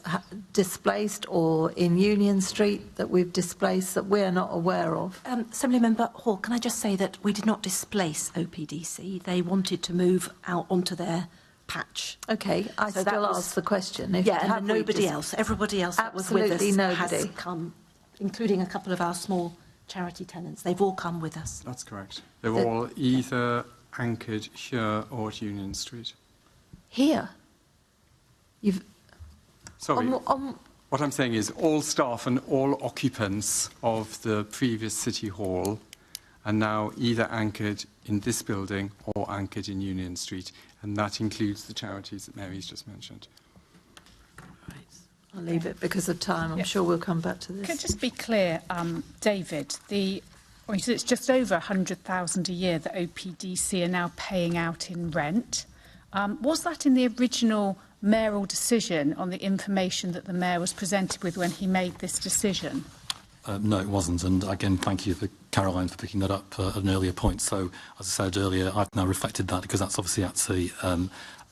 displaced, or in Union Street that we've displaced that we're not aware of? Assemblymember Hall, can I just say that we did not displace OPDC. They wanted to move out onto their patch. Okay, I So still that was- ask the question. And nobody else, everybody else that was with us has come, including a couple of our small charity tenants. They've all come with us. That's correct. They're all either anchored here or at Union Street. Here? Sorry. What I'm saying is all staff and all occupants of the previous City Hall are now either anchored in this building or anchored in Union Street, and that includes the charities that Mary's just mentioned. Right. I'll leave it because of time. I'm sure we'll come back to this. Could just be clear, David, it's just over 100,000 a year that OPDC are now paying out in rent. Was that in the original mayoral decision on the information that the mayor was presented with when he made this decision? No, it wasn't. And again, thank you for Caroline for picking that up at an earlier point. So, as I said earlier, I've now reflected that because that's obviously an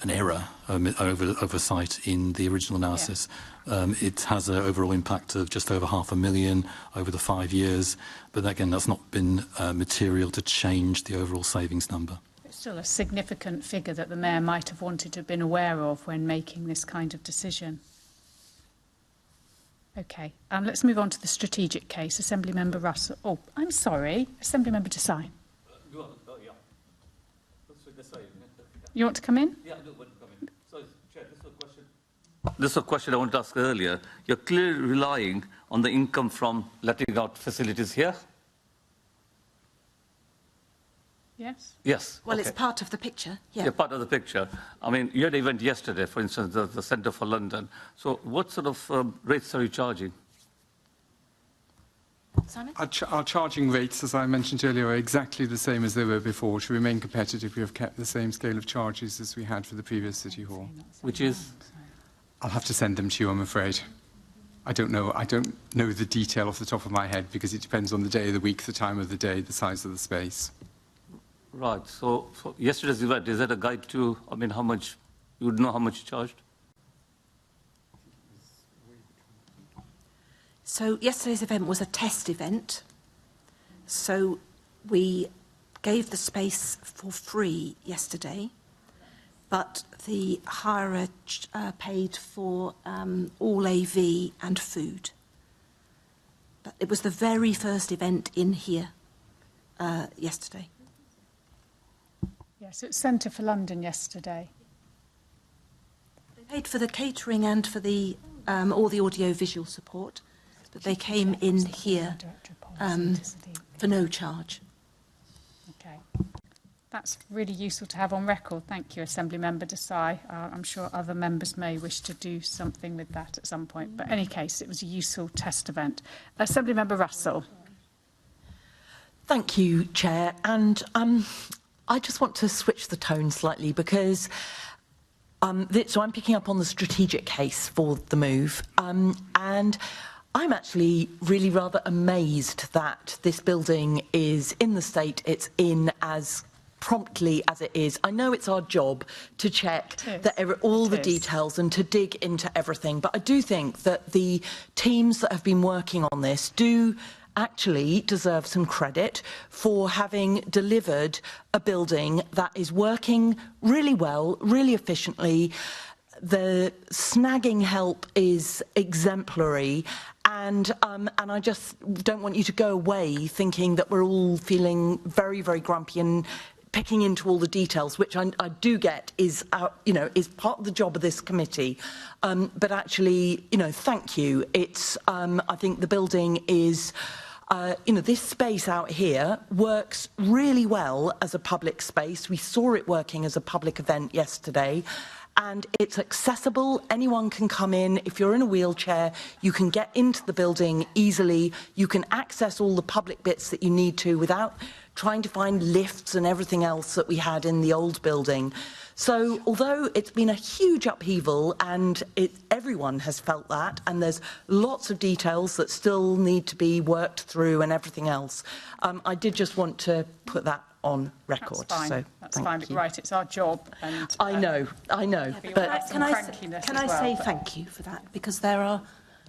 error oversight in the original analysis. Yeah. It has an overall impact of just over £500,000 over the 5 years. But again, that's not been material to change the overall savings number. It's still a significant figure that the mayor might have wanted to have been aware of when making this kind of decision. OK, let's move on to the strategic case. Assemblymember Russell. Oh, I'm sorry. Assemblymember Desai. You want to come in? Yeah, I do want to come in. So, Chair, this is a question I wanted to ask earlier. You're clearly relying on the income from letting out facilities here? Yes. Yes. Well, okay. it's part of the picture. Yeah. Yeah, part of the picture. I mean, you had an event yesterday, for instance, the Centre for London. So what sort of rates are you charging? Simon? Our charging rates, as I mentioned earlier, are exactly the same as they were before. To remain competitive, we have kept the same scale of charges as we had for the previous City Hall. Which is? I'll have to send them to you, I'm afraid. I don't know the detail off the top of my head because it depends on the day of the week, the time of the day, the size of the space. Right. So for yesterday's event, is that a guide to, I mean, how much, you would know how much you charged? So yesterday's event was a test event. So we gave the space for free yesterday, but the hirer paid for all AV and food. But it was the very first event in here yesterday. Yes, it was Centre for London yesterday. They paid for the catering and for the all the audio-visual support, but they came in here for no charge. Okay. That's really useful to have on record. Thank you, Assemblymember Desai. I'm sure other members may wish to do something with that at some point. But in any case, it was a useful test event. Assemblymember Russell. Thank you, Chair. And I just want to switch the tone slightly because so I'm picking up on the strategic case for the move. And I'm actually really rather amazed that this building is in the state it's in as promptly as it is. I know it's our job to check that all the details and to dig into everything, but I do think that the teams that have been working on this do actually deserve some credit for having delivered a building that is working really well, really efficiently. The snagging help is exemplary, and I just don't want you to go away thinking that we're all feeling very, very grumpy and picking into all the details, which I do get is is part of the job of this committee. But actually, thank you. It's I think the building is. This space out here works really well as a public space. We saw it working as a public event yesterday. And it's accessible. Anyone can come in. If you're in a wheelchair, you can get into the building easily. You can access all the public bits that you need to without trying to find lifts and everything else that we had in the old building. So although it's been a huge upheaval and everyone has felt that, and there's lots of details that still need to be worked through and everything else, I did just want to put that on record. That's fine. So that's fine. But right, it's our job. And I know. But can I say thank you for that? Because there are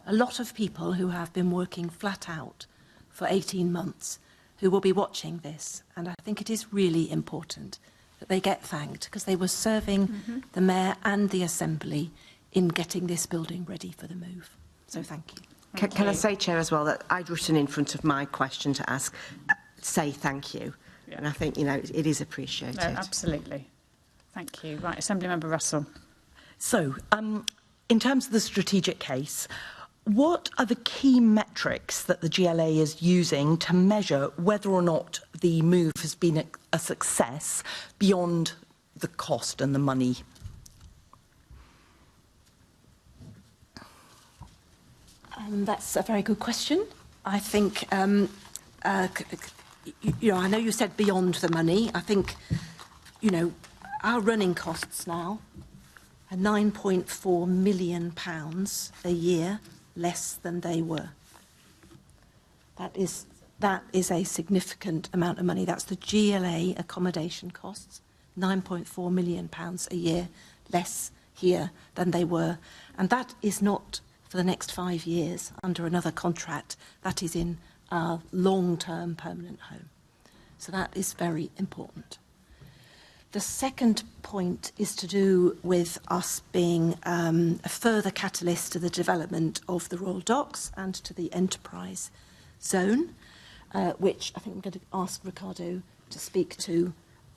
a lot of people who have been working flat out for 18 months who will be watching this, and I think it is really important that they get thanked because they were serving the Mayor and the Assembly in getting this building ready for the move. So thank you. Can I say, Chair, as well, that I'd written in front of my question to ask, say thank you. Yeah. And I think, it is appreciated. No, absolutely. Thank you. Right, Assemblymember Russell. So, in terms of the strategic case, what are the key metrics that the GLA is using to measure whether or not the move has been a success beyond the cost and the money? That's a very good question. I think, I know you said beyond the money. I think, our running costs now are £9.4 million a year less than they were. That is a significant amount of money. That's the GLA accommodation costs, £9.4 million a year less here than they were. And that is not for the next 5 years under another contract. That is in our long-term permanent home. So that is very important. The second point is to do with us being a further catalyst to the development of the Royal Docks and to the enterprise zone, which I think I'm going to ask Rickardo to speak to.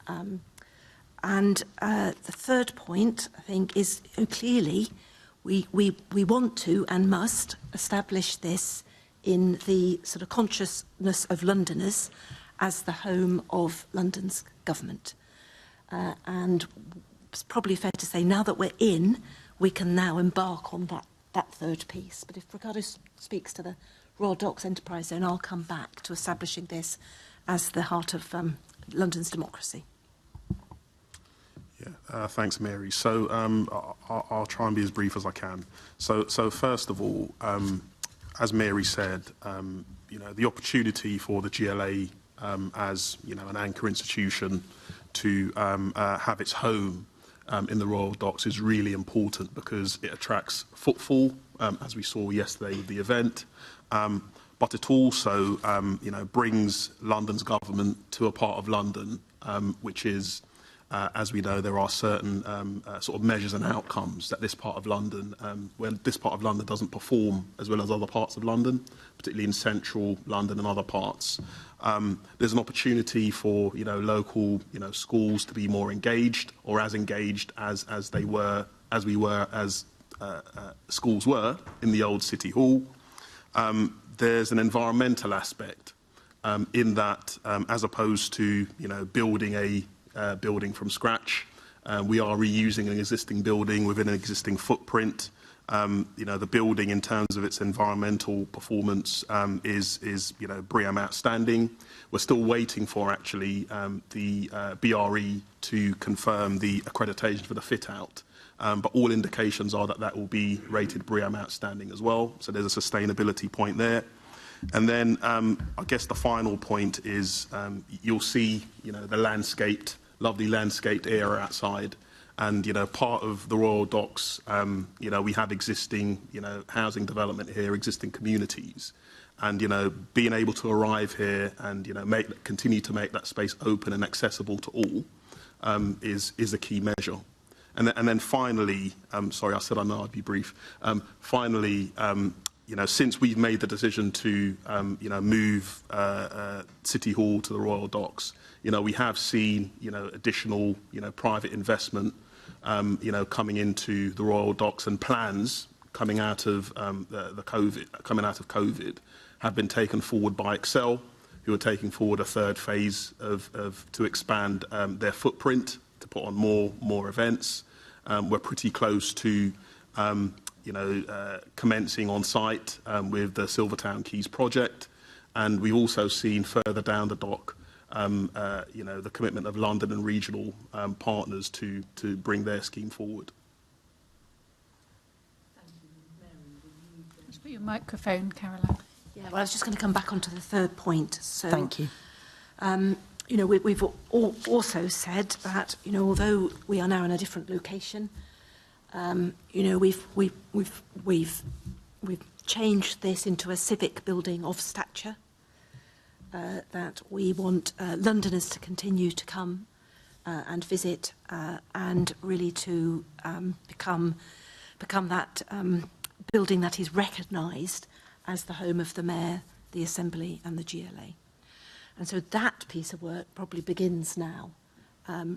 And the third point, I think, is clearly we want to and must establish this in the sort of consciousness of Londoners as the home of London's government. And it's probably fair to say now that we're in, we can now embark on that third piece. But if Rickardo speaks to the Royal Docks Enterprise Zone, I'll come back to establishing this as the heart of London's democracy. Yeah, thanks, Mary. So I'll try and be as brief as I can. So first of all, as Mary said, the opportunity for the GLA as an anchor institution to have its home in the Royal Docks is really important because it attracts footfall, as we saw yesterday with the event, but it also brings London's government to a part of London which is, as we know, there are certain sort of measures and outcomes that this part of London, where this part of London doesn't perform as well as other parts of London, particularly in central London and other parts. There's an opportunity for local schools to be more engaged or as engaged as we were as schools were in the old City Hall. There's an environmental aspect in that, as opposed to building a building from scratch. We are reusing an existing building within an existing footprint. The building, in terms of its environmental performance, is BREEAM outstanding. We're still waiting for actually the BRE to confirm the accreditation for the fit out. But all indications are that will be rated BREEAM outstanding as well. So there's a sustainability point there. And then I guess the final point is you'll see the lovely landscaped area outside. And, part of the Royal Docks, we have existing, housing development here, existing communities. And, being able to arrive here and, continue to make that space open and accessible to all is a key measure. And then finally, sorry, I said I know I'd be brief. Finally, since we've made the decision to, move City Hall to the Royal Docks, we have seen, additional, private investment, coming into the Royal Docks, and plans coming out of COVID have been taken forward by Excel, who are taking forward a third phase to expand their footprint, to put on more events. We're pretty close to commencing on site with the Silvertown Quays project, and we've also seen further down the dock the commitment of London and regional partners to bring their scheme forward. Just put your microphone, Caroline. Yeah, well, I was just going to come back onto the third point. So, thank you. We've also said that although we are now in a different location, we've changed this into a civic building of stature. That we want Londoners to continue to come and visit and really to become that building that is recognised as the home of the Mayor, the Assembly and the GLA. And so that piece of work probably begins now,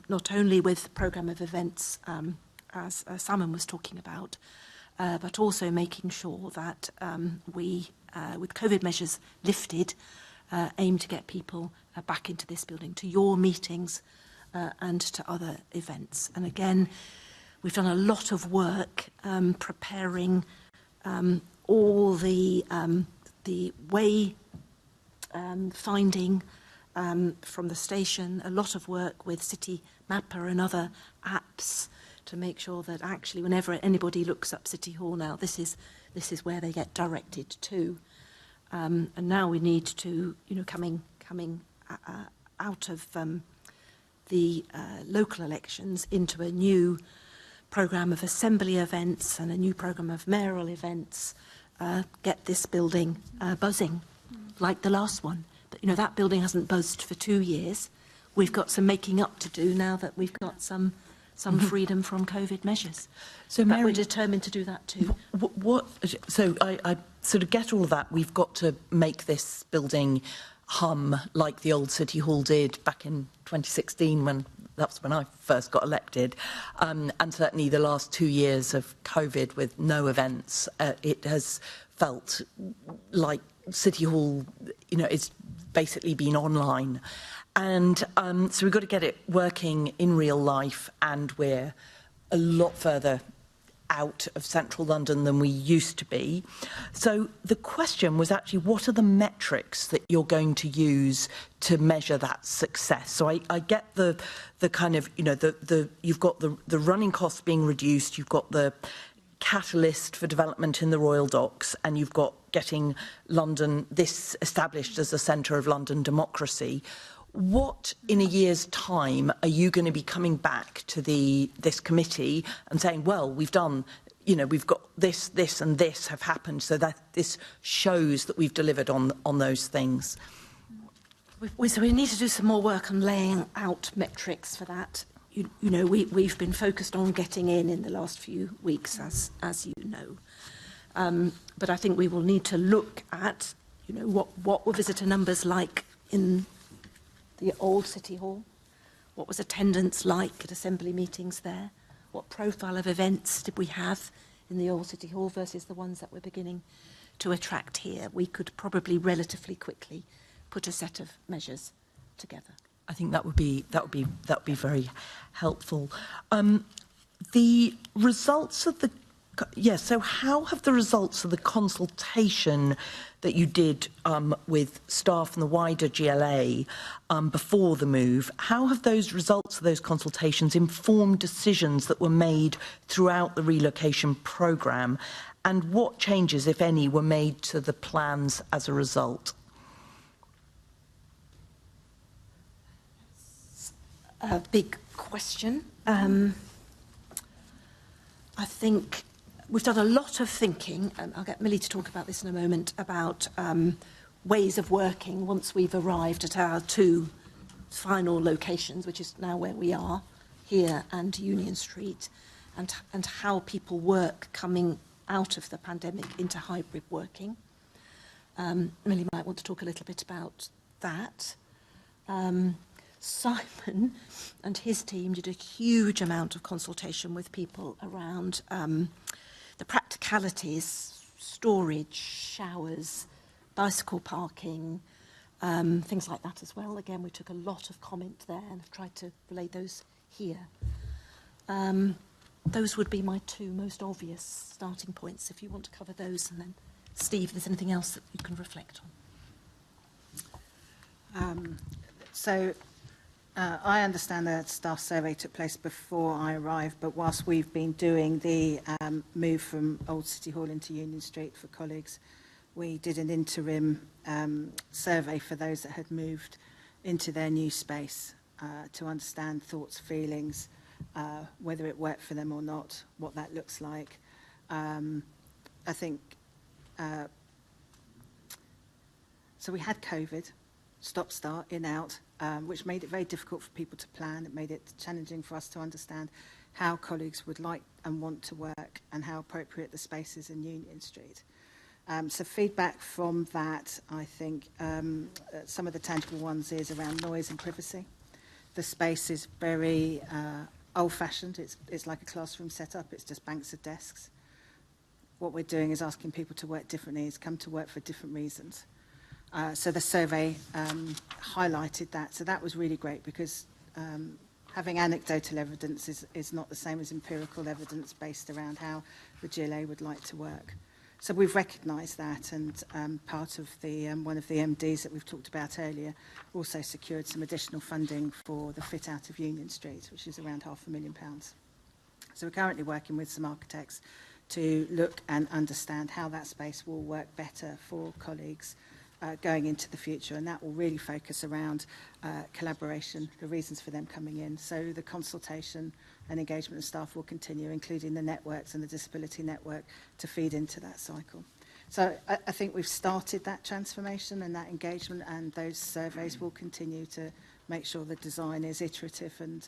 not only with the programme of events, as Simon was talking about, but also making sure that we, with COVID measures lifted, aim to get people back into this building, to your meetings and to other events. And again, we've done a lot of work preparing all the way finding from the station, a lot of work with City Mapper and other apps to make sure that actually whenever anybody looks up City Hall now, this is where they get directed to. And now we need to, coming out of the local elections into a new programme of assembly events and a new programme of mayoral events, get this building buzzing like the last one. But, that building hasn't buzzed for 2 years. We've got some making up to do now that we've got some freedom from COVID measures. So, Mary, we're determined to do that too. So I sort of get all of that. We've got to make this building hum like the old City Hall did back in 2016 that's when I first got elected. And certainly the last 2 years of COVID with no events, it has felt like City Hall, it's basically been online. And so we've got to get it working in real life, and we're a lot further out of central London than we used to be. So the question was actually, what are the metrics that you're going to use to measure that success? So I get the kind of, you've got the running costs being reduced, you've got the catalyst for development in the Royal Docks, and you've got getting London, this established as a centre of London democracy. What, in a year's time, are you going to be coming back to this committee and saying, well, we've done, we've got this, and this have happened, so that this shows that we've delivered on those things? So we need to do some more work on laying out metrics for that. We've been focused on getting in the last few weeks, as you know. But I think we will need to look at, what were visitor numbers like in the old City Hall? What was attendance like at assembly meetings there? What profile of events did we have in the old City Hall versus the ones that we're beginning to attract here? We could probably relatively quickly put a set of measures together. I think that would be very helpful. The results of the so how have the results of the consultation that you did with staff and the wider GLA before the move, how have those results of those consultations informed decisions that were made throughout the relocation programme, and what changes, if any, were made to the plans as a result? A big question. I think we've done a lot of thinking, and I'll get Millie to talk about this in a moment, about ways of working once we've arrived at our 2 final locations, which is now where we are, here and Union Street, and how people work coming out of the pandemic into hybrid working. Millie might want to talk a little bit about that. Simon and his team did a huge amount of consultation with people around the practicalities, storage, showers, bicycle parking, things like that as well. Again, we took a lot of comment there and have tried to relay those here. Those would be my 2 most obvious starting points, if you want to cover those. And then, Steve, if there's anything else that you can reflect on. I understand the staff survey took place before I arrived, but whilst we've been doing the move from Old City Hall into Union Street for colleagues, we did an interim survey for those that had moved into their new space to understand thoughts, feelings, whether it worked for them or not, what that looks like. I think, so we had COVID, stop-start, in-out, which made it very difficult for people to plan. It made it challenging for us to understand how colleagues would like and want to work and how appropriate the space is in Union Street. So feedback from that, I think, some of the tangible ones is around noise and privacy. The space is very old-fashioned. It's like a classroom setup. It's just banks of desks. what we're doing is asking people to work differently, is come to work for different reasons. So the survey highlighted that. So that was really great because having anecdotal evidence is not the same as empirical evidence based around how the GLA would like to work. So we've recognised that, and part of the one of the MDs that we've talked about earlier also secured some additional funding for the fit out of Union Street, which is around £500,000. So we're currently working with some architects to look and understand how that space will work better for colleagues going into the future, and that will really focus around collaboration, the reasons for them coming in. So the consultation and engagement of staff will continue, including the networks and the disability network, to feed into that cycle. So I think we've started that transformation and that engagement, and those surveys will continue to make sure the design is iterative and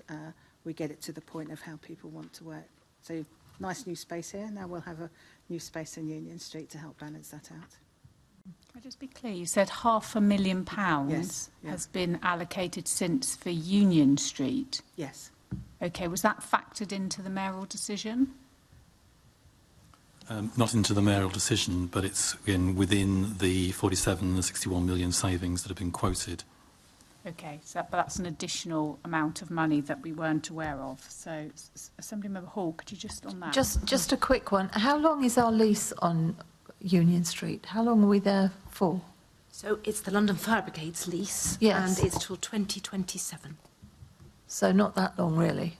we get it to the point of how people want to work. So nice new space here. Now we'll have a new space in Union Street to help balance that out. Can I just be clear? You said £500,000 Yes, yeah. has been allocated since for Union Street. Yes. Okay, was that factored into the mayoral decision? Not into the mayoral decision, but it's within the 47 and 61 million savings that have been quoted. Okay, so but that's an additional amount of money that we weren't aware of. So, Assemblymember Hall, could you just on that? Just a quick one. How long is our lease on Union Street? How long are we there for? So it's the London Fire Brigade's lease, Yes. and it's till 2027. So not that long, really.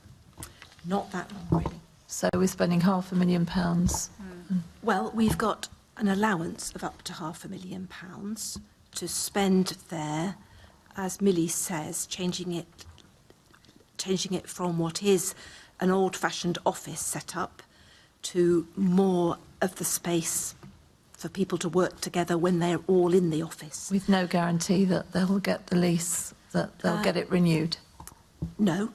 Not that long, really. So we're spending £500,000. Well, we've got an allowance of up to £500,000 to spend there, as Millie says, changing it from what is an old-fashioned office setup to more of the space for people to work together when they're all in the office. With no guarantee that they'll get the lease, that they'll get it renewed? No.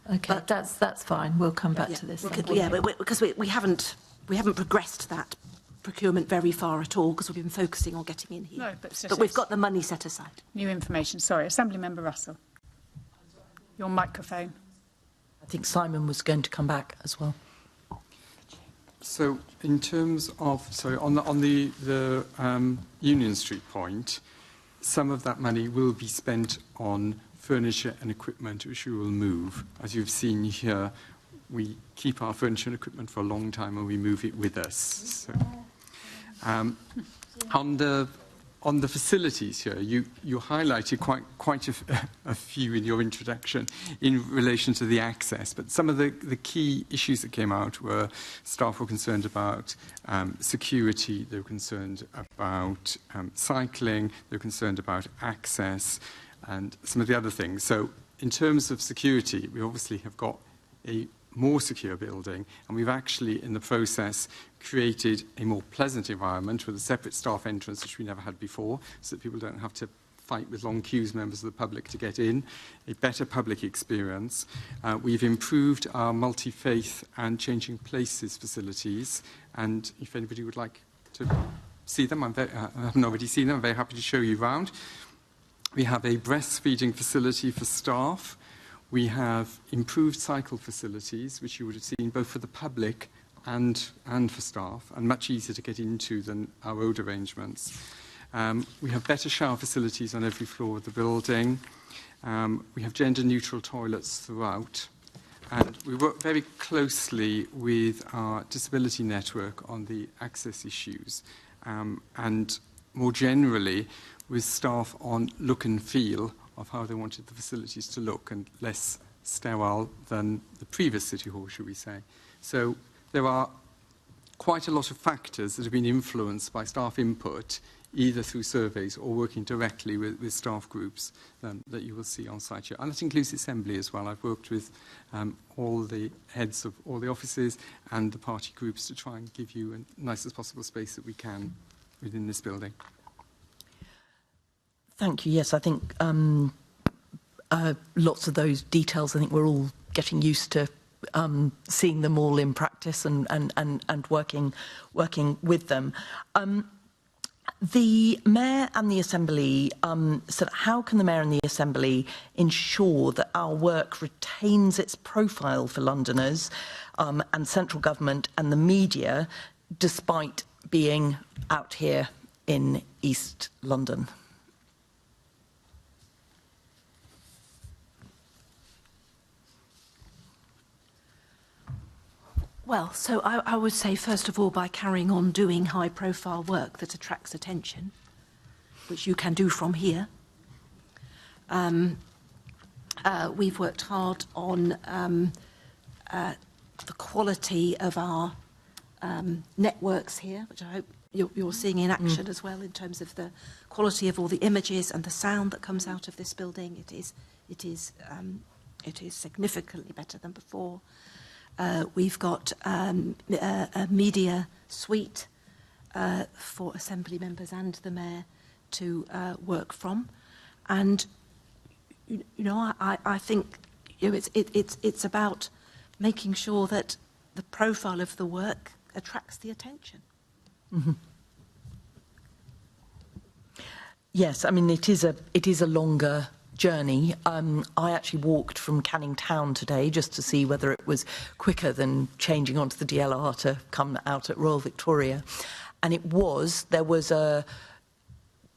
Okay, but that's fine. We'll come back to this. Because we haven't progressed that procurement very far at all, because we've been focusing on getting in here. No, but we've got the money set aside. New information. Sorry, Assemblymember Russell. Your microphone. I think Simon was going to come back as well. So, in terms of, on the Union Street point, some of that money will be spent on furniture and equipment which we will move. As you've seen here, we keep our furniture and equipment for a long time and we move it with us. So, on the facilities here, you highlighted quite a few in your introduction in relation to the access, but some of the key issues that came out were staff were concerned about security, they were concerned about cycling, they were concerned about access, and some of the other things. So in terms of security, we obviously have got a more secure building, and we've actually, in the process, created a more pleasant environment with a separate staff entrance, which we never had before, so that people don't have to fight with long queues, members of the public, to get in, a better public experience. We've improved our multi-faith and changing places facilities, and if anybody would like to see them, I haven't already seen them, I'm very happy to show you around. We have a breastfeeding facility for staff. We have improved cycle facilities, which you would have seen both for the public and for staff, and much easier to get into than our road arrangements. We have better shower facilities on every floor of the building. We have gender-neutral toilets throughout. And we work very closely with our disability network on the access issues. And more generally, with staff on look and feel of how they wanted the facilities to look, and less sterile than the previous City Hall, should we say. So there are quite a lot of factors that have been influenced by staff input, either through surveys or working directly with staff groups that you will see on site here. And that includes the Assembly as well. I've worked with all the heads of all the offices and the party groups to try and give you a nicest possible space that we can within this building. Thank you. Yes, I think lots of those details, I think we're all getting used to seeing them all in practice and working with them. The Mayor and the Assembly, so how can the Mayor and the Assembly ensure that our work retains its profile for Londoners and central government and the media, despite being out here in East London. Well, so I would say, first of all, by carrying on doing high-profile work that attracts attention, which you can do from here. We've worked hard on the quality of our networks here, which I hope you're seeing in action as well, in terms of the quality of all the images and the sound that comes out of this building. It is significantly better than before. We've got a media suite for Assembly members and the Mayor to work from, and I think it's about making sure that the profile of the work attracts the attention. Mm-hmm. Yes, I mean it is a longer journey. I actually walked from Canning Town today just to see whether it was quicker than changing onto the DLR to come out at Royal Victoria, and there was a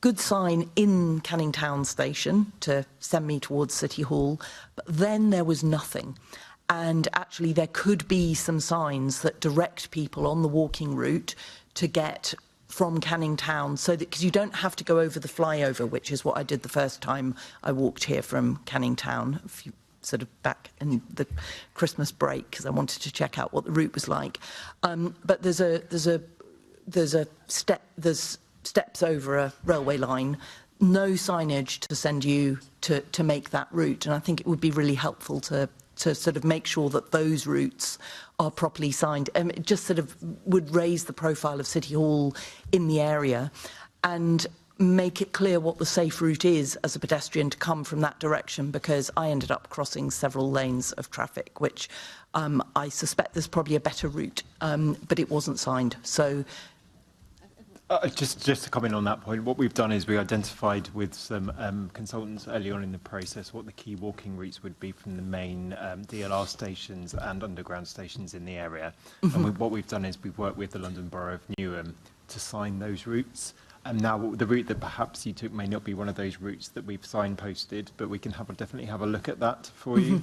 good sign in Canning Town station to send me towards City Hall, but then there was nothing. And actually there could be some signs that direct people on the walking route to get from Canning Town, so that, because you don't have to go over the flyover, which is what I did the first time I walked here from Canning Town, sort of back in the Christmas break, because I wanted to check out what the route was like. But there's steps over a railway line, no signage to send you to make that route, and I think it would be really helpful to sort of make sure that those routes are properly signed. It just sort of would raise the profile of City Hall in the area and make it clear what the safe route is as a pedestrian to come from that direction, because I ended up crossing several lanes of traffic, which I suspect there's probably a better route, but it wasn't signed. So just to comment on that point, what we've done is we identified with some consultants early on in the process what the key walking routes would be from the main DLR stations and underground stations in the area. Mm-hmm. And what we've done is we've worked with the London Borough of Newham to sign those routes. And now the route that perhaps you took may not be one of those routes that we've signposted, but we can definitely have a look at that for you.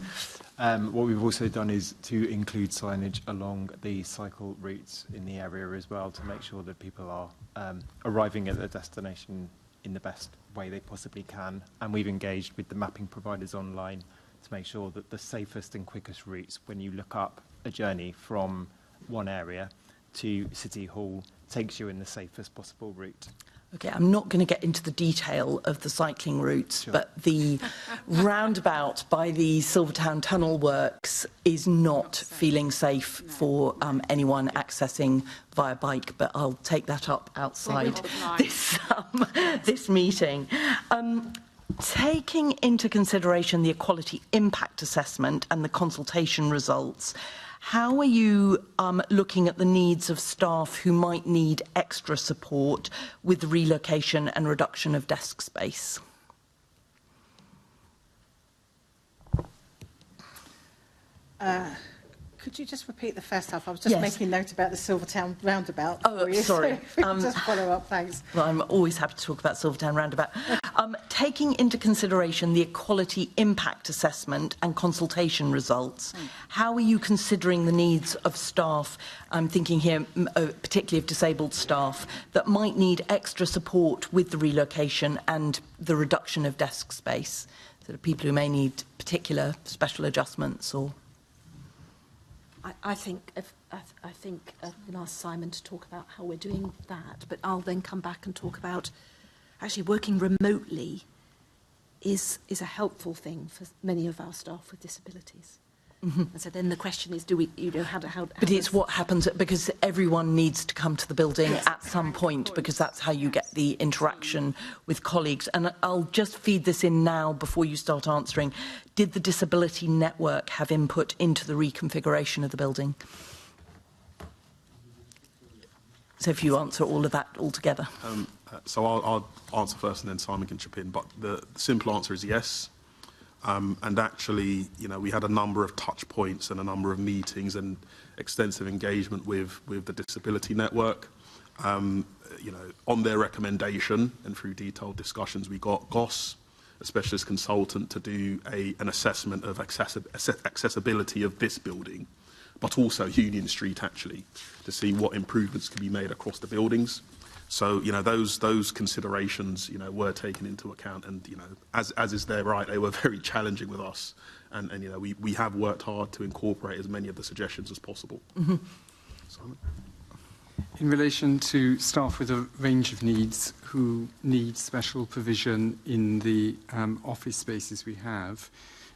What we've also done is to include signage along the cycle routes in the area as well, to make sure that people are arriving at their destination in the best way they possibly can. And we've engaged with the mapping providers online to make sure that the safest and quickest routes, when you look up a journey from one area to City Hall, takes you in the safest possible route. Okay, I'm not going to get into the detail of the cycling routes, sure, but the roundabout by the Silvertown Tunnel Works is not feeling safe for anyone accessing via bike, but I'll take that up outside this meeting. Taking into consideration the equality impact assessment and the consultation results, how are you looking at the needs of staff who might need extra support with relocation and reduction of desk space? Could you just repeat the first half? I was just making note about the Silvertown roundabout. Oh, sorry. So just follow up, thanks. Well, I'm always happy to talk about Silvertown roundabout. Taking into consideration the equality impact assessment and consultation results, how are you considering the needs of staff? I'm thinking here particularly of disabled staff that might need extra support with the relocation and the reduction of desk space. So people who may need particular special adjustments or... I think I can ask Simon to talk about how we're doing that, but I'll then come back and talk about actually working remotely is a helpful thing for many of our staff with disabilities. Mm-hmm. And so then the question is, do we, how But it's what happens, because everyone needs to come to the building at some point, because that's how you get the interaction with colleagues. And I'll just feed this in now before you start answering. Did the Disability Network have input into the reconfiguration of the building? So if you answer all of that all together. So I'll answer first and then Simon can chip in, but the simple answer is yes. And actually, we had a number of touch points and a number of meetings, and extensive engagement with the Disability Network. You know, on their recommendation and through detailed discussions, we got GOS, a specialist consultant, to do an assessment of accessibility of this building, but also Union Street, actually, to see what improvements can be made across the buildings. So, you know, those considerations, you know, were taken into account, and, you know, as is their right, they were very challenging with us, and you know, we have worked hard to incorporate as many of the suggestions as possible. Mm-hmm. Simon? In relation to staff with a range of needs who need special provision in the office spaces we have,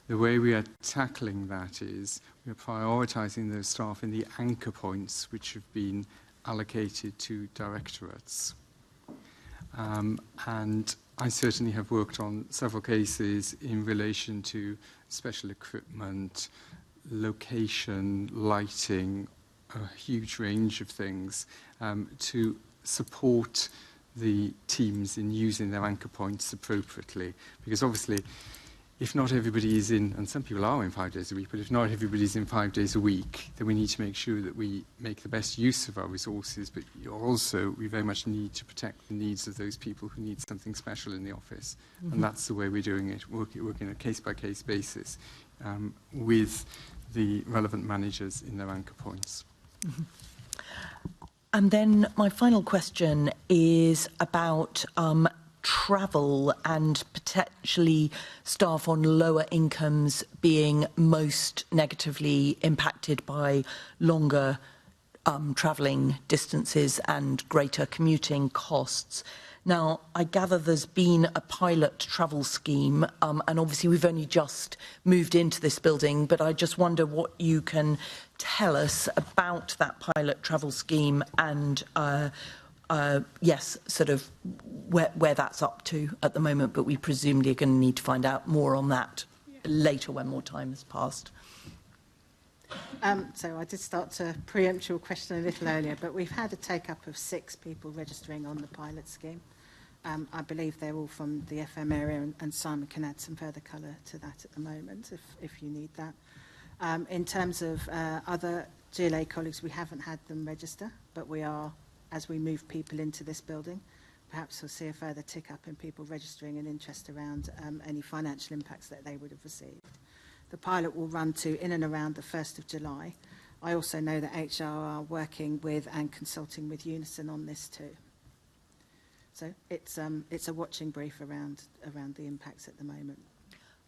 the way we are tackling that is we are prioritising those staff in the anchor points which have been allocated to directorates. And I certainly have worked on several cases in relation to special equipment, location, lighting, a huge range of things to support the teams in using their anchor points appropriately. Because obviously, if not everybody is in, and some people are in 5 days a week, but if not everybody is in 5 days a week, then we need to make sure that we make the best use of our resources, but also we very much need to protect the needs of those people who need something special in the office. Mm-hmm. And that's the way we're doing it, working on a case-by-case basis with the relevant managers in their anchor points. Mm-hmm. And then my final question is about travel and potentially staff on lower incomes being most negatively impacted by longer travelling distances and greater commuting costs. Now, I gather there's been a pilot travel scheme, and obviously we've only just moved into this building, but I just wonder what you can tell us about that pilot travel scheme and, yes, sort of where that's up to at the moment, but we presumably are going to need to find out more on that later when more time has passed. So I did start to preempt your question a little earlier, but we've had a take-up of 6 people registering on the pilot scheme. I believe they're all from the FM area, and Simon can add some further colour to that at the moment, if you need that. In terms of other GLA colleagues, we haven't had them register, but we are, as we move people into this building, perhaps we'll see a further tick-up in people registering an interest around any financial impacts that they would have received. The pilot will run to in and around the 1st of July. I also know that HR are working with and consulting with Unison on this too. So it's a watching brief around the impacts at the moment.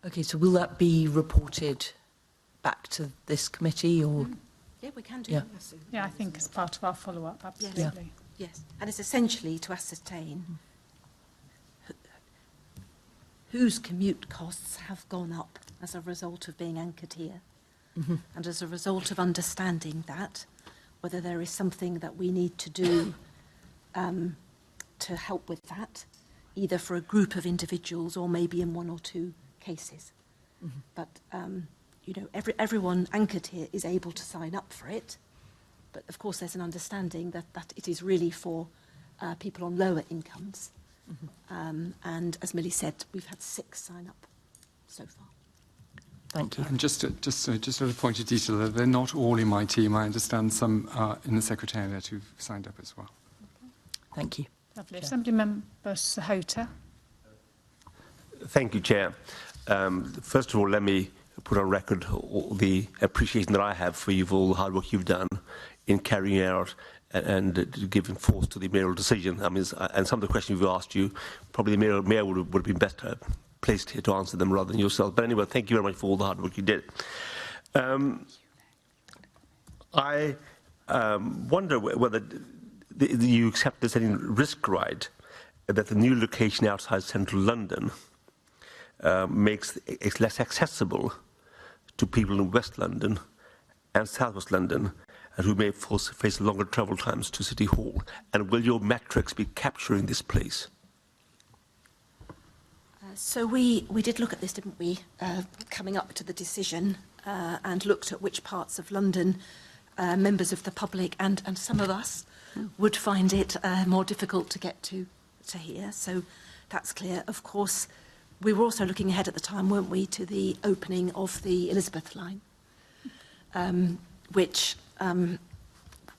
Okay, so will that be reported back to this committee, or? Yeah, we can do. Yeah, yeah, I think as part of our follow-up, absolutely. Yes. Yes, and it's essentially to ascertain whose commute costs have gone up as a result of being anchored here. Mm-hmm. And as a result of understanding that, whether there is something that we need to do to help with that, either for a group of individuals or maybe in 1 or 2 cases. Mm-hmm. But, you know, everyone anchored here is able to sign up for it. But, of course, there's an understanding that it is really for people on lower incomes. Mm-hmm. And as Millie said, we've had 6 sign up so far. Thank you. And just as a point of detail, they're not all in my team. I understand some are in the Secretariat who've signed up as well. Okay. Thank you. Lovely. Assembly Member Sahota. Thank you, Chair. First of all, let me put on record all the appreciation that I have for you for all the hard work you've done in carrying out and giving force to the mayoral decision. I mean, and some of the questions we've asked you, probably the mayor would have been better placed here to answer them rather than yourself. But anyway, thank you very much for all the hard work you did. I wonder whether you accept there's any risk, right, that the new location outside central London makes it less accessible to people in West London and South West London, and who may face longer travel times to City Hall. And will your metrics be capturing this place? So we did look at this, didn't we, coming up to the decision, and looked at which parts of London members of the public and some of us would find it more difficult to get to here. So that's clear. Of course, we were also looking ahead at the time, weren't we, to the opening of the Elizabeth line, which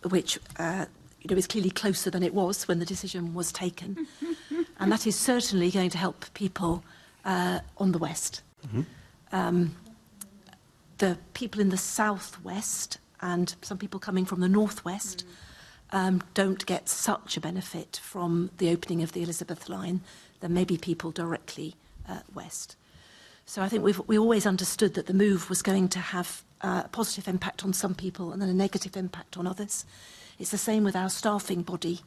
which is clearly closer than it was when the decision was taken. And that is certainly going to help people on the west. The people in the southwest and some people coming from the northwest don't get such a benefit from the opening of the Elizabeth line than maybe people directly west. So I think we always understood that the move was going to have a positive impact on some people and then a negative impact on others. It's the same with our staffing body.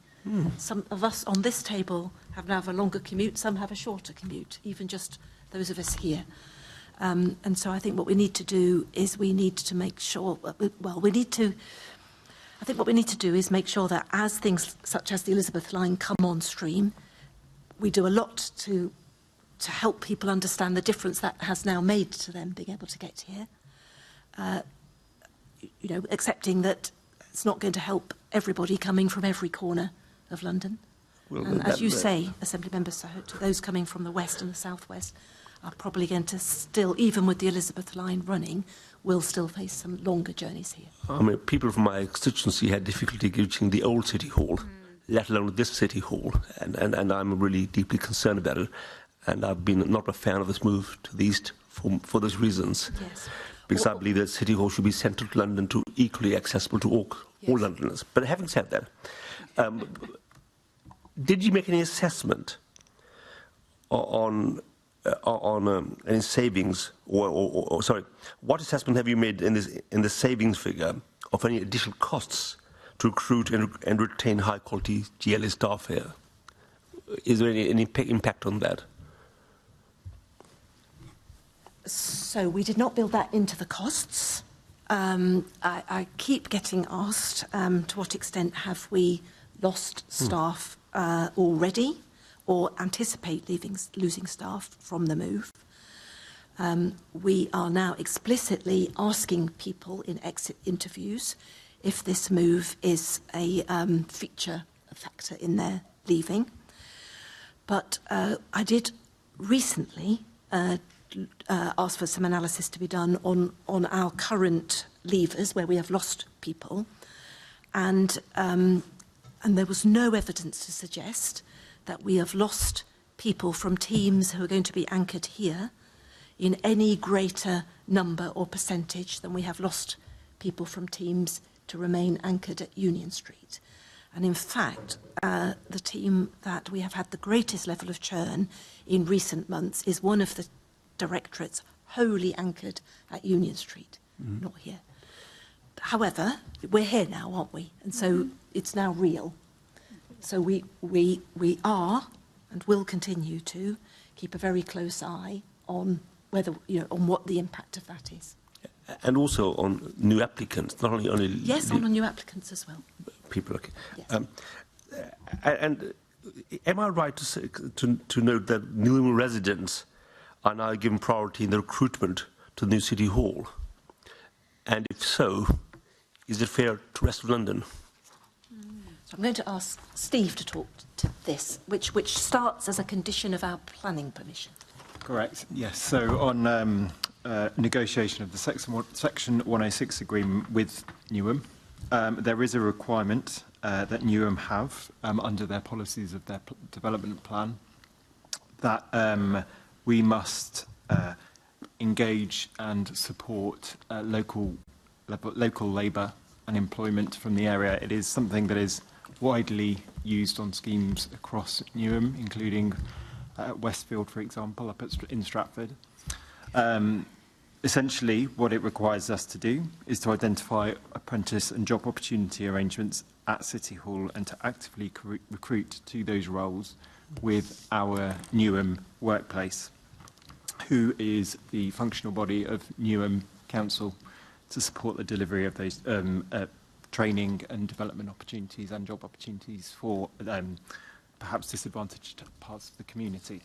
Some of us on this table have a longer commute, some have a shorter commute, even just those of us here. And so I think what we need to do is we need to make sure, I think what we need to do is make sure that as things such as the Elizabeth line come on stream, we do a lot to help people understand the difference that has now made to them being able to get here. Accepting that it's not going to help everybody coming from every corner of London. Well, and as you say, Assembly Members, those coming from the west and the southwest are probably going to still, even with the Elizabeth line running, will still face some longer journeys here. I mean, people from my constituency had difficulty reaching the old City Hall, let alone this City Hall, and I'm really deeply concerned about it. And I've been not a fan of this move to the east for those reasons. Yes. Because I believe that City Hall should be central to London, to equally accessible to all Londoners. But having said that, did you make any assessment on any savings, or sorry, what assessment have you made in the savings figure of any additional costs to recruit and retain high-quality GLA staff here? Is there any impact on that? So we did not build that into the costs. I keep getting asked to what extent have we lost staff already or anticipate losing staff from the move. We are now explicitly asking people in exit interviews if this move is a factor in their leaving. But I did recently ask for some analysis to be done on our current leavers where we have lost people, and there was no evidence to suggest that we have lost people from teams who are going to be anchored here in any greater number or percentage than we have lost people from teams to remain anchored at Union Street. And in fact, the team that we have had the greatest level of churn in recent months is one of the directorates wholly anchored at Union Street, not here. However, we're here now, aren't we? And so it's now real. So we are and will continue to keep a very close eye on whether, on what the impact of that is. And also on new applicants, not only on on new applicants as well. People, okay. Yes. And am I right to note that new residents are now given priority in the recruitment to the new City Hall? And if so, is it fair to the rest of London? So I'm going to ask Steve to talk to this, which starts as a condition of our planning permission. Correct, yes. So on negotiation of the Section 106 agreement with Newham, there is a requirement that Newham have under their policies of their development plan that we must engage and support local labour and employment from the area. It is something that is widely used on schemes across Newham, including Westfield, for example, up in Stratford. Essentially, what it requires us to do is to identify apprentice and job opportunity arrangements at City Hall and to actively recruit to those roles with our Newham workplace, who is the functional body of Newham Council to support the delivery of those training and development opportunities and job opportunities for perhaps disadvantaged parts of the community.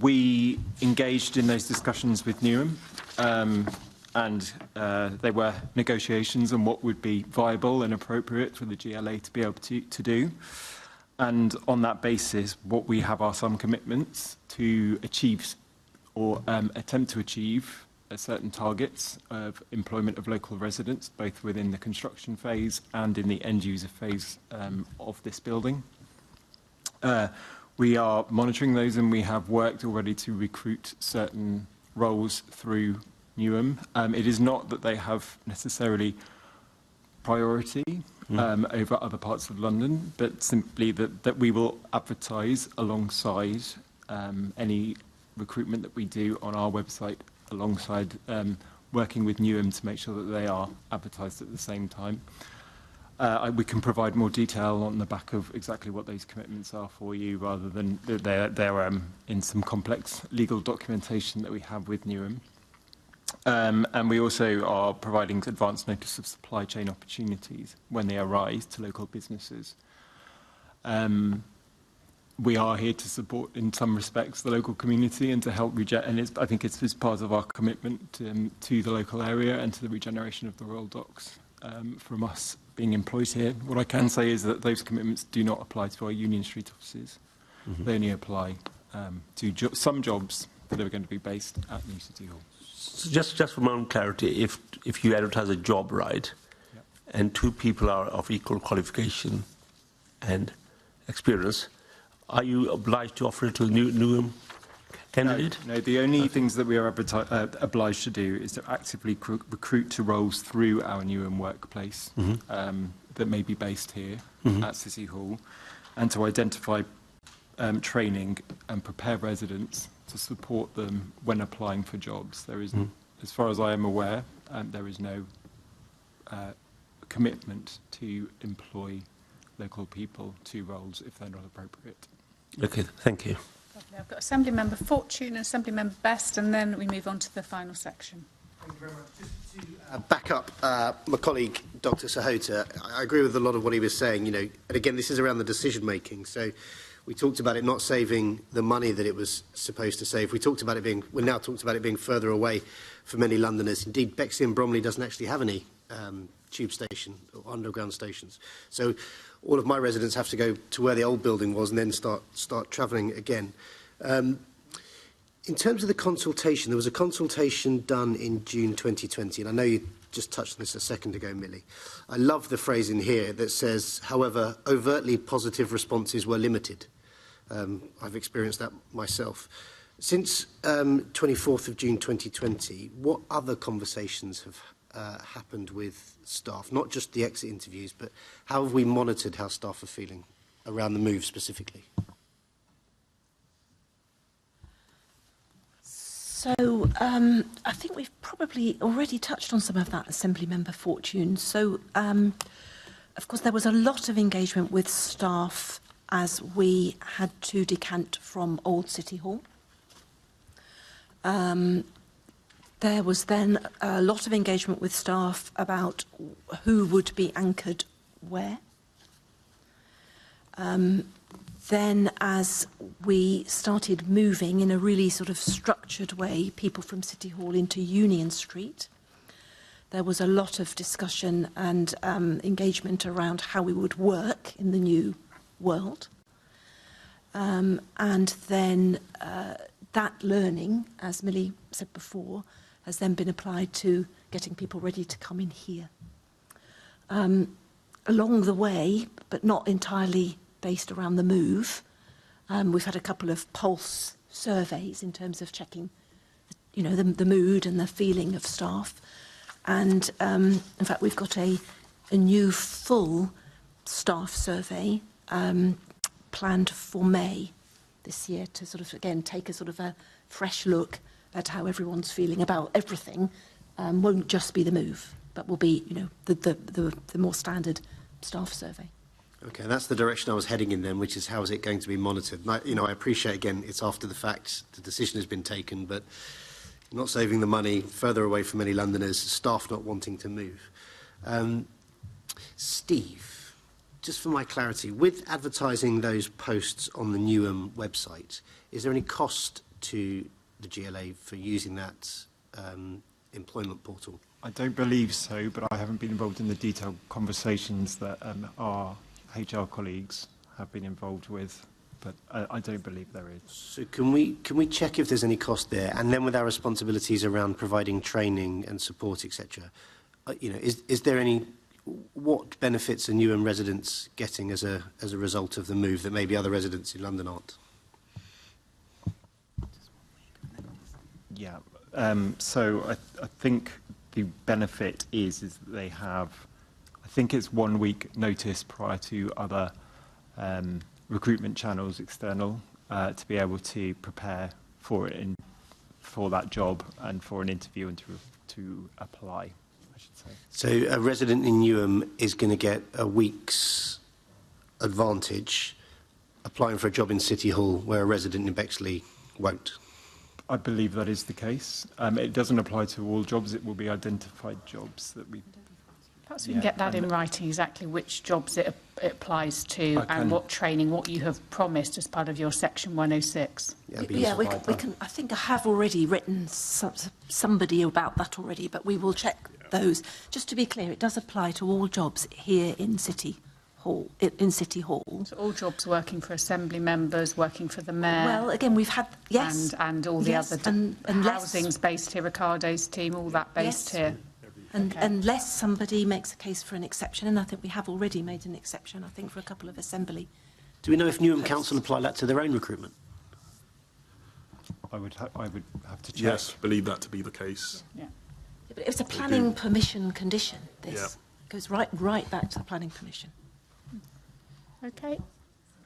We engaged in those discussions with Newham, and they were negotiations on what would be viable and appropriate for the GLA to be able to do. And on that basis, what we have are some commitments to achieve or attempt to achieve certain targets of employment of local residents, both within the construction phase and in the end user phase of this building. We are monitoring those, and we have worked already to recruit certain roles through Newham. It is not that they have necessarily priority over other parts of London, but simply that we will advertise alongside any recruitment that we do on our website, alongside working with Newham to make sure that they are advertised at the same time. We can provide more detail on the back of exactly what those commitments are for you, rather than they're in some complex legal documentation that we have with Newham. And we also are providing advance notice of supply chain opportunities when they arise to local businesses. We are here to support, in some respects, the local community and to help I think it's part of our commitment to the local area and to the regeneration of the Royal Docks from us being employed here. What I can say is that those commitments do not apply to our Union Street offices. They only apply to some jobs that are going to be based at New City Hall. So just for my own clarity, if you advertise a job, right, and two people are of equal qualification and experience, are you obliged to offer it to a new candidate? No, the only things that we are obliged to do is to actively recruit to roles through our Newham workplace that may be based here at City Hall, and to identify training and prepare residents to support them when applying for jobs. There is, as far as I am aware, there is no commitment to employ local people to roles if they're not appropriate. Okay, thank you. Lovely. I've got Assembly Member Fortune and Assembly Member Best, and then we move on to the final section. Thank you very much. Just to back up my colleague, Dr. Sahota, I agree with a lot of what he was saying, and again, this is around the decision making. So we talked about it not saving the money that it was supposed to save. We're now talked about it being further away for many Londoners. Indeed, Bexley and Bromley doesn't actually have any tube station or underground stations. So all of my residents have to go to where the old building was and then start travelling again. In terms of the consultation, there was a consultation done in June 2020, and I know you just touched on this a second ago, Millie. I love the phrase in here that says, however, overtly positive responses were limited. I've experienced that myself. Since 24th of June 2020, what other conversations have happened with staff? Not just the exit interviews, but how have we monitored how staff are feeling around the move specifically? So I think we've probably already touched on some of that, Assembly Member Fortune. So, of course, there was a lot of engagement with staff as we had to decant from Old City Hall. There was then a lot of engagement with staff about who would be anchored where. Then as we started moving in a really sort of structured way, people from City Hall into Union Street, there was a lot of discussion and engagement around how we would work in the new world. And then that learning, as Millie said before, has then been applied to getting people ready to come in here. Along the way, but not entirely based around the move, we've had a couple of pulse surveys in terms of checking, the mood and the feeling of staff. And in fact, we've got a new full staff survey planned for May this year to sort of, again, take a sort of a fresh look at how everyone's feeling about everything. Won't just be the move, but will be, the more standard staff survey. Okay, that's the direction I was heading in then, which is how is it going to be monitored? And I appreciate, again, it's after the fact, the decision has been taken, but not saving the money, further away from many Londoners, staff not wanting to move. Steve, just for my clarity, with advertising those posts on the Newham website, is there any cost to the GLA for using that employment portal? I don't believe so, but I haven't been involved in the detailed conversations that our HR colleagues have been involved with but I don't believe there is. So can we check if there's any cost there, and then with our responsibilities around providing training and support, etc. Is there any? What benefits are Newham residents getting as a result of the move that maybe other residents in London aren't? Yeah. So I think the benefit is that they have, I think it's 1 week notice prior to other recruitment channels external to be able to prepare for it for that job and for an interview and to apply, I should say. So a resident in Newham is going to get a week's advantage applying for a job in City Hall, where a resident in Bexley won't. I believe that is the case. It doesn't apply to all jobs. It will be identified jobs that we... Perhaps we can get that in writing, exactly which jobs it applies to and what training, what you have promised as part of your Section 106. Yeah, we can. I think I have already written somebody about that already, but we will check those. Just to be clear, it does apply to all jobs here in City Hall. So all jobs working for Assembly members, working for the Mayor. Well, again, we've had, yes. And all the other housing's based here, Riccardo's team, all that based here. And unless somebody makes a case for an exception, and I think we have already made an exception, I think, for a couple of Assembly. Do we know if Newham Council apply that to their own recruitment? I would have to check. Yes, believe that to be the case. Yeah, but it's a planning permission condition, this. It goes right back to the planning permission. Okay.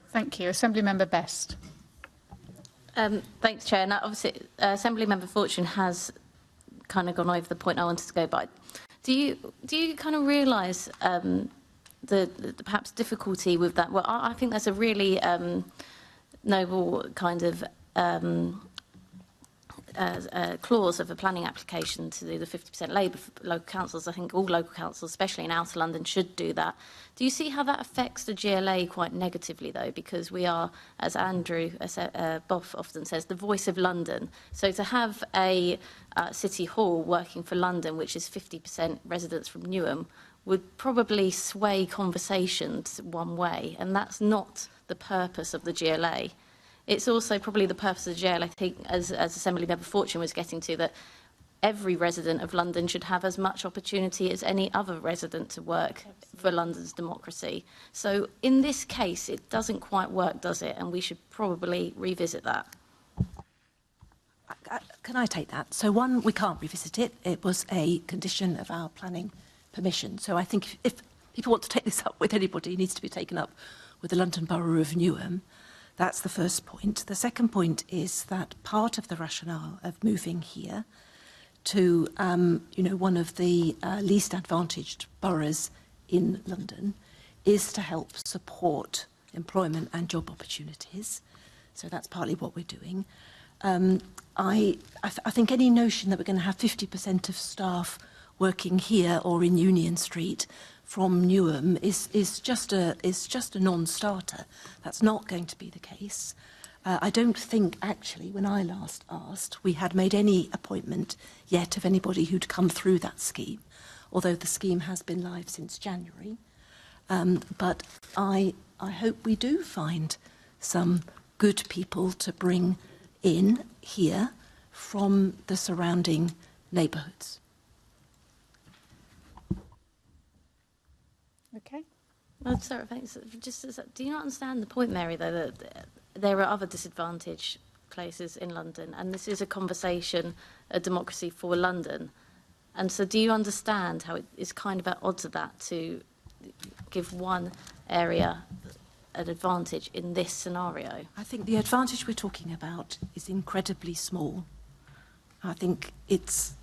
Thank you. Assembly Member Best. Thanks, Chair. Now, obviously, Assembly Member Fortune has kind of gone over the point I wanted to go by. Do you kind of realise the perhaps difficulty with that? Well, I think that's a really noble kind of clause of a planning application to do the 50% labour for local councils. I think all local councils, especially in outer London, should do that. Do you see how that affects the GLA quite negatively, though? Because we are, as Andrew Boff often says, the voice of London. So to have a City Hall working for London, which is 50% residents from Newham, would probably sway conversations one way, and that's not the purpose of the GLA. It's also probably the purpose of the GLA, I think, as Assembly Member Fortune was getting to, that every resident of London should have as much opportunity as any other resident to work for London's democracy. So in this case, it doesn't quite work, does it? And we should probably revisit that. Can I take that? So one, we can't revisit it. It was a condition of our planning permission. So I think if people want to take this up with anybody, it needs to be taken up with the London Borough of Newham. That's the first point. The second point is that part of the rationale of moving here to, one of the least advantaged boroughs in London is to help support employment and job opportunities. So that's partly what we're doing. I think any notion that we're going to have 50% of staff working here or in Union Street from Newham is just a non-starter. That's not going to be the case. I don't think, actually, when I last asked, we had made any appointment yet of anybody who'd come through that scheme, although the scheme has been live since January. But I hope we do find some good people to bring in here from the surrounding neighbourhoods. Okay. Well, sorry, thanks. Do you not understand the point, Mary, though, that there are other disadvantaged places in London, and this is a conversation, a democracy for London? And so do you understand how it is kind of at odds of that to give one area an advantage in this scenario? I think the advantage we're talking about is incredibly small. I think it's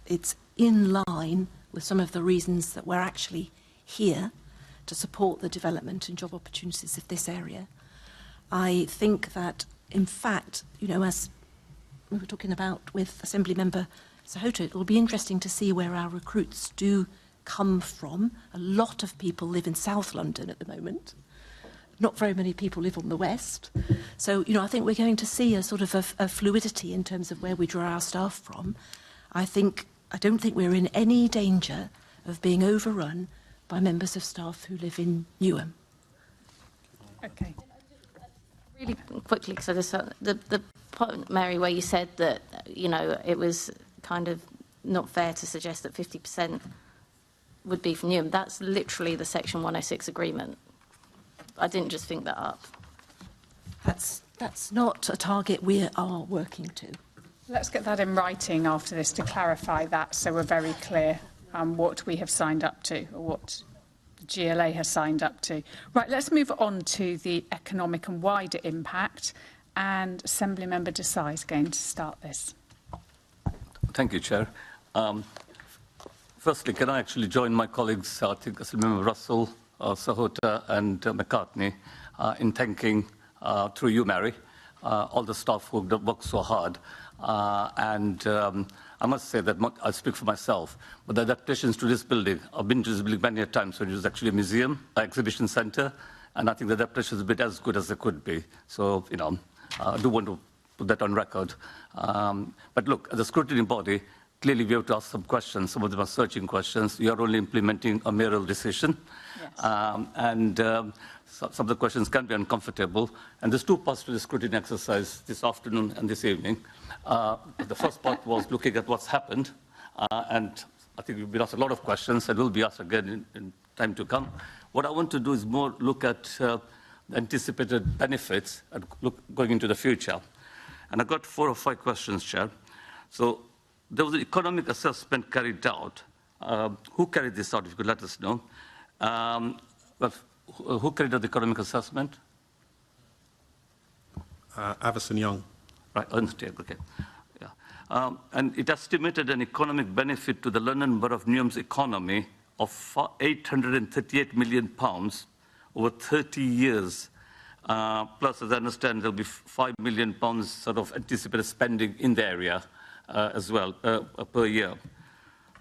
in line with some of the reasons that we're actually here to support the development and job opportunities of this area. I think that, in fact, as we were talking about with Assembly Member Sahoto, it will be interesting to see where our recruits do come from. A lot of people live in South London at the moment. Not very many people live on the west. So, I think we're going to see a sort of a fluidity in terms of where we draw our staff from. I don't think we're in any danger of being overrun by members of staff who live in Newham. Okay. Really quickly, because the point, Mary, where you said that, you know, it was kind of not fair to suggest that 50% would be from Newham. That's literally the Section 106 agreement. I didn't just think that up. That's not a target we are working to. Let's get that in writing after this to clarify that, so we're very clear what we have signed up to, or what the GLA has signed up to. Right, let's move on to the economic and wider impact, and Assembly Member Desai is going to start this. Thank you, Chair. Firstly, can I actually join my colleagues, I think Assembly Member Russell, Sahota and McCartney, in thanking, through you, Mary, all the staff who worked so hard. I must say that I speak for myself, but the adaptations to this building, I've been to this building many times when it was actually a museum, exhibition centre, and I think the adaptation is a bit as good as they could be. So, you know, I do want to put that on record. But look, as a scrutiny body, clearly we have to ask some questions. Some of them are searching questions. You are only implementing a mayoral decision. Yes. Some of the questions can be uncomfortable. And there's two parts to the scrutiny exercise this afternoon and this evening. The first part was looking at what's happened. And I think we've been asked a lot of questions and will be asked again in time to come. What I want to do is more look at the anticipated benefits and going into the future. And I've got 4 or 5 questions, Chair. So there was an economic assessment carried out. Who carried this out, if you could let us know? Who carried out the economic assessment? Avison Young. Right, okay. Yeah. And it estimated an economic benefit to the London Borough of Newham's economy of £838 million over 30 years. Plus, as I understand, there'll be £5 million sort of anticipated spending in the area as well per year.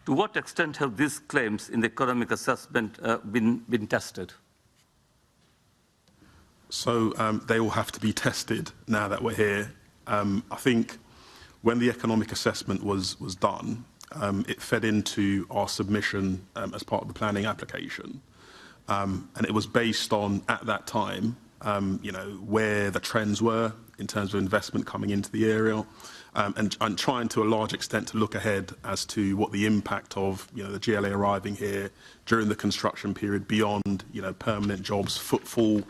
To what extent have these claims in the economic assessment been tested? So they all have to be tested now that we're here. I think when the economic assessment was done, it fed into our submission as part of the planning application. And it was based on, at that time, you know, where the trends were in terms of investment coming into the area, and trying to a large extent to look ahead as to what the impact of, you know, the GLA arriving here during the construction period beyond, you know, permanent jobs, footfall.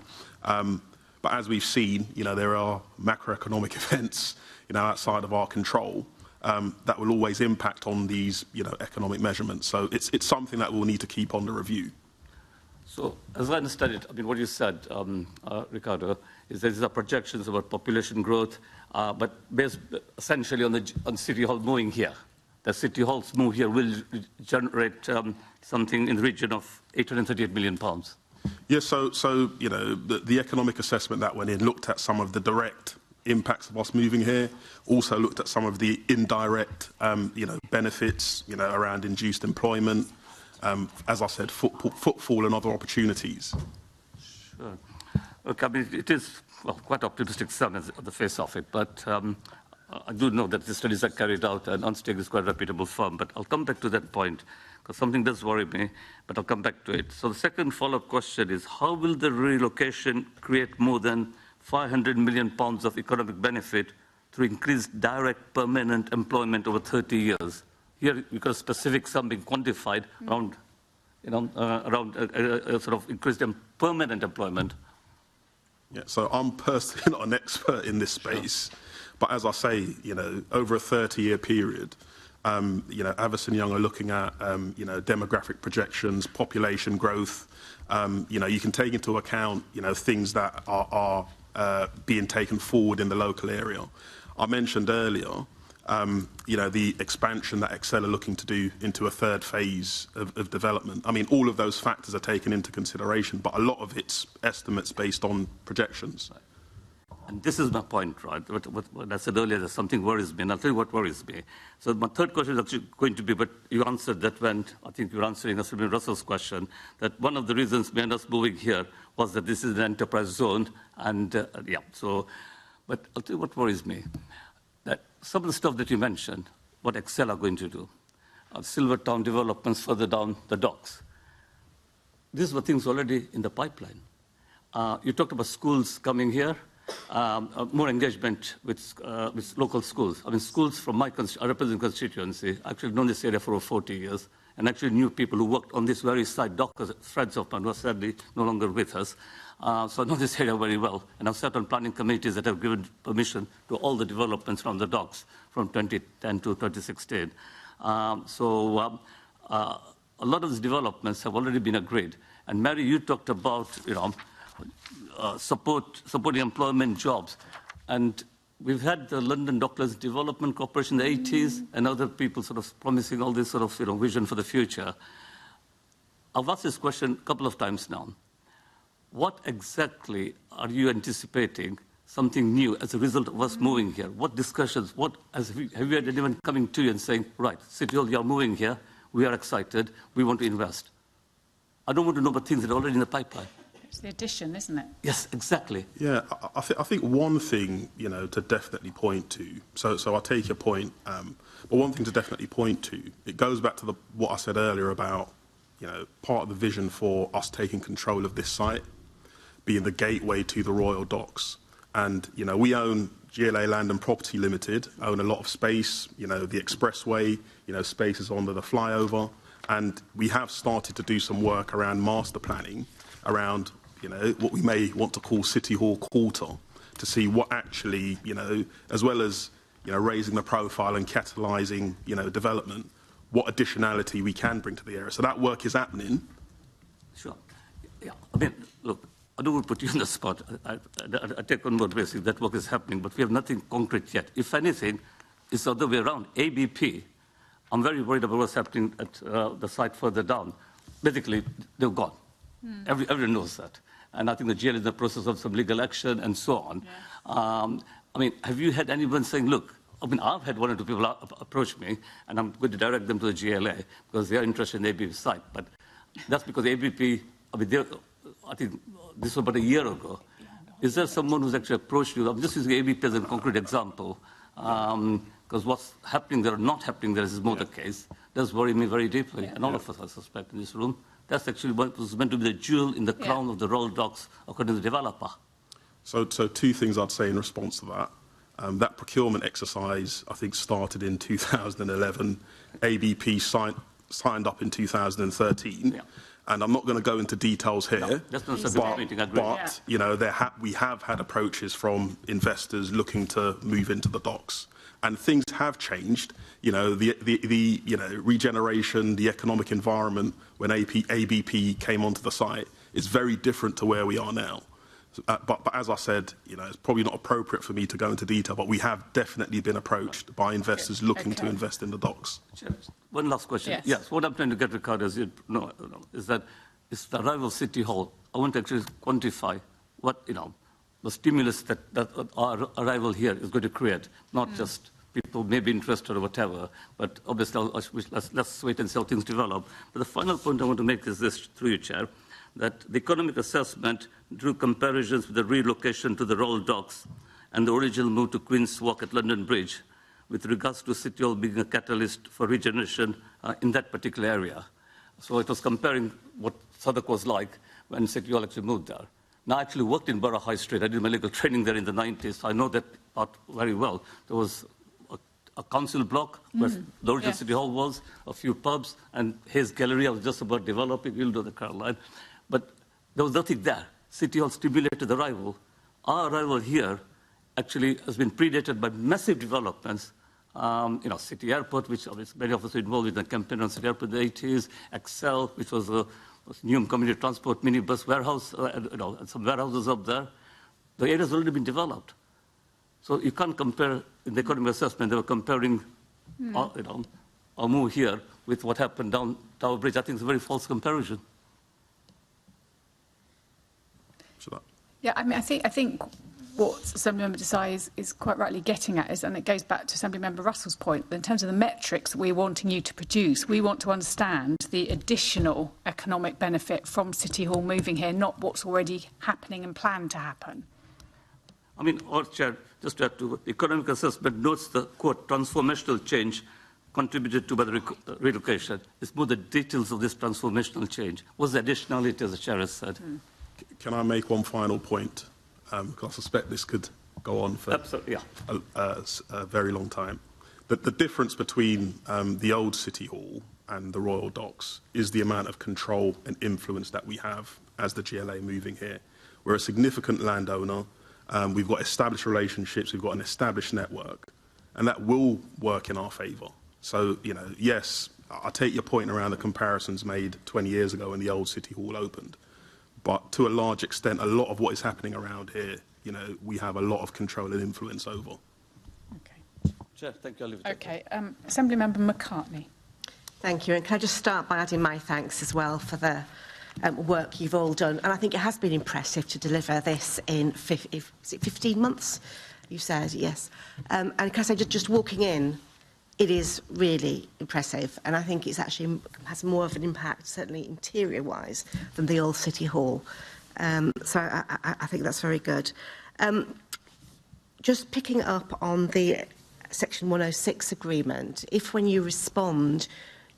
But as we've seen, you know, there are macroeconomic events, you know, outside of our control that will always impact on these, you know, economic measurements. So it's something that we'll need to keep on the review. So, as I understand it, I mean, what you said, Rickardo, is there are projections about population growth, but based essentially on City Hall moving here. The City Hall's move here will generate something in the region of £838 million. Yes, so you know, the economic assessment that went in looked at some of the direct impacts of us moving here, also looked at some of the indirect, you know, benefits, you know, around induced employment, as I said, footfall and other opportunities. Sure. Okay, I mean, it is quite optimistic on the face of it, but I do know that the studies are carried out and Unstake is quite a reputable firm, but I'll come back to that point because something does worry me, but I'll come back to it. So the second follow-up question is, how will the relocation create more than £500 million of economic benefit through increased direct permanent employment over 30 years? Here, because specific sum being quantified around, you know, sort of increased permanent employment. Yeah, so I'm personally not an expert in this space, but as I say, you know, over a 30-year period, you know, Avison Young are looking at, you know, demographic projections, population growth. You know, you can take into account, you know, things that are being taken forward in the local area. I mentioned earlier, you know, the expansion that Excel are looking to do into a third phase of development. I mean, all of those factors are taken into consideration, but a lot of it's estimates based on projections. And this is my point, right? What I said earlier, that something worries me, and I'll tell you what worries me. So my third question is actually going to be, but you answered that when, I think you were answering Assembly Russell's question, that one of the reasons behind us moving here was that this is an enterprise zone, and yeah, so, but I'll tell you what worries me. That some of the stuff that you mentioned, what Excel are going to do, Silvertown developments further down the docks. These were things already in the pipeline. You talked about schools coming here. more engagement with local schools. I mean, schools from my I represent constituency. Actually known this area for over 40 years, and actually knew people who worked on this very site. Doctors, friends of mine, who are sadly no longer with us. So I know this area very well, and I've sat on planning committees that have given permission to all the developments from the docks from 2010 to 2016. A lot of these developments have already been agreed. And Mary, you talked about, supporting employment jobs. And we've had the London Docklands Development Corporation in the 80s and other people sort of promising all this sort of vision for the future. I've asked this question a couple of times now. What exactly are you anticipating something new as a result of us moving here? What discussions, have you had anyone coming to you and saying, right, City Hall, you're moving here, we are excited, we want to invest? I don't want to know about things that are already in the pipeline. It's the addition, isn't it? Yes, exactly. Yeah, I think one thing, to definitely point to, so I take your point, but one thing to definitely point to, it goes back to what I said earlier about, part of the vision for us taking control of this site, being the gateway to the Royal Docks. And, we own GLA Land and Property Limited, own a lot of space, the expressway, spaces under the flyover. And we have started to do some work around master planning, around, what we may want to call City Hall Quarter, to see what actually, as well as, raising the profile and catalysing, development, what additionality we can bring to the area. So that work is happening. Sure. Yeah. I mean, look, I don't want to put you on the spot. I take on board basically that work is happening, but we have nothing concrete yet. If anything, it's the other way around. ABP, I'm very worried about what's happening at the site further down. Basically, they're gone. Everyone knows that. And I think the GLA is in the process of some legal action and so on. Yeah. I mean, have you had anyone saying, look, I mean, I've had one or two people approach me, and I'm going to direct them to the GLA because they are interested in the ABP site. But that's because ABP, I mean, I think this was about a year ago. Is there someone who's actually approached you? I'm just using ABP as a concrete example, because what's happening there or not happening there is more the case. Does worry me very deeply, and all of us, I suspect, in this room. That's actually what was meant to be the jewel in the crown of the Royal Docks, according to the developer. So two things I'd say in response to that. That procurement exercise, I think, started in 2011. ABP signed up in 2013. Yeah. And I'm not going to go into details here, no, that's not but we have had approaches from investors looking to move into the docks. And things have changed. The regeneration, the economic environment when ABP came onto the site is very different to where we are now. But as I said, it's probably not appropriate for me to go into detail, but we have definitely been approached by investors looking to invest in the docks. One last question. Yes, what I'm trying to get, Rickardo, is that it's the arrival of City Hall. I want to actually quantify what, the stimulus that our arrival here is going to create, not just people may be interested or whatever, but obviously let's wait and see how things develop. But the final point I want to make is this, through you, Chair, that the economic assessment drew comparisons with the relocation to the Royal Docks and the original move to Queen's Walk at London Bridge with regards to City Hall being a catalyst for regeneration in that particular area. So it was comparing what Southwark was like when City Hall actually moved there. Now, I actually worked in Borough High Street. I did my legal training there in the 90s. So I know that part very well. There was a council block where the original City Hall was, a few pubs, and Hayes Gallery I was just about developing. You'll know the Caroline. But there was nothing there. City Hall stimulated arrival. Our arrival here actually has been predated by massive developments. City Airport, which many of us were involved in the campaign on City Airport in the 80s, Excel, which was a new community transport minibus warehouse, and some warehouses up there. The area's already been developed. So you can't compare, in the economic assessment, they were comparing our move here with what happened down Tower Bridge. I think it's a very false comparison. Yeah, I mean, I think what Assemblymember Desai is quite rightly getting at is, and it goes back to Assemblymember Russell's point, in terms of the metrics that we're wanting you to produce, we want to understand the additional economic benefit from City Hall moving here, not what's already happening and planned to happen. I mean, Chair, just to add to the economic assessment notes the, quote, transformational change contributed to by the relocation. It's more the details of this transformational change. What's the additionality, as the Chair has said? Can I make one final point? because I suspect this could go on for a very long time. The difference between the old City Hall and the Royal Docks is the amount of control and influence that we have as the GLA moving here. We're a significant landowner. We've got established relationships. We've got an established network, and that will work in our favour. So, you know, yes, I take your point around the comparisons made 20 years ago when the old City Hall opened. But to a large extent, a lot of what is happening around here, you know, we have a lot of control and influence over. Chair, thank you. I'll leave it Okay, Assembly Member McCartney. Thank you. And can I just start by adding my thanks as well for the work you've all done. And I think it has been impressive to deliver this in 15 months, you said, yes. And can I say, just walking in, it is really impressive. And I think it's actually has more of an impact, certainly interior-wise, than the old City Hall. So I think that's very good. Just picking up on the Section 106 agreement, if when you respond,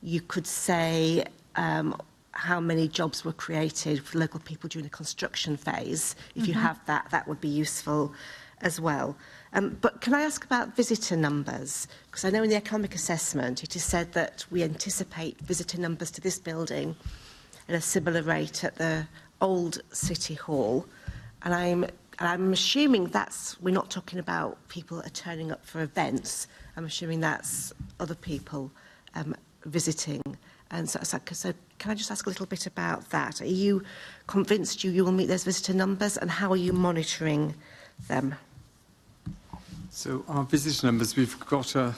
you could say how many jobs were created for local people during the construction phase, if you have that, that would be useful as well. But can I ask about visitor numbers? Because I know in the economic assessment it is said that we anticipate visitor numbers to this building at a similar rate at the old City Hall. And I'm assuming we're not talking about people are turning up for events. I'm assuming that's other people visiting. And so can I just ask a little bit about that? Are you convinced you will meet those visitor numbers, and how are you monitoring them? So our visitor numbers, we've got a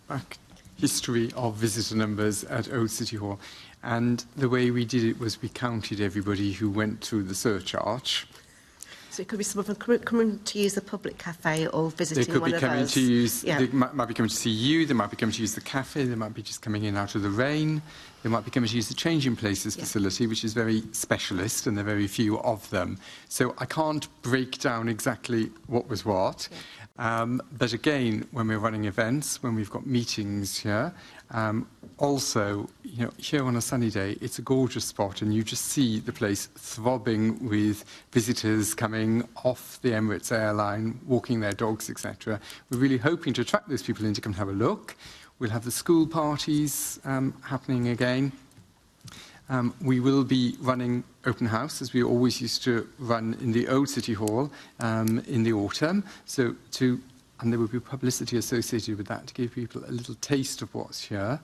back history of visitor numbers at Old City Hall. And the way we did it was we counted everybody who went through the search arch. So it could be some of them coming to use the public cafe or visiting one of those. They could be coming to use, they might be coming to see you, they might be coming to use the cafe, they might be just coming in out of the rain, they might be coming to use the changing places facility, which is very specialist, and there are very few of them. So I can't break down exactly what was what. But again, when we're running events, when we've got meetings here, also, you know, here on a sunny day, it's a gorgeous spot, and you just see the place throbbing with visitors coming off the Emirates airline, walking their dogs, etc. We're really hoping to attract those people in to come and have a look. We'll have the school parties happening again. We will be running open house, as we always used to run in the old City Hall in the autumn. And there will be publicity associated with that to give people a little taste of what's here.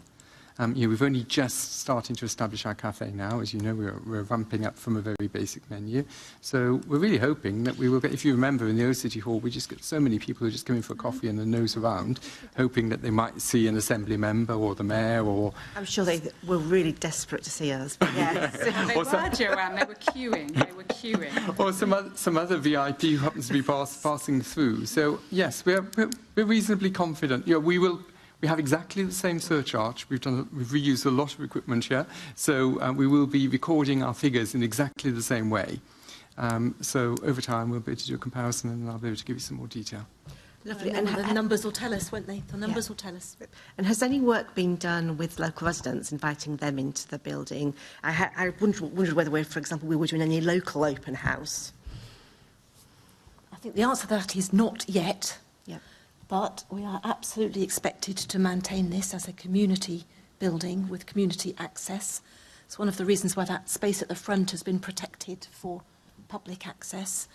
You know, we've only just starting to establish our cafe now. As you know, we're ramping up from a very basic menu. So we're really hoping that we will get, if you remember, in the old City Hall, we just get so many people who just come in for a coffee and a nose around, hoping that they might see an assembly member or the mayor or... I'm sure they were really desperate to see us. But yes. They were, Joanne, they were queuing. Or some other VIP who happens to be passing through. So, yes, we're reasonably confident. You know, we have exactly the same search arch. We've reused a lot of equipment here, so we will be recording our figures in exactly the same way. So over time, we'll be able to do a comparison, and I'll be able to give you some more detail. Lovely. And the numbers will tell us, won't they? The numbers will tell us. And has any work been done with local residents, inviting them into the building? I wondered whether, for example, we were doing any local open house. I think the answer to that is not yet. But we are absolutely expected to maintain this as a community building with community access. It's one of the reasons why that space at the front has been protected for public access.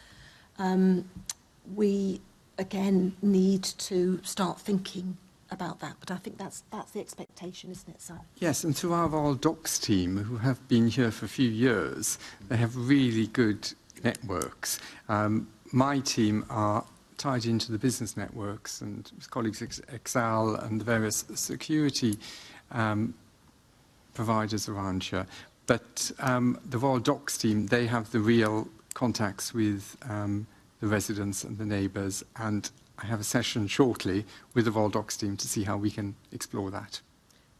We, again, need to start thinking about that, but I think that's the expectation, isn't it, Si? Yes, and through our Royal Docks team, who have been here for a few years, they have really good networks. My team are tied into the business networks, and colleagues Excel and the various security providers around here. But the Royal Docks team, they have the real contacts with the residents and the neighbours, and I have a session shortly with the Royal Docks team to see how we can explore that.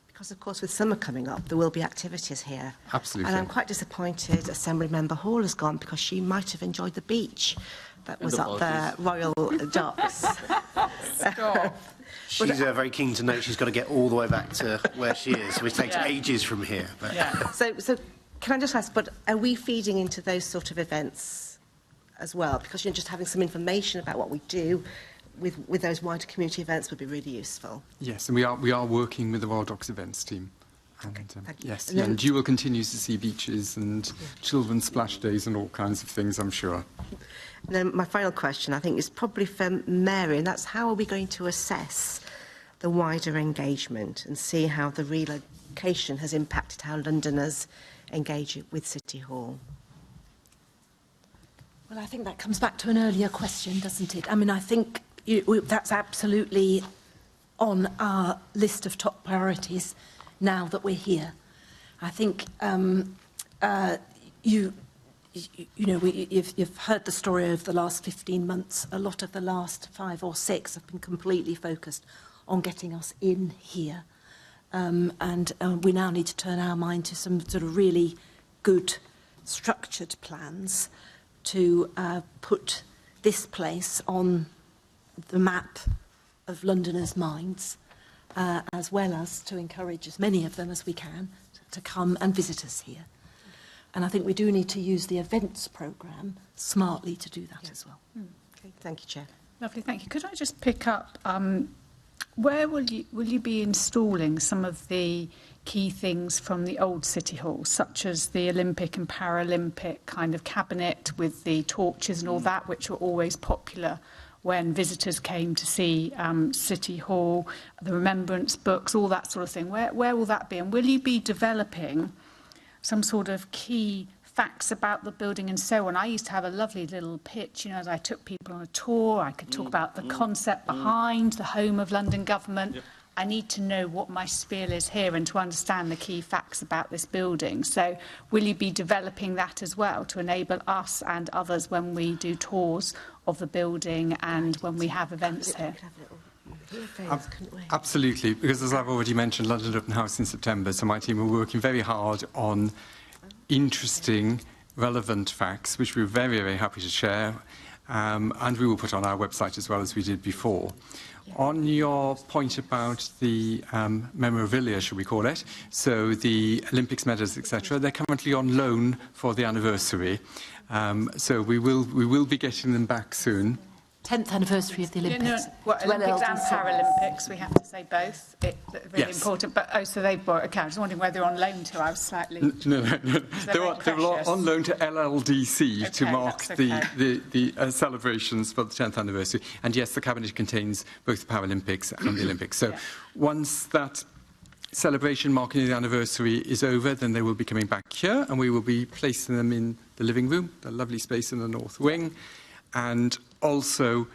Because, of course, with summer coming up, there will be activities here. Absolutely. And I'm quite disappointed Assembly Member Hall has gone, because she might have enjoyed the beach that was at the Royal Docks. Stop. She's very keen to know she's got to get all the way back to where she is, which takes ages from here. But. So can I just ask, but are we feeding into those sort of events as well, because just having some information about what we do with those wider community events would be really useful. Yes, and we are working with the Royal Docks events team. And, thank you. Yes, And then- and you will continue to see beaches and children's splash days and all kinds of things, I'm sure. And then my final question, I think, is probably for Mary, and that's how are we going to assess the wider engagement and see how the relocation has impacted how Londoners engage with City Hall? Well, I think that comes back to an earlier question, doesn't it? I mean, I think that's absolutely on our list of top priorities now that we're here. I think you've heard the story of the last 15 months. A lot of the last 5 or 6 have been completely focused on getting us in here. And we now need to turn our mind to some sort of really good structured plans to put this place on the map of Londoners' minds, as well as to encourage as many of them as we can to come and visit us here. And I think we do need to use the events programme smartly to do that as well. Okay, thank you, Chair. Lovely, thank you. Could I just pick up, where will you be installing some of the key things from the old City Hall, such as the Olympic and Paralympic kind of cabinet with the torches and all that, which were always popular when visitors came to see City Hall, the remembrance books, all that sort of thing? Where will that be? And will you be developing some sort of key facts about the building and so on? I used to have a lovely little pitch, as I took people on a tour. I could talk about the concept behind the home of London government. Yep. I need to know what my spiel is here and to understand the key facts about this building. So will you be developing that as well to enable us and others when we do tours of the building and when we have events here? Absolutely, because as I've already mentioned, London Open House in September, so my team are working very hard on interesting, relevant facts, which we're very, very happy to share, and we will put on our website as well as we did before. On your point about the memorabilia, should we call it, so the Olympics medals, etc., they're currently on loan for the anniversary, so we will be getting them back soon. 10th anniversary of the Olympics. Olympics and Paralympics, we have to say both. Really important. But so they've bought. Okay, I was wondering where they're on loan to. I was slightly. No. They were on loan to LLDC to mark the celebrations for the 10th anniversary. And yes, the cabinet contains both the Paralympics and the Olympics. So once that celebration marking the anniversary is over, then they will be coming back here, and we will be placing them in the living room, the lovely space in the north wing. And also,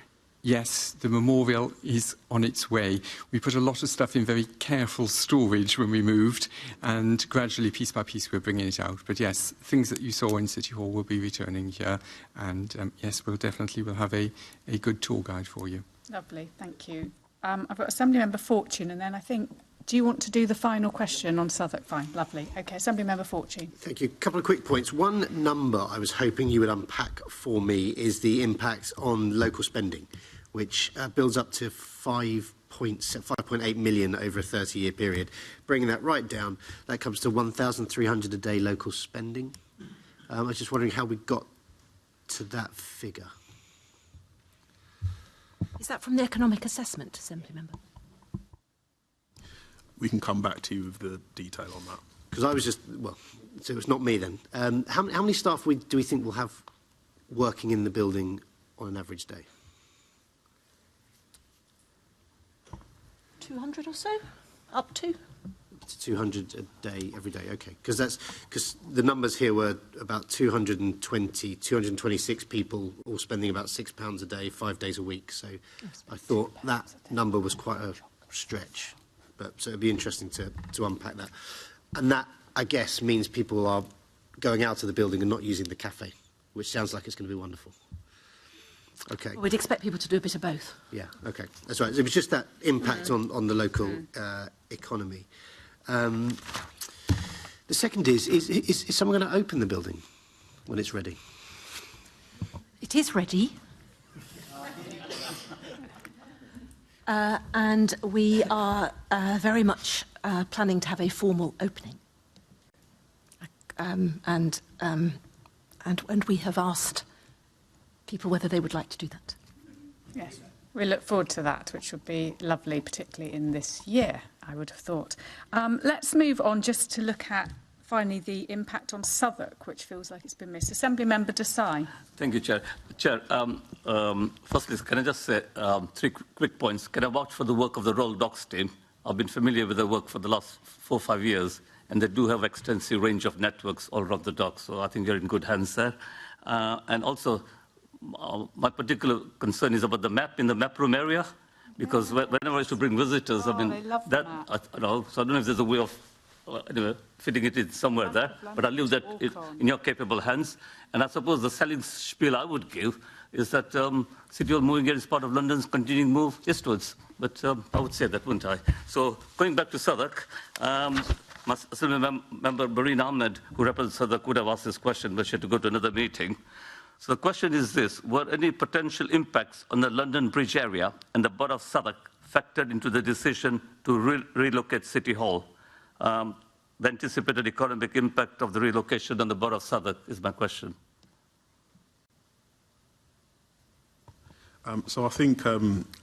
yes, the memorial is on its way. We put a lot of stuff in very careful storage when we moved, and gradually, piece by piece, we're bringing it out. But yes, things that you saw in City Hall will be returning here, and yes, we'll have a good tour guide for you. Lovely, thank you. I've got Assembly Member Fortune, and then I think, do you want to do the final question on Southwark? Fine, lovely. Okay, Assembly Member Fortune. Thank you. A couple of quick points. One number I was hoping you would unpack for me is the impact on local spending, which builds up to 5.8 million over a 30-year period. Bringing that right down, that comes to 1,300 a day local spending. I was just wondering how we got to that figure. Is that from the economic assessment, Assembly Member? We can come back to you with the detail on that. Because I was just, so it's not me then. How many staff do we think will have working in the building on an average day? 200 or so? Up to? 200 a day, every day, okay. Because the numbers here were about 226 people, all spending about £6 a day, 5 days a week. So I thought that number was quite a stretch. So it'd be interesting to unpack that. And that, I guess, means people are going out to the building and not using the cafe, which sounds like it's going to be wonderful. Okay. We'd expect people to do a bit of both. Yeah, okay. That's right. It was just that impact on the local economy. The second is someone going to open the building when it's ready? It is ready. And we are very much planning to have a formal opening. And we have asked people whether they would like to do that. Yes, we look forward to that, which would be lovely, particularly in this year, I would have thought. Let's move on just to look at, finally, the impact on Southwark, which feels like it's been missed. Assembly Member Desai. Thank you, Chair. Chair, firstly, can I just say 3 quick points? Can I vouch for the work of the Royal Docks team? I've been familiar with their work for the last 4 or 5 years, and they do have extensive range of networks all around the docks, so I think you're in good hands there. And also, my particular concern is about the map in the map room area, because whenever I used to bring visitors, I mean, that, so I don't know if there's a way of anyway, fitting it in somewhere there, but I'll leave that in your capable hands. And I suppose the selling spiel I would give is that City Hall moving here is part of London's continuing move eastwards. But I would say that, wouldn't I? So going back to Southwark, my Assembly Member Marine Ahmed, who represents Southwark, would have asked this question, but she had to go to another meeting. So the question is this: were any potential impacts on the London Bridge area and the Borough of Southwark factored into the decision to relocate City Hall? The anticipated economic impact of the relocation on the Borough of Southwark is my question. So I think,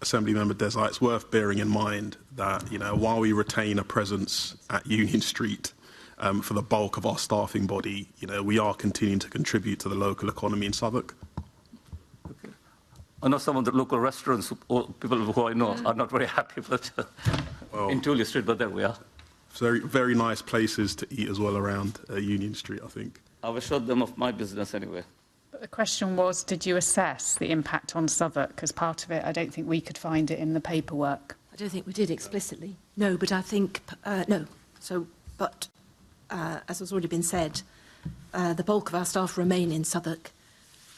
Assembly Member Desai, it's worth bearing in mind that, while we retain a presence at Union Street for the bulk of our staffing body, we are continuing to contribute to the local economy in Southwark. Okay. I know some of the local restaurants, or people who I know, are not very happy with in Julia Street, but there we are. Very, very nice places to eat as well around Union Street, I think. I've assured them of my business anyway. But the question was, did you assess the impact on Southwark as part of it? I don't think we could find it in the paperwork. I don't think we did explicitly. No, but I think, no. So, but as has already been said, the bulk of our staff remain in Southwark,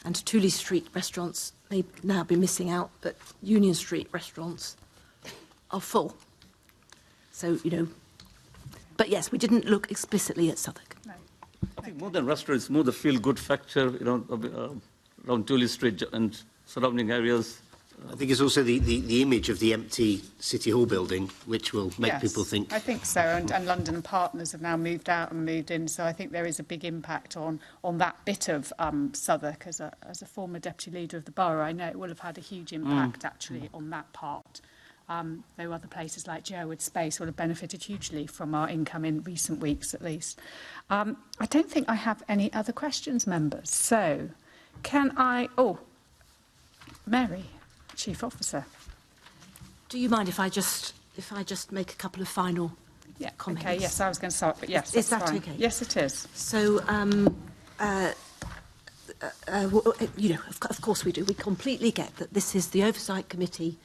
and Tooley Street restaurants may now be missing out, but Union Street restaurants are full. So, but yes, we didn't look explicitly at Southwark. No. I think more than restaurants, more the feel-good factor, around Tooley Street and surrounding areas. I think it's also the image of the empty City Hall building, which will make people think. I think so, and London Partners have now moved out and moved in, so I think there is a big impact on that bit of Southwark. As a former deputy leader of the borough, I know it will have had a huge impact actually on that part. Though other places like Jerwood Space will have benefited hugely from our income in recent weeks, at least. I don't think I have any other questions, members. So, can I? Oh, Mary, Chief Officer. Do you mind if I just make a couple of final comments? Okay. Yes, I was going to start, but yes, is that fine. okay? Yes, it is. So, of course we do. We completely get that this is the Oversight Committee.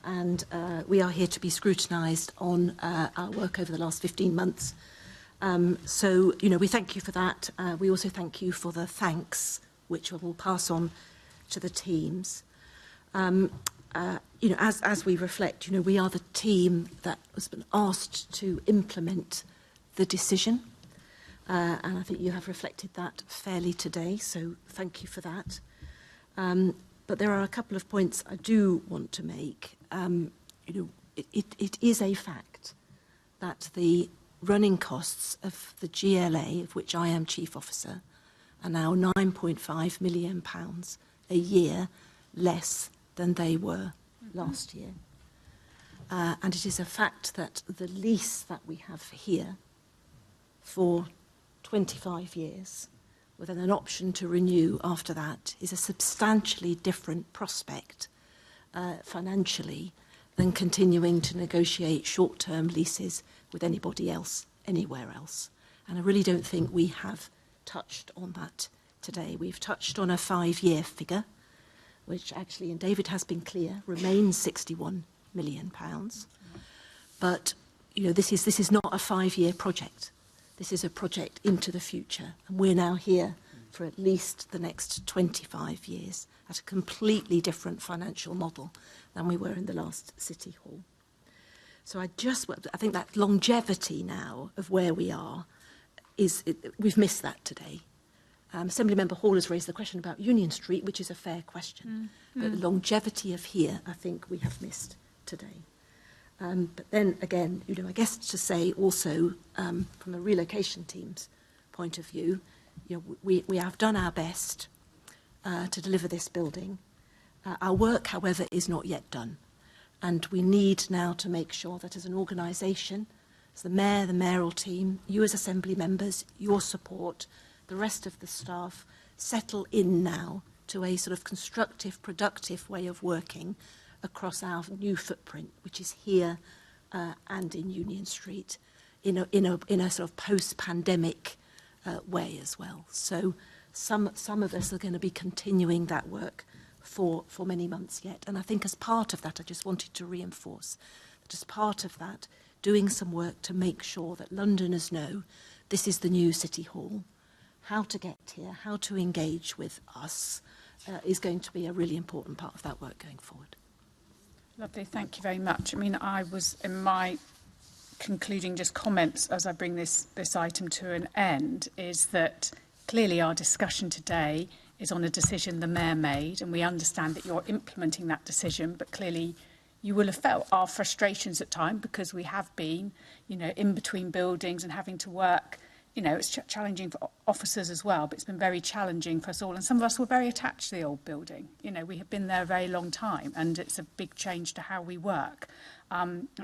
And we are here to be scrutinised on our work over the last 15 months. So, we thank you for that. We also thank you for the thanks, which we'll pass on to the teams. As we reflect, we are the team that has been asked to implement the decision. And I think you have reflected that fairly today, so thank you for that. But there are a couple of points I do want to make. It is a fact that the running costs of the GLA, of which I am Chief Officer, are now £9.5 million a year less than they were last year. And it is a fact that the lease that we have here for 25 years, with an option to renew after that, is a substantially different prospect financially than continuing to negotiate short-term leases with anybody else, anywhere else. And I really don't think we have touched on that today. We've touched on a 5-year figure, which actually, and David has been clear, remains £61 million. But, this is not a 5-year project. This is a project into the future, and we're now here for at least the next 25 years at a completely different financial model than we were in the last City Hall. So I think that longevity now of where we are, we've missed that today. Assembly Member Hall has raised the question about Union Street, which is a fair question. But the longevity of here, I think we have missed today. But then again, I guess to say also from the relocation team's point of view, we have done our best to deliver this building. Our work, however, is not yet done. And we need now to make sure that as an organisation, as the Mayor, the mayoral team, you as Assembly members, your support, the rest of the staff, settle in now to a sort of constructive, productive way of working across our new footprint, which is here and in Union Street, in a sort of post-pandemic way as well. So some of us are going to be continuing that work for many months yet. And I think as part of that, I just wanted to reinforce that as part of that, doing some work to make sure that Londoners know this is the new City Hall. How to get here, how to engage with us is going to be a really important part of that work going forward. Lovely, thank you very much. I mean, I was in my concluding just comments as I bring this item to an end, is that clearly our discussion today is on a decision the Mayor made, and we understand that you're implementing that decision, but clearly you will have felt our frustrations at times because we have been, you know, in between buildings and having to work. You know, it's challenging for officers as well, but it's been very challenging for us all. And some of us were very attached to the old building. You know, we have been there a very long time, and it's a big change to how we work.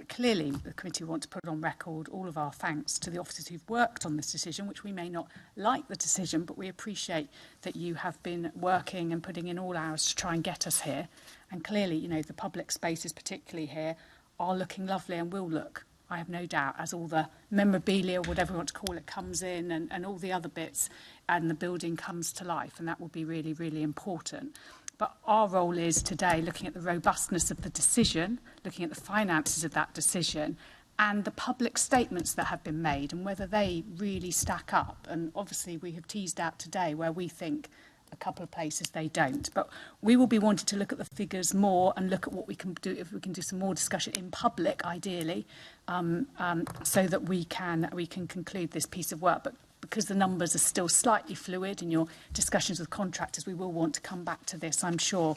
Clearly, the committee want to put on record all of our thanks to the officers who've worked on this decision, which we may not like the decision, but we appreciate that you have been working and putting in all hours to try and get us here. And clearly, you know, the public spaces, particularly here, are looking lovely and will look, I have no doubt, as all the memorabilia, whatever you want to call it, comes in and all the other bits and the building comes to life, and that will be really, really important. But our role is today looking at the robustness of the decision, looking at the finances of that decision and the public statements that have been made and whether they really stack up. And obviously we have teased out today where we think a couple of places they don't, but we will be wanting to look at the figures more and look at what we can do, if we can do some more discussion in public, ideally, so that we can conclude this piece of work. But because the numbers are still slightly fluid in your discussions with contractors, we will want to come back to this, I'm sure,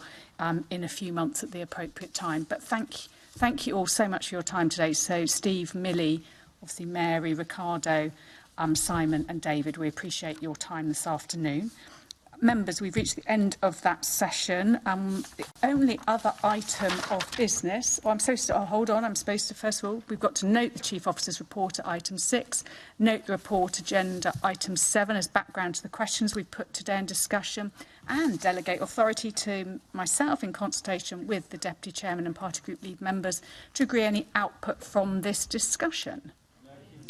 in a few months at the appropriate time. But thank you all so much for your time today. So Steve, Millie, obviously Mary, Riccardo, Simon and David, we appreciate your time this afternoon. Members, we've reached the end of that session. The only other item of business, I'm supposed to, first of all, we've got to note the Chief Officer's report at item 6, note the report agenda item 7 as background to the questions we put today in discussion, and delegate authority to myself in consultation with the Deputy Chairman and Party Group Lead members to agree any output from this discussion.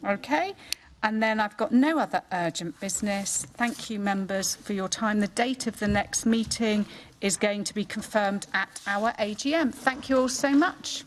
Okay. And then I've got no other urgent business. Thank you, members, for your time. The date of the next meeting is going to be confirmed at our AGM. Thank you all so much.